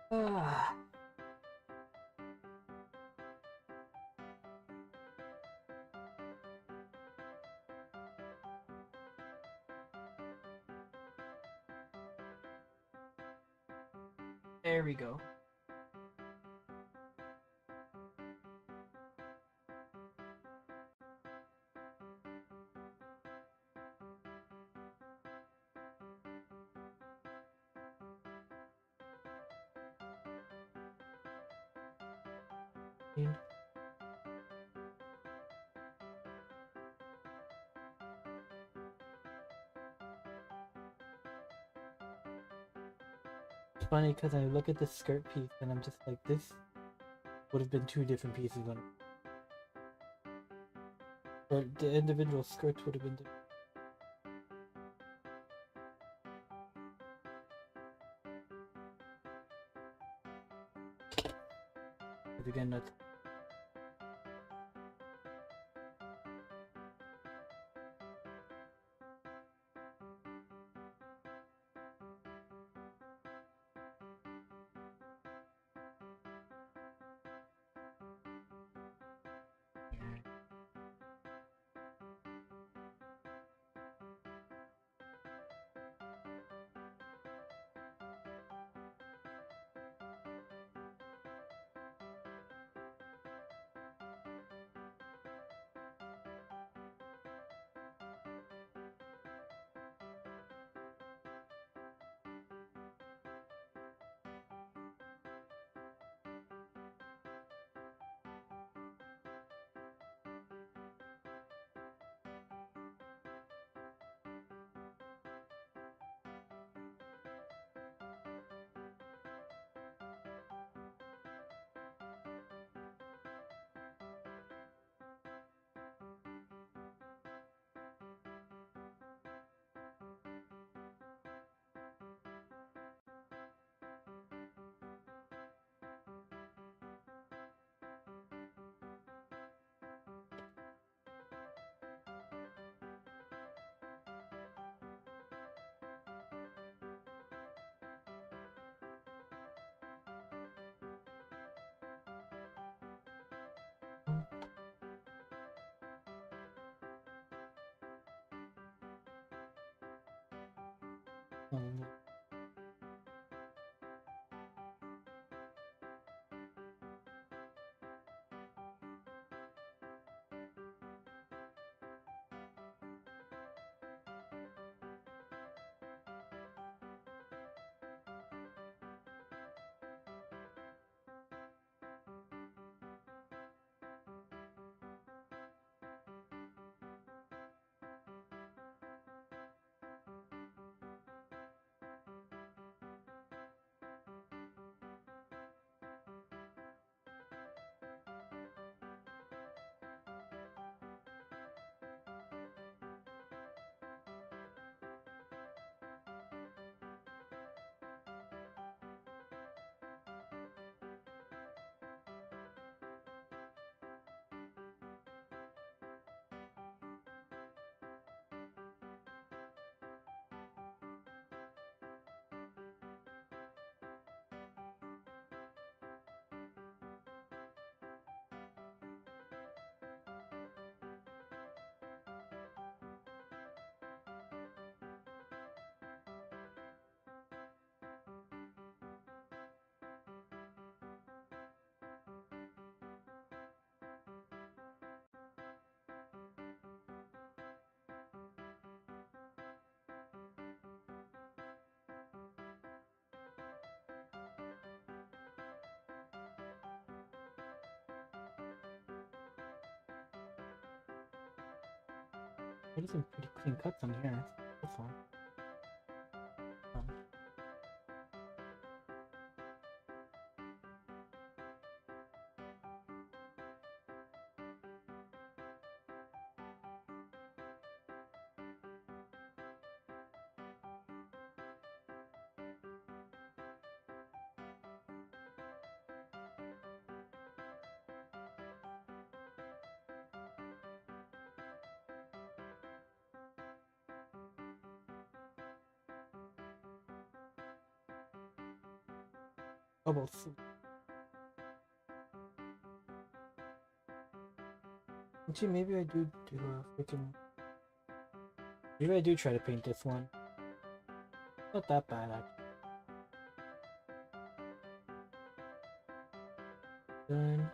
Ah. There we go. And it's funny because I look at the skirt piece and I'm just like, this would have been two different pieces on, or the individual skirts would have been different. But again, that's um, There's some pretty clean cuts on here. This one. Almost. Actually, maybe I do a freaking. Maybe I do try to paint this one. Not that bad, actually. Done.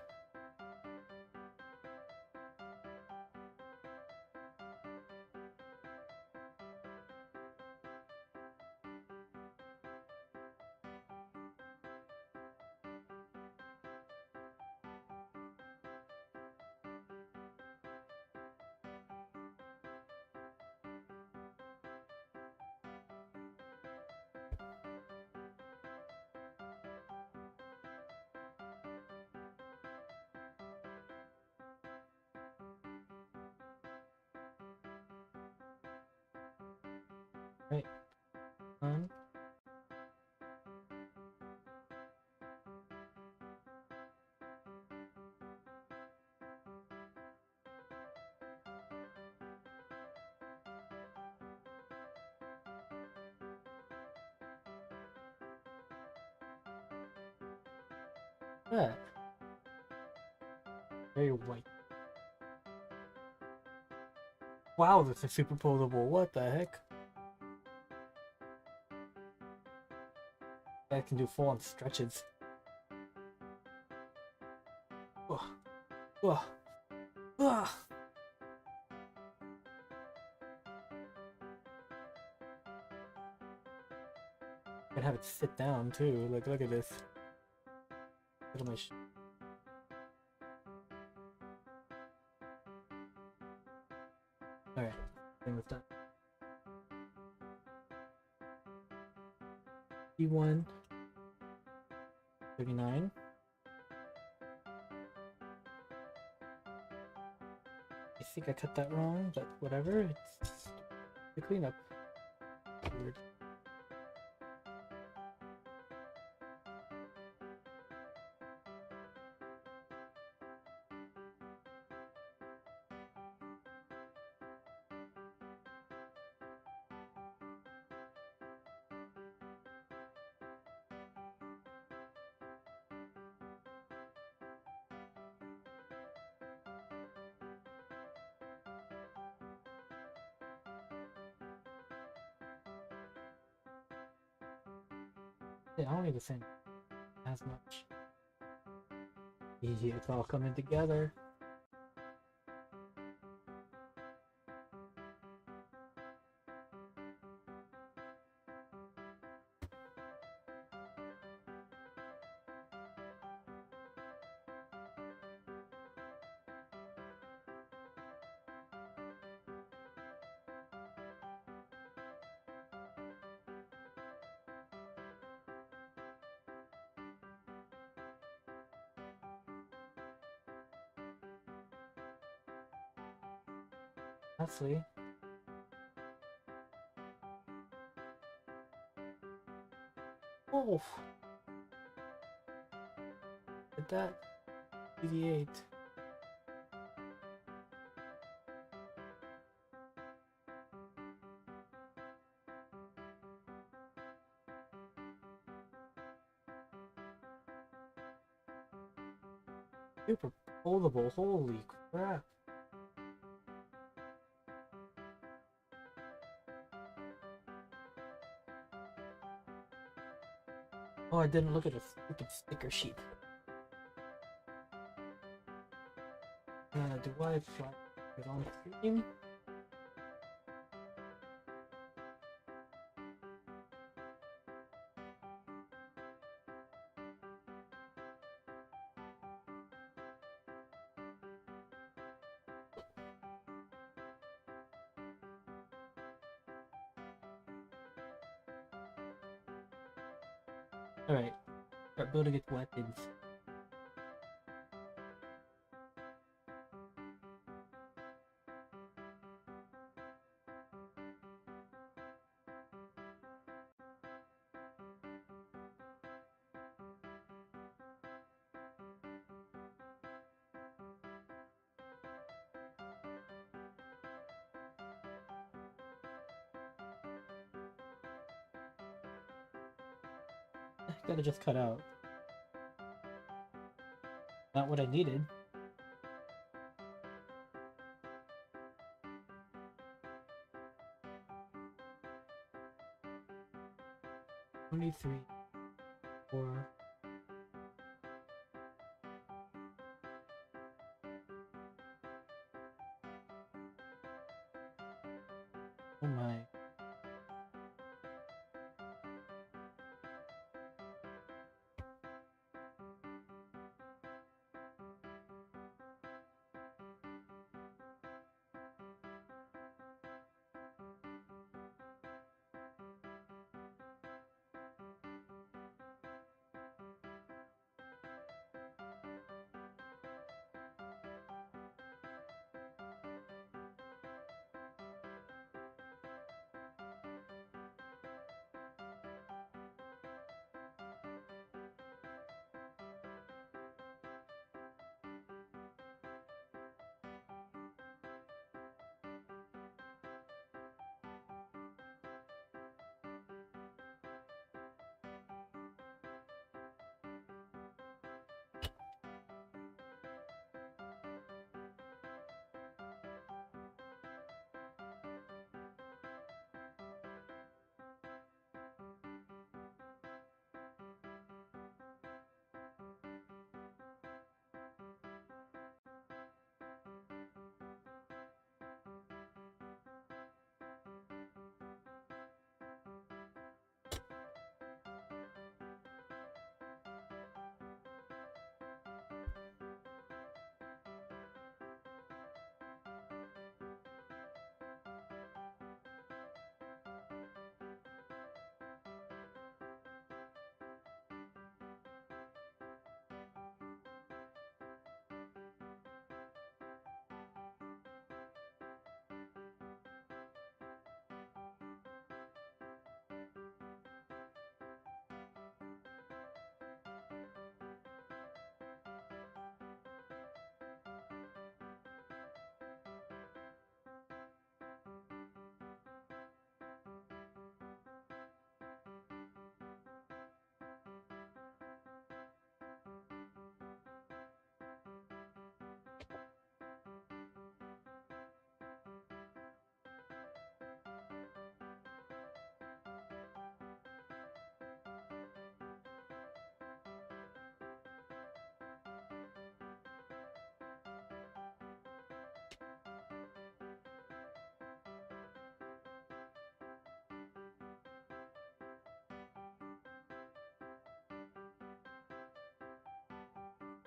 Right. Done. Yeah. Very white. Wow, this is super posable. What the heck? I can do full on stretches. Ugh. Ugh. Ugh. I can have it sit down too. Like, look at this. Look at my. Alright, thing was done. E1 39. I think I cut that wrong, but whatever. It's the cleanup. Weird. Yeah, I don't need to sing as much. Yeah, it's all coming together. Honestly. Oh! Did that deviate? Super foldable, holy crap. Oh, I didn't look at the stupid sticker sheet. Do I fly it on screen? Alright, start building its weapons. Gotta just cut out. Not what I needed. $23, 4. Oh my.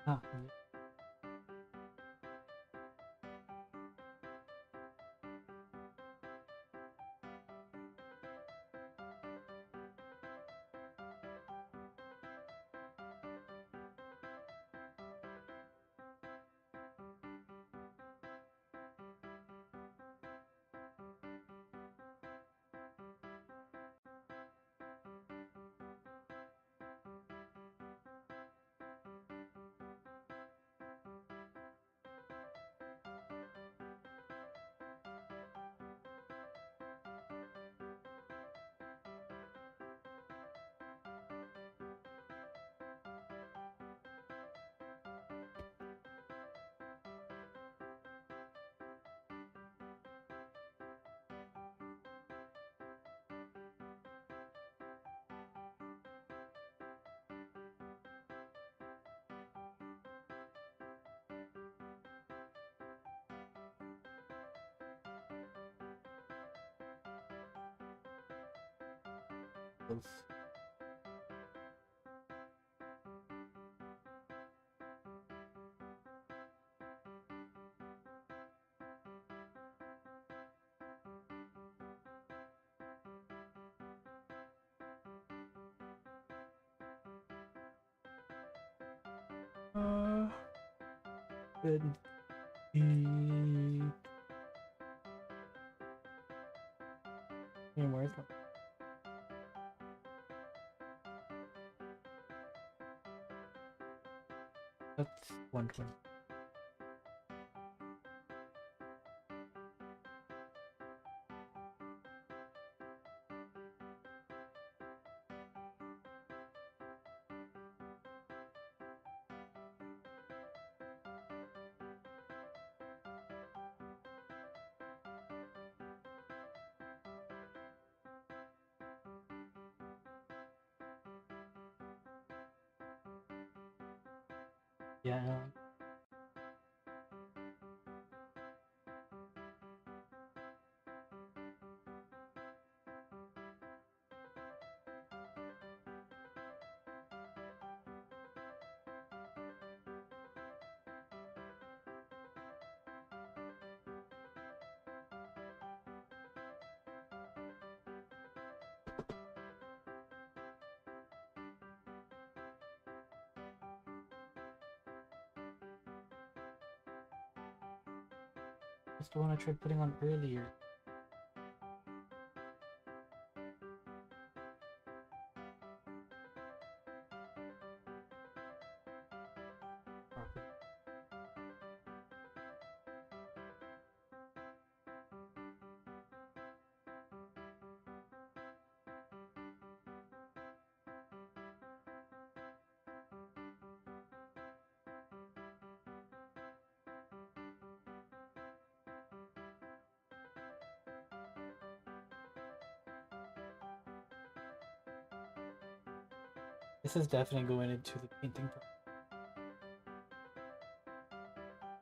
Ah, close. Good. Where's my... That's 120. Yeah. That's the one I tried putting on earlier. This is definitely going into the painting part.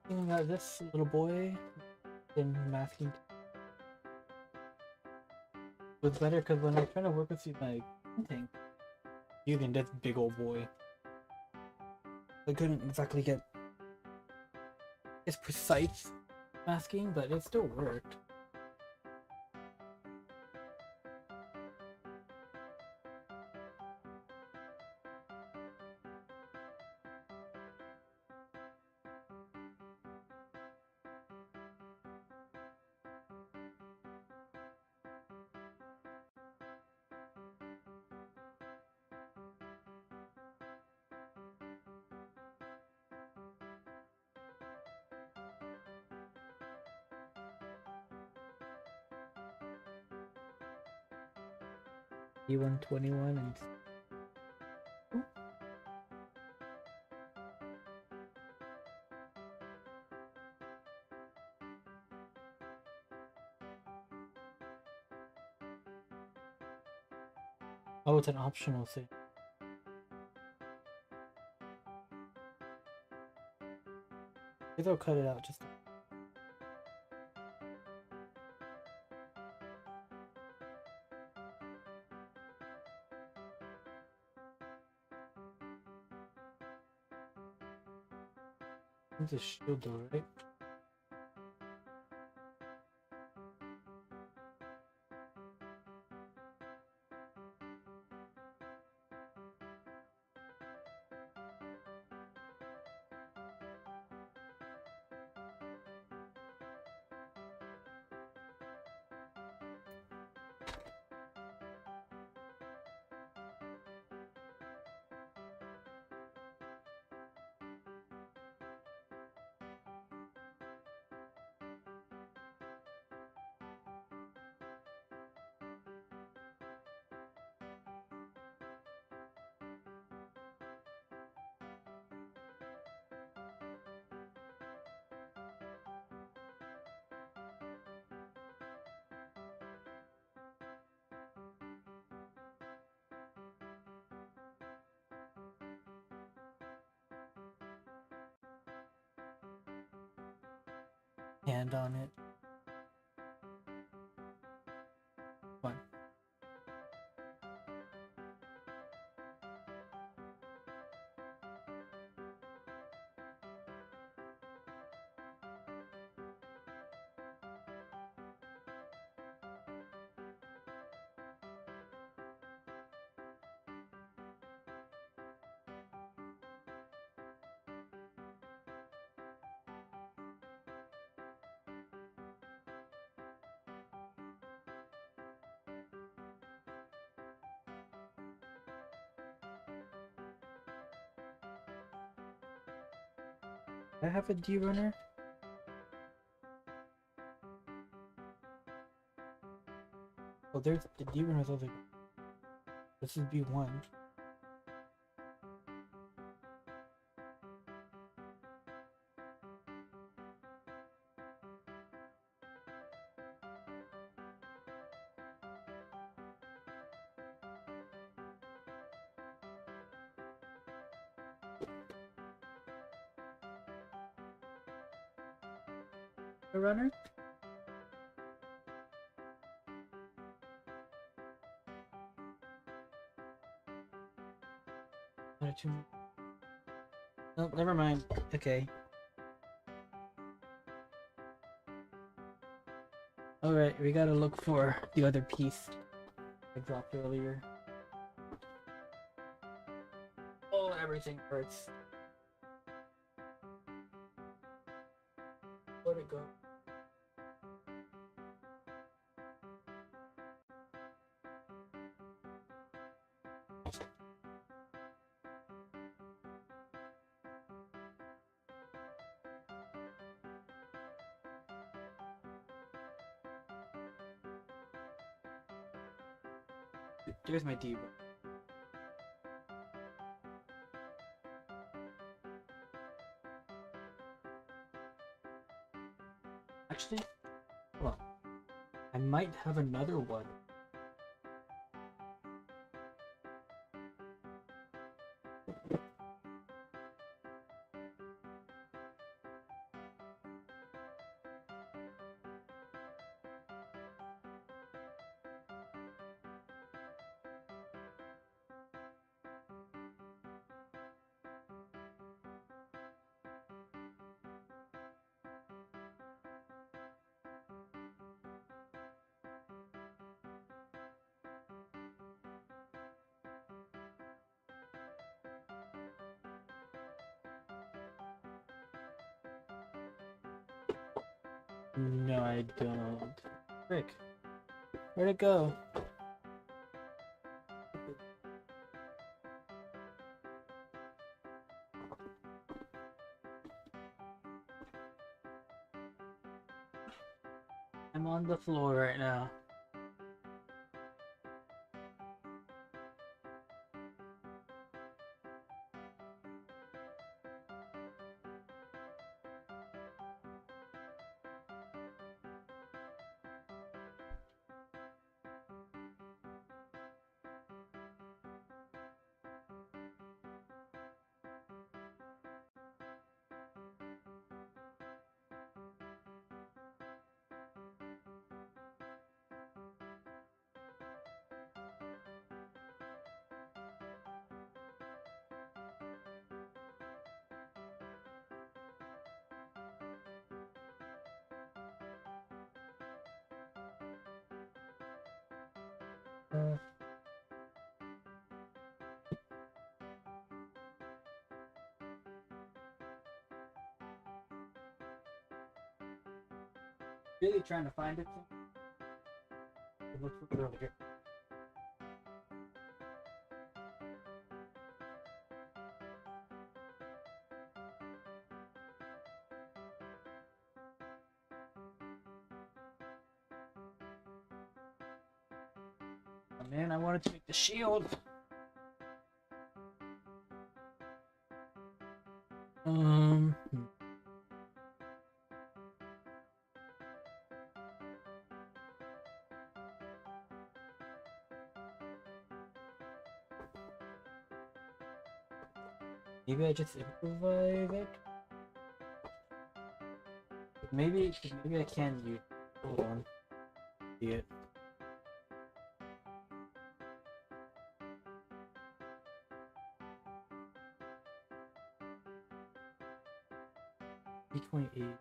Thinking about this little boy in masking was better because when I was trying to work with my painting using this big old boy, I couldn't exactly get as precise masking, but it still worked. E121 and oh, it's an optional thing. Maybe I'll cut it out just. It's a shield though, right? Hand on it. One. I have a D runner. Oh, there's the D runner's over. This is B1. The runner? No, never mind. Okay. Alright, we gotta look for the other piece I dropped earlier. Oh, everything hurts. Where'd it go? There's my D. Actually, well, I might have another one. No, I don't. Frick. Where'd it go? I'm on the floor right now. Really trying to find it. It looks for earlier. Oh, man, I wanted to make the shield. Hmm. Maybe I just improvise it. Maybe I can use. Hold on. See it. B28.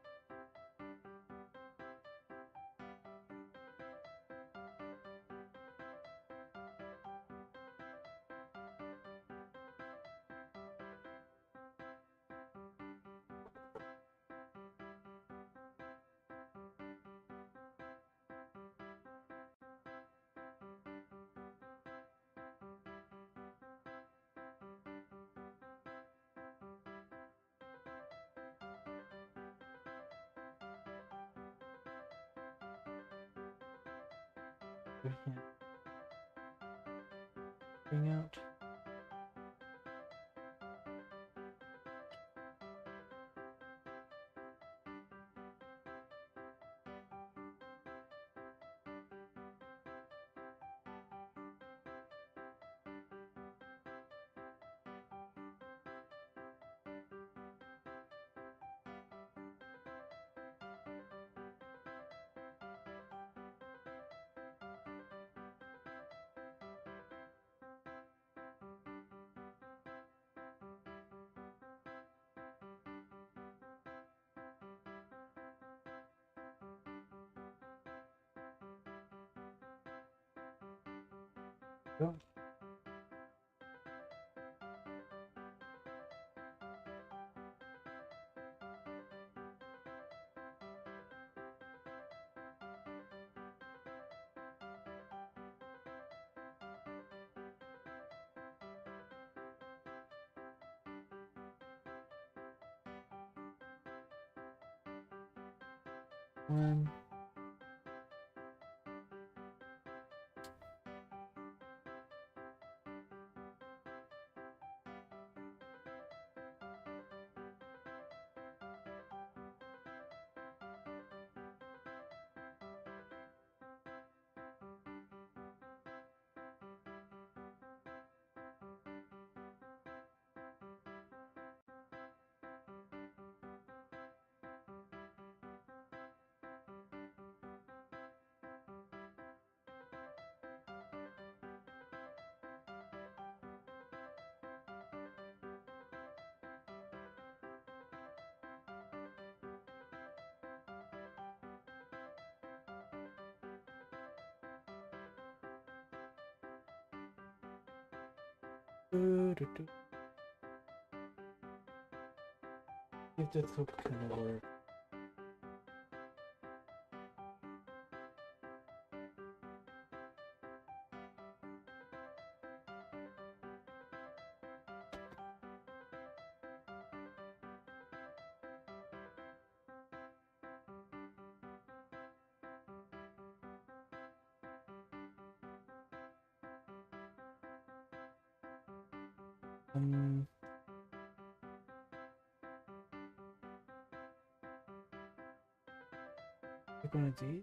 We can't bring out. Go. One. Do. If this hook can work. Pick one of these.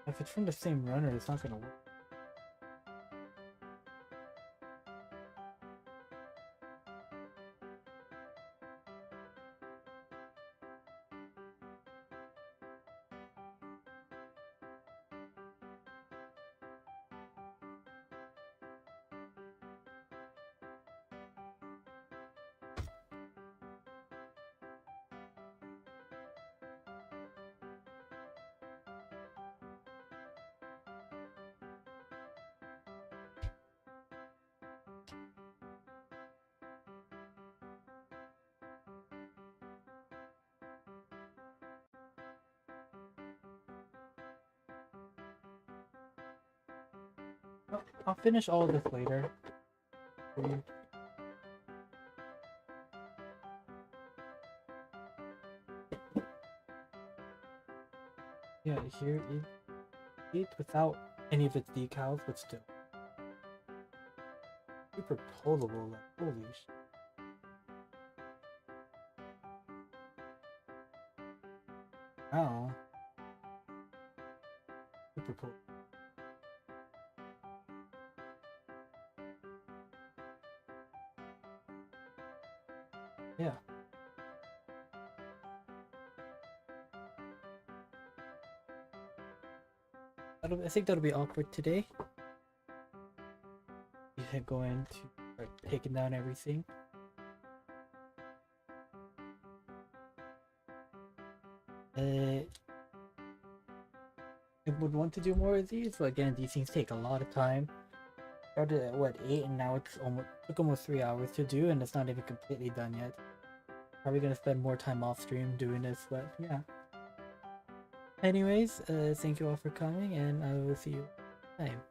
If it's from the same runner, it's not gonna work. I'll finish all of this later. For you. Yeah, here it without any of its decals, but still. Super pullable, like holy shit. Wow. Super pull. Yeah. I think that'll be awkward today. You can go in to start taking down everything. I would want to do more of these, but again, these things take a lot of time. Started at what, 8, and now it's took almost 3 hours to do, and it's not even completely done yet. Probably gonna spend more time off stream doing this, but yeah. Anyways, thank you all for coming, and I will see you next time.